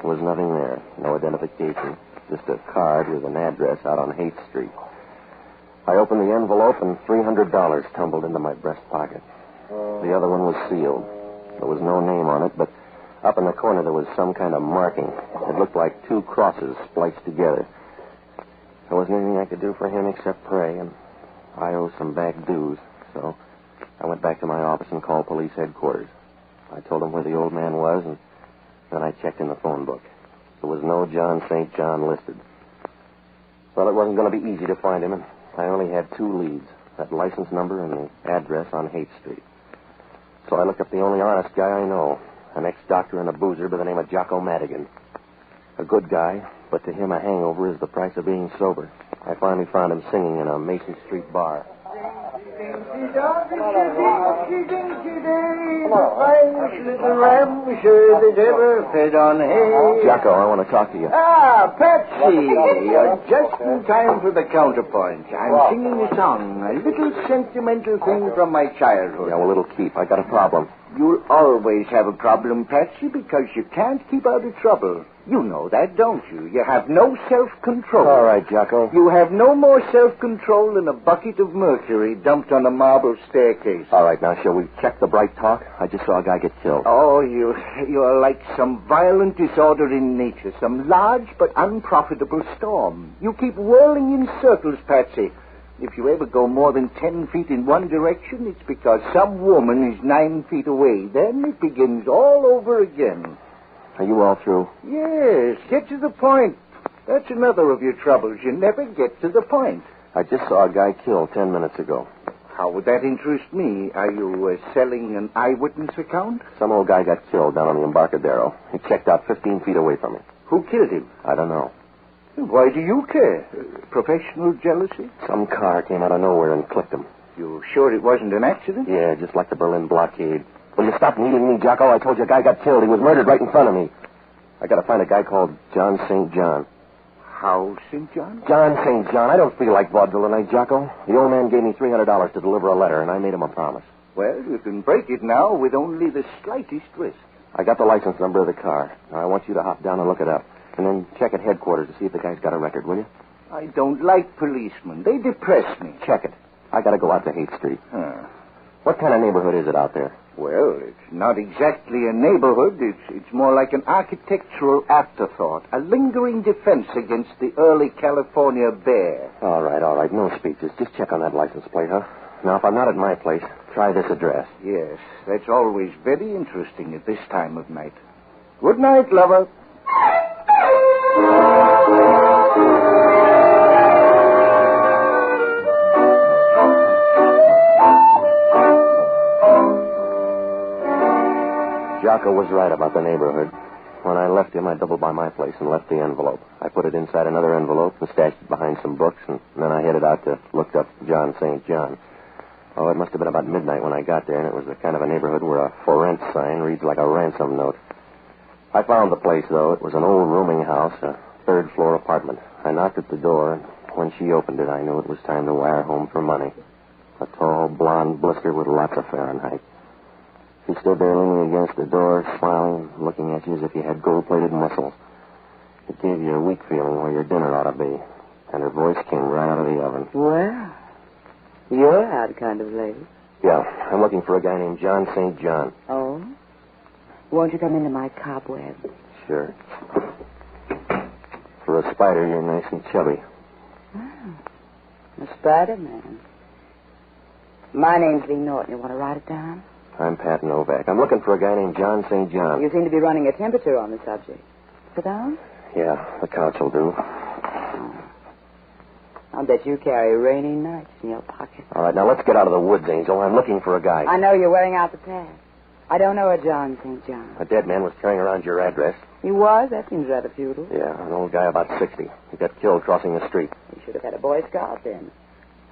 There was nothing there. No identification. Just a card with an address out on Haight Street. I opened the envelope, and $300 tumbled into my breast pocket. The other one was sealed. There was no name on it, but up in the corner there was some kind of marking. It looked like 2 crosses spliced together. There wasn't anything I could do for him except pray, and I owe some back dues. So I went back to my office and called police headquarters. I told them where the old man was, and then I checked in the phone book. There was no John St. John listed. Well, it wasn't going to be easy to find him, and I only had 2 leads, that license number and the address on Haight Street. So I looked up the only honest guy I know, an ex-doctor and a boozer by the name of Jocko Madigan. A good guy, but to him a hangover is the price of being sober. I finally found him singing in a Mason Street bar. Jocko, I want to talk to you. Ah, Patsy, you're just in time for the counterpoint. I'm singing a song, a little sentimental thing from my childhood. Yeah, well, it'll keep. I got a problem. You'll always have a problem, Patsy, because you can't keep out of trouble. You know that, don't you? You have no self-control. All right, Jocko. You have no more self-control than a bucket of mercury dumped on a marble staircase. All right, now, shall we check the bright talk? I just saw a guy get killed. Oh, you're like some violent disorder in nature, some large but unprofitable storm. You keep whirling in circles, Patsy. If you ever go more than 10 feet in one direction, it's because some woman is 9 feet away. Then it begins all over again. Are you all through? Yes, get to the point. That's another of your troubles. You never get to the point. I just saw a guy killed 10 minutes ago. How would that interest me? Are you selling an eyewitness account? Some old guy got killed down on the Embarcadero. He checked out 15 feet away from me. Who killed him? I don't know. Why do you care? Professional jealousy? Some car came out of nowhere and clipped him. You sure it wasn't an accident? Yeah, just like the Berlin blockade. Will you stop needling me, Jocko? I told you a guy got killed. He was murdered right in front of me. I got to find a guy called John St. John. How, St. John? John St. John. I don't feel like vaudeville tonight, Jocko. The old man gave me $300 to deliver a letter, and I made him a promise. Well, you can break it now with only the slightest risk. I got the license number of the car. Now, I want you to hop down and look it up. And then check at headquarters to see if the guy's got a record, will you? I don't like policemen. They depress me. Check it. I gotta go out to Haight Street. What kind of neighborhood is it out there? Well, it's not exactly a neighborhood. It's more like an architectural afterthought, a lingering defense against the early California bear. All right. No speeches. Just check on that license plate, huh? Now, if I'm not at my place, try this address. Yes, that's always very interesting at this time of night. Good night, lover. Jocko was right about the neighborhood. When I left him, I doubled by my place and left the envelope. I put it inside another envelope and stashed it behind some books, and then I headed out to look up John St. John. Oh, it must have been about midnight when I got there, and it was the kind of a neighborhood where a for rent sign reads like a ransom note. I found the place, though. It was an old rooming house, a third-floor apartment. I knocked at the door, and when she opened it, I knew it was time to wire home for money. A tall, blonde blister with lots of Fahrenheit. She stood there leaning against the door, smiling, looking at you as if you had gold-plated muscles. It gave you a weak feeling where your dinner ought to be. And her voice came right out of the oven. Well, you're that kind of lady. Yeah, I'm looking for a guy named John St. John. Oh? Won't you come into my cobweb? Sure. For a spider, you're nice and chubby. Oh, a Spider-Man. My name's Lee Norton. You want to write it down? I'm Pat Novak. I'm looking for a guy named John St. John. You seem to be running a temperature on the subject. Sit down? Yeah, the couch will do. I'll bet you carry rainy nights in your pocket. All right, now let's get out of the woods, Angel. I'm looking for a guy. I know you're wearing out the past. I don't know a John St. John. A dead man was carrying around your address. He was? That seems rather futile. Yeah, an old guy about 60. He got killed crossing the street. He should have had a Boy Scout then.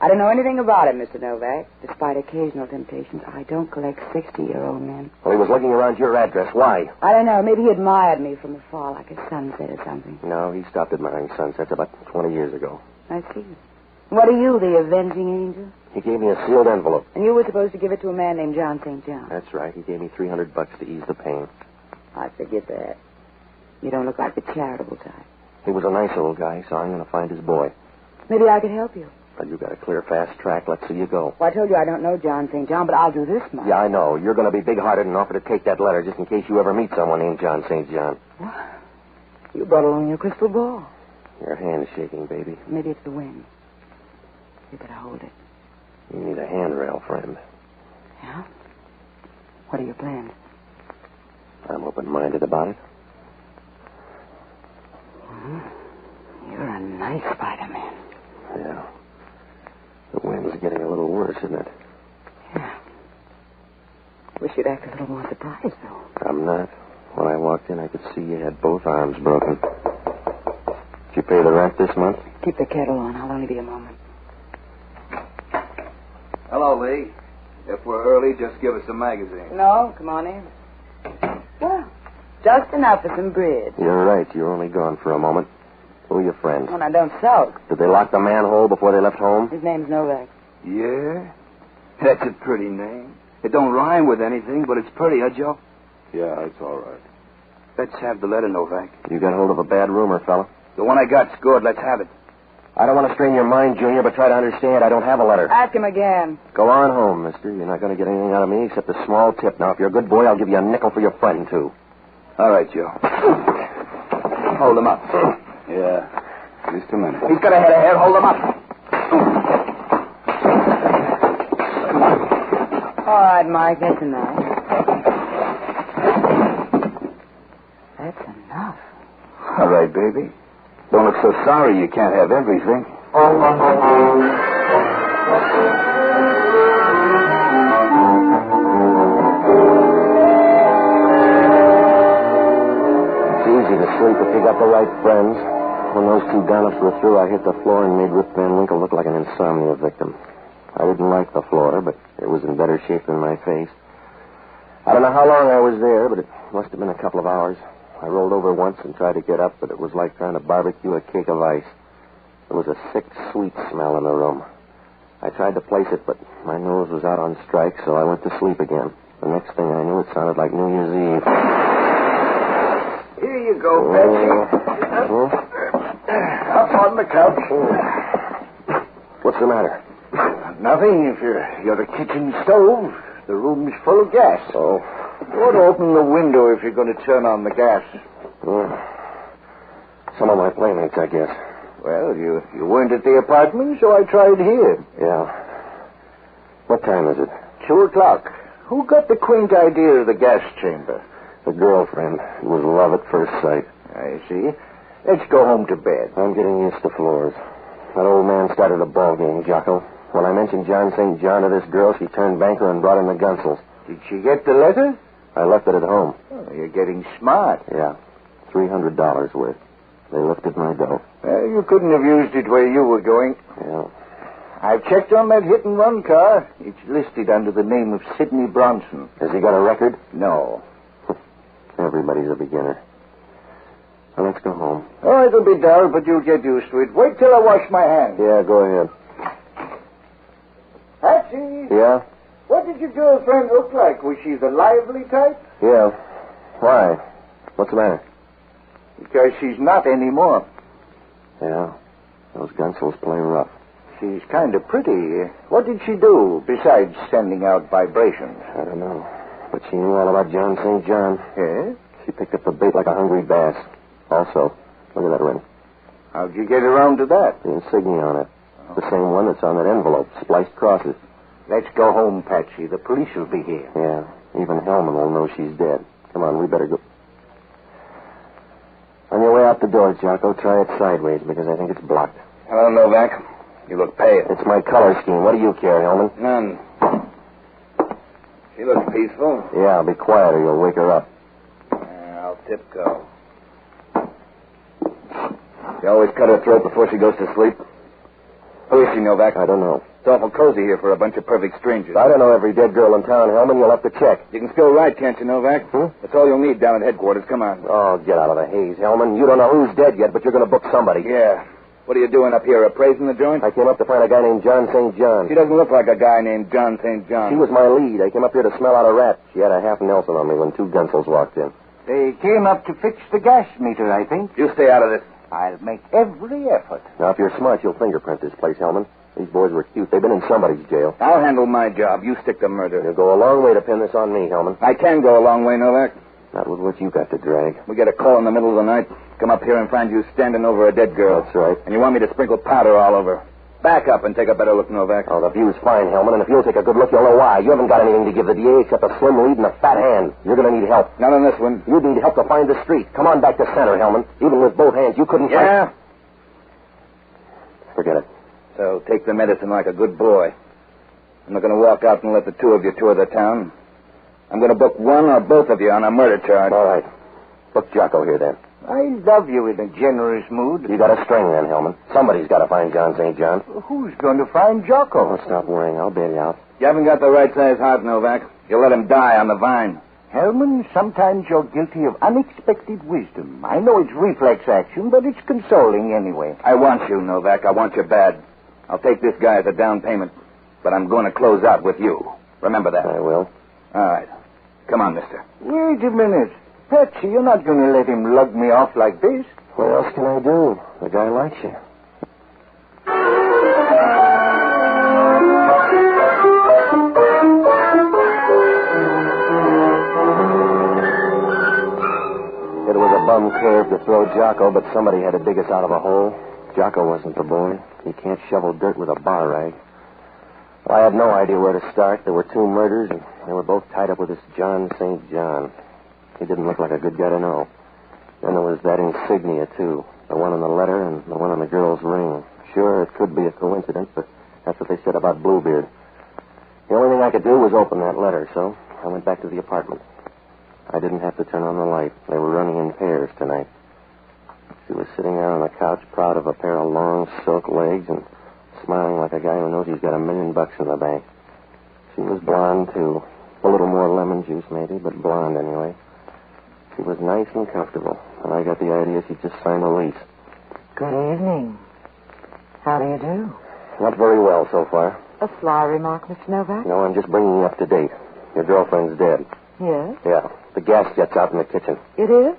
I don't know anything about him, Mr. Novak. Despite occasional temptations, I don't collect 60-year-old men. Well, he was looking around your address. Why? I don't know. Maybe he admired me from afar, like a sunset or something. No, he stopped admiring sunsets about 20 years ago. I see. What are you, the avenging angel? He gave me a sealed envelope. And you were supposed to give it to a man named John St. John. That's right. He gave me $300 to ease the pain. I forget that. You don't look like the charitable type. He was a nice old guy, so I'm going to find his boy. Maybe I could help you. But you got a clear, fast track. Let's see you go. Well, I told you I don't know John St. John, but I'll do this much. Yeah, I know. You're going to be big-hearted and offer to take that letter just in case you ever meet someone named John St. John. What? You brought along your crystal ball. Your hand's shaking, baby. Maybe it's the wind. You better hold it. You need a handrail, friend. Yeah? What are your plans? I'm open-minded about it. You're a nice Spider-Man. Yeah. The wind's getting a little worse, isn't it? Yeah. Wish you'd act a little more surprised, though. I'm not. When I walked in, I could see you had both arms broken. Did you pay the rent this month? Keep the kettle on. I'll only be a moment. Hello, Lee. If we're early, just give us a magazine. No, come on in. Well, just enough for some bridge. You're right. You're only gone for a moment. Who are your friends? Oh, now, don't sulk. Did they lock the manhole before they left home? His name's Novak. Yeah? That's a pretty name. It don't rhyme with anything, but it's pretty, huh, Joe? Yeah, it's all right. Let's have the letter, Novak. You got hold of a bad rumor, fella. The one I got's good. Let's have it. I don't want to strain your mind, Junior, but try to understand. I don't have a letter. Ask him again. Go on home, mister. You're not going to get anything out of me except a small tip. Now, if you're a good boy, I'll give you a nickel for your friend, too. All right, Joe. Hold him up. Yeah, just a minute. He's got a head of hair. Hold him up. All right, Mike, that's enough. That's enough. All right, baby. Don't look so sorry you can't have everything. It's easy to sleep if you got the right friends. When those two donuts were through, I hit the floor and made Rip Van Winkle look like an insomnia victim. I didn't like the floor, but it was in better shape than my face. I don't know how long I was there, but it must have been a couple of hours. I rolled over once and tried to get up, but it was like trying to barbecue a cake of ice. There was a sick, sweet smell in the room. I tried to place it, but my nose was out on strike, so I went to sleep again. The next thing I knew, it sounded like New Year's Eve. Here you go, Patsy. Up on the couch. What's the matter? Nothing. If you're the kitchen stove, the room's full of gas. Oh. You ought to open the window if you're going to turn on the gas. Some of my playmates, I guess. Well, you weren't at the apartment, so I tried here. Yeah. What time is it? 2:00. Who got the quaint idea of the gas chamber? The girlfriend. It was love at first sight. I see. Let's go home to bed. I'm getting used to floors. That old man started a ball game, Jocko. When I mentioned John St. John to this girl, she turned banker and brought in the Gunsels. Did she get the letter? I left it at home. Oh, you're getting smart. Yeah. $300 worth. They lifted my dough. Well, you couldn't have used it where you were going. Yeah. I've checked on that hit-and-run car. It's listed under the name of Sidney Bronson. Has he got a record? No. Everybody's a beginner. Well, let's go home. Oh, it'll be dull, but you'll get used to it. Wait till I wash my hands. Yeah, go ahead. Patsy! Yeah? What did your girlfriend look like? Was she the lively type? Yeah. Why? What's the matter? Because she's not anymore. Yeah. Those Gunsels play rough. She's kind of pretty. What did she do besides sending out vibrations? I don't know. But she knew all about John St. John. Yeah? She picked up the bait like a hungry bass. Also, look at that ring. How'd you get around to that? The insignia on it. The same one that's on that envelope. Spliced crosses. Let's go home, Patsy. The police will be here. Yeah. Even Hellman will know she's dead. Come on, we better go. On your way out the door, Jocko, try it sideways because I think it's blocked. Hello, Novak. You look pale. It's my color scheme. What do you care, Hellman? None. She looks peaceful. Yeah, be quiet or you'll wake her up. I'll tiptoe. You always cut her throat before she goes to sleep? Who is she, Novak? I don't know. It's awful cozy here for a bunch of perfect strangers. I don't know every dead girl in town, Hellman. You'll have to check. You can still write, can't you, Novak? That's all you'll need down at headquarters. Come on. Oh, get out of the haze, Hellman. You don't know who's dead yet, but you're going to book somebody. Yeah. What are you doing up here, appraising the joint? I came up to find a guy named John St. John. She doesn't look like a guy named John St. John. She was my lead. I came up here to smell out a rat. She had a half Nelson on me when two Gunsels walked in. They came up to fix the gas meter, I think. You stay out of this. I'll make every effort. Now, if you're smart, you'll fingerprint this place, Hellman. These boys were cute. They've been in somebody's jail. I'll handle my job. You stick to murder. You'll go a long way to pin this on me, Hellman. I can go a long way, Novak. Not with what you got to drag. We get a call in the middle of the night. Come up here and find you standing over a dead girl. That's right. And you want me to sprinkle powder all over. Back up and take a better look, Novak. Oh, the view's fine, Hellman, and if you'll take a good look, you'll know why. You haven't got anything to give the DA except a slim lead and a fat hand. You're going to need help. Not on this one. You need help to find the street. Come on back to center, Hellman. Even with both hands, you couldn't Yeah? find... Forget it. So take the medicine like a good boy. I'm not going to walk out and let the two of you tour the town. I'm going to book one or both of you on a murder charge. All right. Book Jocko here, then. I love you in a generous mood. You got a string, then, Hellman. Somebody's got to find John St. John. Who's going to find Jocko? Oh, stop worrying. I'll bail you out. You haven't got the right size heart, Novak. You'll let him die on the vine. Hellman, sometimes you're guilty of unexpected wisdom. I know it's reflex action, but it's consoling anyway. I want you, Novak. I want you bad. I'll take this guy as a down payment, but I'm going to close out with you. Remember that. I will. All right. Come on, mister. Wait a minute. Patsy, you're not going to let him lug me off like this. What else can I do? The guy likes you. It was a bum curve to throw Jocko, but somebody had to dig us out of a hole. Jocko wasn't the boy. He can't shovel dirt with a bar rag. Well, I had no idea where to start. There were two murders, and they were both tied up with this John St. John. He didn't look like a good guy to know. Then there was that insignia, too. The one on the letter and the one on the girl's ring. Sure, it could be a coincidence, but that's what they said about Bluebeard. The only thing I could do was open that letter, so I went back to the apartment. I didn't have to turn on the light. They were running in pairs tonight. She was sitting there on the couch, proud of a pair of long silk legs and smiling like a guy who knows he's got $1 million in the bank. She was blonde, too. A little more lemon juice, maybe, but blonde anyway. She was nice and comfortable, and I got the idea she'd just signed a lease. Good evening. How do you do? Not very well so far. A sly remark, Mr. Novak? No, I'm just bringing you up to date. Your girlfriend's dead. Yes? Yeah. The gas jet's out in the kitchen. It is?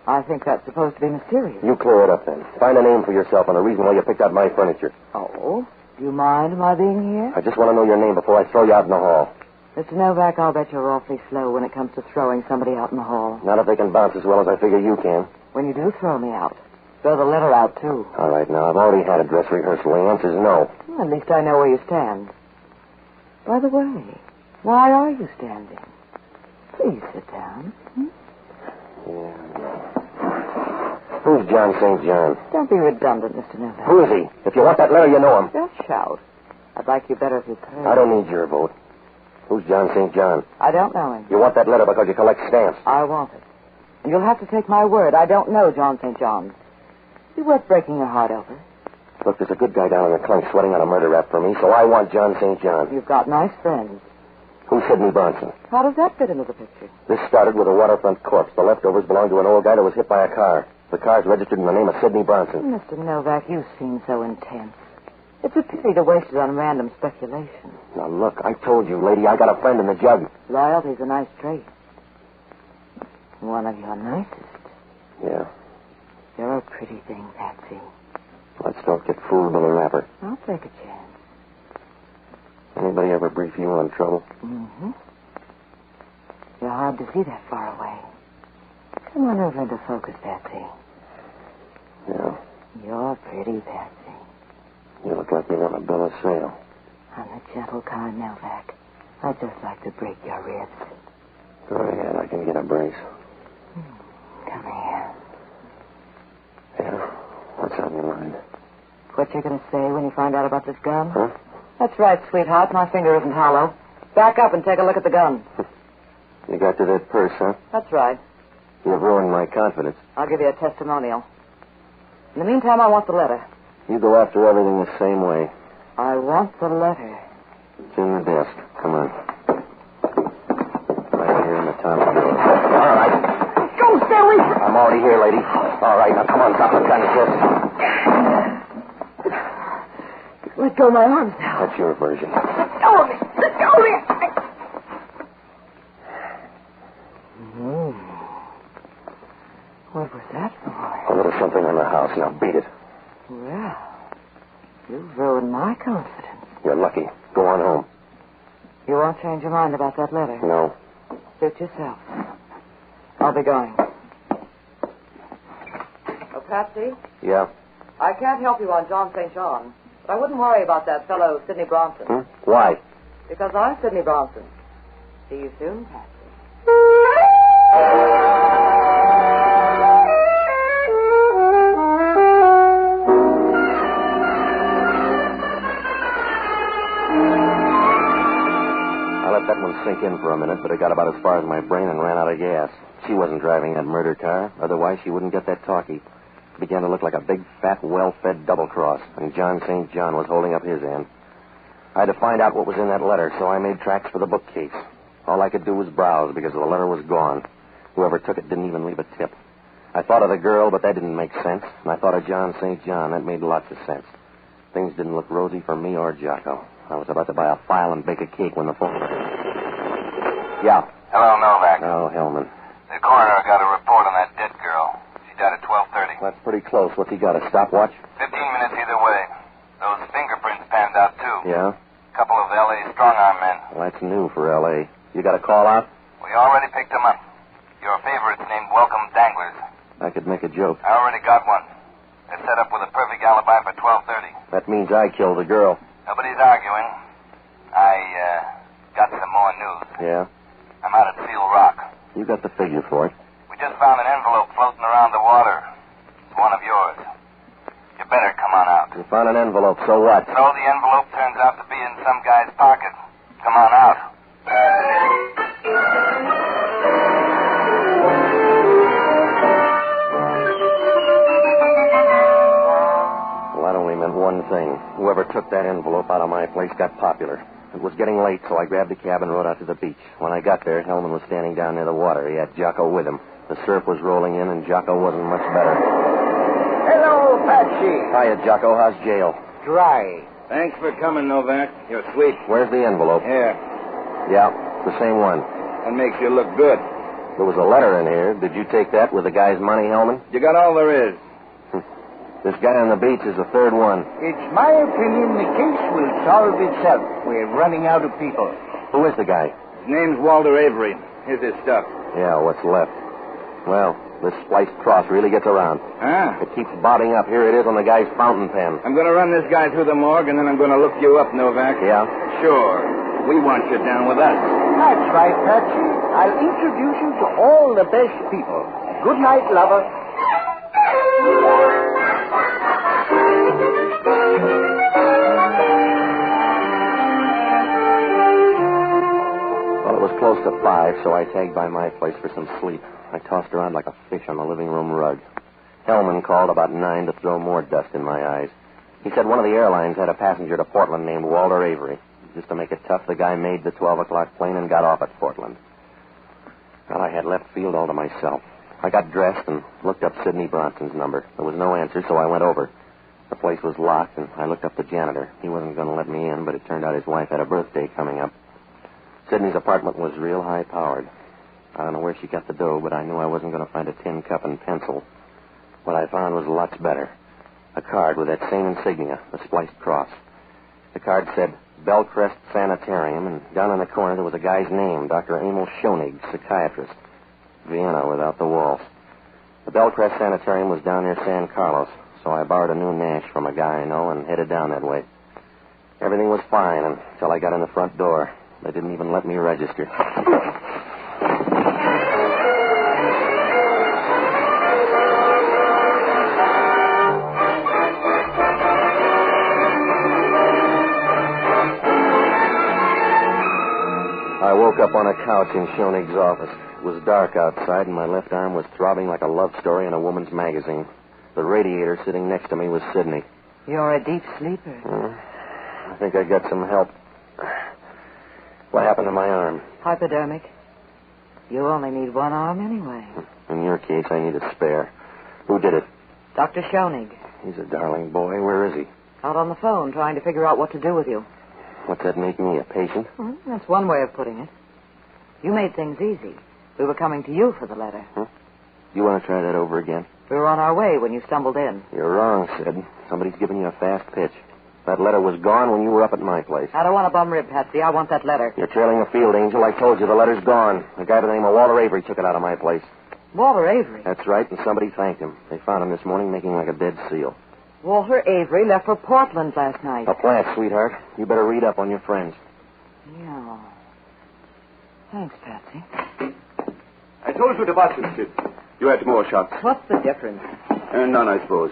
I think that's supposed to be mysterious. You clear it up then. Find a name for yourself and a reason why you picked out my furniture. Oh? Do you mind my being here? I just want to know your name before I throw you out in the hall. Mr. Novak, I'll bet you're awfully slow when it comes to throwing somebody out in the hall. Not if they can bounce as well as I figure you can. When you do throw me out, throw the letter out, too. All right, now, I've already had a dress rehearsal. The answer's no. Well, at least I know where you stand. By the way, why are you standing? Please sit down. Yeah. Who's John St. John? Don't be redundant, Mr. Novak. Who is he? If you want that letter, you know him. Just shout. I'd like you better if you could. I don't need your vote. Who's John St. John? I don't know him. You want that letter because you collect stamps. I want it. And you'll have to take my word. I don't know John St. John. Is he worth breaking your heart over? Look, there's a good guy down in the clink sweating on a murder rap for me, so I want John St. John. You've got nice friends. Who's Sidney Bronson? How does that fit into the picture? This started with a waterfront corpse. The leftovers belonged to an old guy that was hit by a car. The car's registered in the name of Sidney Bronson. Mr. Novak, you seem so intense. It's a pity to waste it on random speculation. Now, look, I told you, lady, I got a friend in the jug. Loyalty's a nice trait. One of your nicest. Yeah. You're a pretty thing, Patsy. Let's don't get fooled by the rapper. I'll take a chance. Anybody ever brief you on trouble? Mm-hmm. You're hard to see that far away. Come on over into focus, Patsy. Yeah. You're pretty, Patsy. You look like you're on a bill of sale. I'm a gentle kind, Novak. I'd just like to break your ribs. Go ahead, I can get a brace. Come here. Yeah? What's on your mind? What you going to say when you find out about this gun? Huh? That's right, sweetheart. My finger isn't hollow. Back up and take a look at the gun. You got to that purse, huh? That's right. You've ruined my confidence. I'll give you a testimonial. In the meantime, I want the letter. You go after everything the same way. I want the letter. It's in the desk. Come on. Right here in the top of the door. All right. Go, stay away. I'm already here, lady. All right, now come on, stop the gun, sis. Let go of my arms now. That's your version. Let go of me. Let go of me. What was that for? A little something in the house. Now beat it. Well, you've ruined my confidence. You're lucky. Go on home. You won't change your mind about that letter? No. Suit yourself. I'll be going. Oh, Patsy? Yeah? I can't help you on John St. John, but I wouldn't worry about that fellow, Sidney Bronson. Why? Because I'm Sidney Bronson. See you soon, Patsy. That one sink in for a minute, but it got about as far as my brain and ran out of gas. She wasn't driving that murder car. Otherwise, she wouldn't get that talkie. It began to look like a big, fat, well-fed double-cross, and John St. John was holding up his end. I had to find out what was in that letter, so I made tracks for the bookcase. All I could do was browse because the letter was gone. Whoever took it didn't even leave a tip. I thought of the girl, but that didn't make sense. And I thought of John St. John. That made lots of sense. Things didn't look rosy for me or Jocko. I was about to buy a file and bake a cake when the phone rang. Yeah. Hello, Novak. Oh, Hellman. The coroner got a report on that dead girl. She died at 12:30. That's pretty close. What's he got, a stopwatch? 15 minutes either way. Those fingerprints panned out, too. Yeah? A couple of L.A. strong-arm men. Well, that's new for L.A. You got a call out? We already picked them up. Your favorite's named Welcome Danglers. I could make a joke. I already got one. They're set up with a perfect alibi for 12:30. That means I killed the girl. Nobody's arguing. I got some more news. Yeah? I'm out at Seal Rock. You got the figure for it. We just found an envelope floating around the water. It's one of yours. You better come on out. You found an envelope, so what? So the envelope turns out to be in some guy's pocket. Come on out. Well, that only meant one thing. Whoever took that envelope out of my place got popular. It was getting late, so I grabbed a cab and rode out to the beach. When I got there, Hellman was standing down near the water. He had Jocko with him. The surf was rolling in, and Jocko wasn't much better. Hello, Patsy. Hiya, Jocko. How's jail? Dry. Thanks for coming, Novak. You're sweet. Where's the envelope? Here. Yeah, the same one. That makes you look good. There was a letter in here. Did you take that with the guy's money, Hellman? You got all there is. This guy on the beach is the third one. It's my opinion the case will solve itself. We're running out of people. Who is the guy? His name's Walter Avery. Here's his stuff. Yeah, what's left? Well, this spliced cross really gets around. Huh? It keeps bobbing up. Here it is on the guy's fountain pen. I'm going to run this guy through the morgue, and then I'm going to look you up, Novak. Yeah? Sure. We want you down with us. That's right, Patsy. I'll introduce you to all the best people. Good night, lover. Well, it was close to 5, so I tagged by my place for some sleep. I tossed around like a fish on the living room rug. Hellman called about 9 to throw more dust in my eyes. He said one of the airlines had a passenger to Portland named Walter Avery. Just to make it tough, the guy made the 12 o'clock plane and got off at Portland. Well, I had left field all to myself. I got dressed and looked up Sidney Bronson's number. There was no answer, so I went over. The place was locked, and I looked up the janitor. He wasn't going to let me in, but it turned out his wife had a birthday coming up. Sidney's apartment was real high-powered. I don't know where she got the dough, but I knew I wasn't going to find a tin cup and pencil. What I found was lots better. A card with that same insignia, a spliced cross. The card said Bellcrest Sanitarium, and down in the corner there was a guy's name, Dr. Emil Schoenig, psychiatrist. Vienna without the walls. The Bellcrest Sanitarium was down near San Carlos, so I borrowed a new Nash from a guy I know and headed down that way. Everything was fine until I got in the front door. They didn't even let me register. I woke up on a couch in Schoenig's office. It was dark outside, and my left arm was throbbing like a love story in a woman's magazine. The radiator sitting next to me was Sidney. You're a deep sleeper. I think I got some help. What happened to my arm? Hypodermic. You only need one arm anyway. In your case, I need a spare. Who did it? Dr. Schoenig. He's a darling boy. Where is he? Out on the phone trying to figure out what to do with you. What's that make me, a patient? That's one way of putting it. You made things easy. We were coming to you for the letter. You want to try that over again? We were on our way when you stumbled in. You're wrong, Sid. Somebody's giving you a fast pitch. That letter was gone when you were up at my place. I don't want a bum rib, Patsy. I want that letter. You're trailing a field, Angel. I told you the letter's gone. A guy by the name of Walter Avery took it out of my place. Walter Avery? That's right, and somebody thanked him. They found him this morning making like a dead seal. Walter Avery left for Portland last night. A plant, sweetheart. You better read up on your friends. Yeah. Thanks, Patsy. I told you to watch him, Sid. You had more shots. What's the difference? None, I suppose.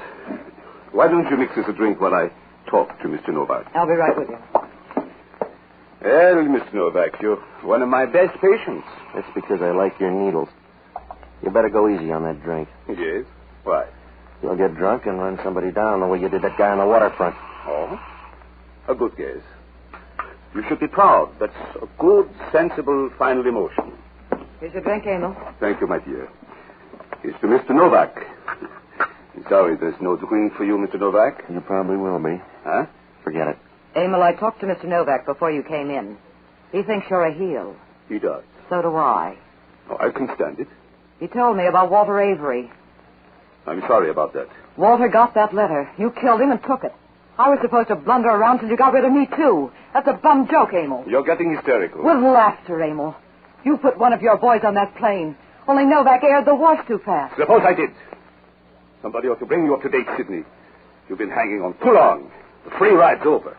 Why don't you mix us a drink while I talk to Mr. Novak? I'll be right with you. Well, Mr. Novak, you're one of my best patients. That's because I like your needles. You better go easy on that drink. Yes? Why? You'll get drunk and run somebody down the way you did that guy on the waterfront. Oh? A good guess. You should be proud. That's a good, sensible, final emotion. Here's your drink, Emil. Thank you, my dear. It's to Mr. Novak. Sorry there's no drink for you, Mr. Novak. You probably will be. Huh? Forget it. Emil, I talked to Mr. Novak before you came in. He thinks you're a heel. He does. So do I. Oh, I can stand it. He told me about Walter Avery. I'm sorry about that. Walter got that letter. You killed him and took it. I was supposed to blunder around till you got rid of me, too. That's a bum joke, Emil. You're getting hysterical. With laughter, Emil. You put one of your boys on that plane. Only Novak aired the wash too fast. Suppose I did. Somebody ought to bring you up to date, Sidney. You've been hanging on too long. The free ride's over.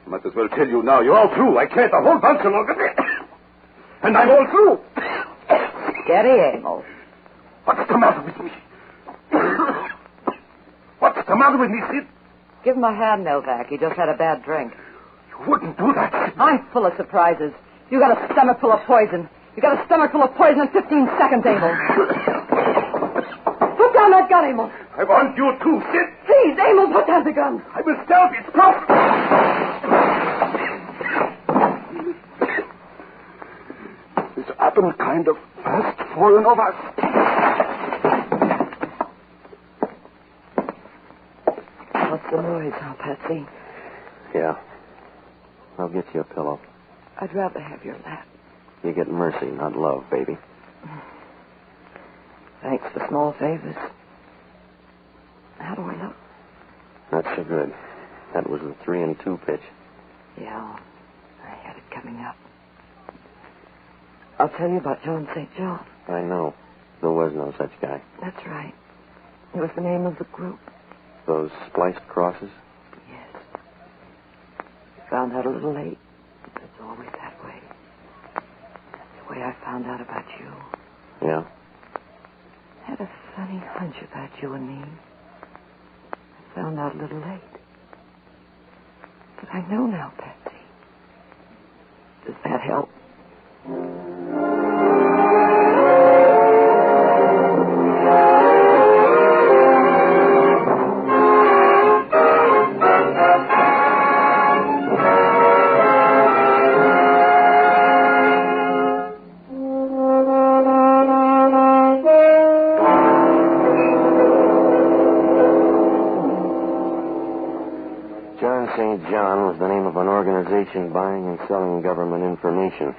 I might as well tell you now. You're all through. I can't a whole bunch of longer. And I'm all through. Steady, Emil. What's the matter with me? What's the matter with me, Sid? Give him a hand, Novak. He just had a bad drink. You wouldn't do that, Sid. I'm full of surprises. You got a stomach full of poison. You got a stomach full of poison in 15 seconds, Emil. Put down that gun, Emil. I want you to, Sid. Please, Emil, put down the gun. I will stop. It's tough. This happened kind of fast for an of us. What's the noise, huh, Patsy? Yeah. I'll get you a pillow. I'd rather have your lap. You get mercy, not love, baby. Thanks for small favors. How do I look? Not so good. That was the 3-2 pitch. Yeah, I had it coming up. I'll tell you about John St. John. I know. There was no such guy. That's right. It was the name of the group. Those spliced crosses? Yes. Found out a little late. It's always that way. That's the way I found out about you. Yeah? Had a funny hunch about you and me. I found out a little late. But I know now, Patsy. Does that help? St. John was the name of an organization buying and selling government information.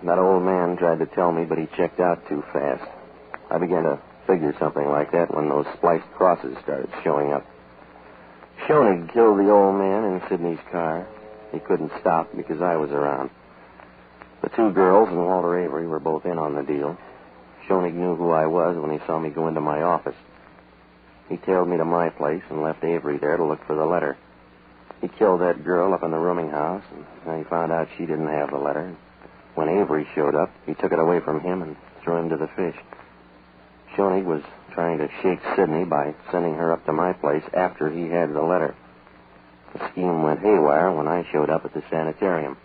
That old man tried to tell me, but he checked out too fast. I began to figure something like that when those spliced crosses started showing up. Schoenig killed the old man in Sidney's car. He couldn't stop because I was around. The two girls and Walter Avery were both in on the deal. Schoenig knew who I was when he saw me go into my office. He tailed me to my place and left Avery there to look for the letter. He killed that girl up in the rooming house, and then he found out she didn't have the letter. When Avery showed up, he took it away from him and threw him to the fish. Schoenig was trying to shake Sidney by sending her up to my place after he had the letter. The scheme went haywire when I showed up at the sanitarium.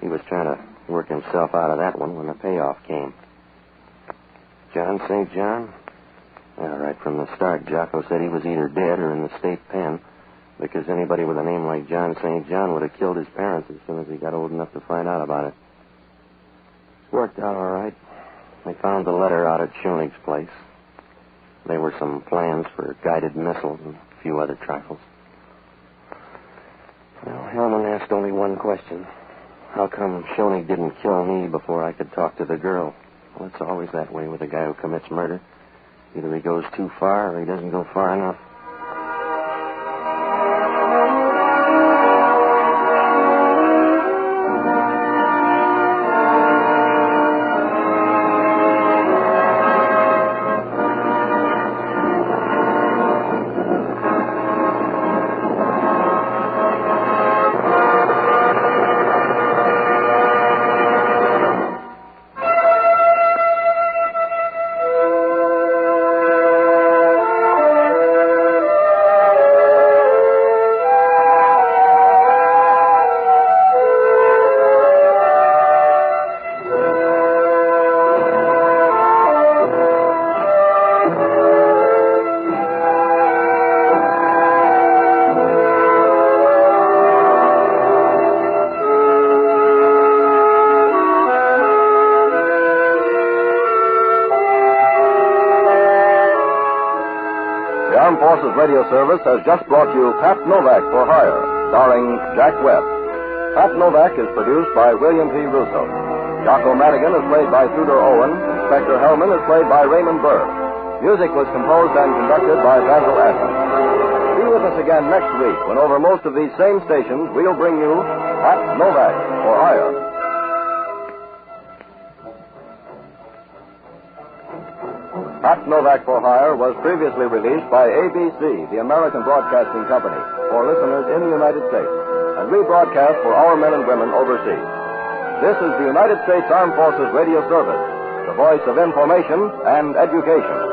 He was trying to work himself out of that one when the payoff came. John St. John? Yeah, right from the start, Jocko said he was either dead or in the state pen, because anybody with a name like John St. John would have killed his parents as soon as he got old enough to find out about it. Worked out all right. They found the letter out at Schoenig's place. There were some plans for guided missiles and a few other trifles. Well, Hellman asked only one question. How come Schoenig didn't kill me before I could talk to the girl? Well, it's always that way with a guy who commits murder. Either he goes too far or he doesn't go far enough. Forces Radio Service has just brought you Pat Novak for Hire, starring Jack Webb. Pat Novak is produced by William P. Russo. Jocko Madigan is played by Tudor Owen. Inspector Hellman is played by Raymond Burr. Music was composed and conducted by Basil Adams. Be with us again next week when over most of these same stations we'll bring you Pat Novak for Hire. Pat Novak for Hire was previously released by ABC, the American Broadcasting Company, for listeners in the United States, and rebroadcast for our men and women overseas. This is the United States Armed Forces Radio Service, the voice of information and education.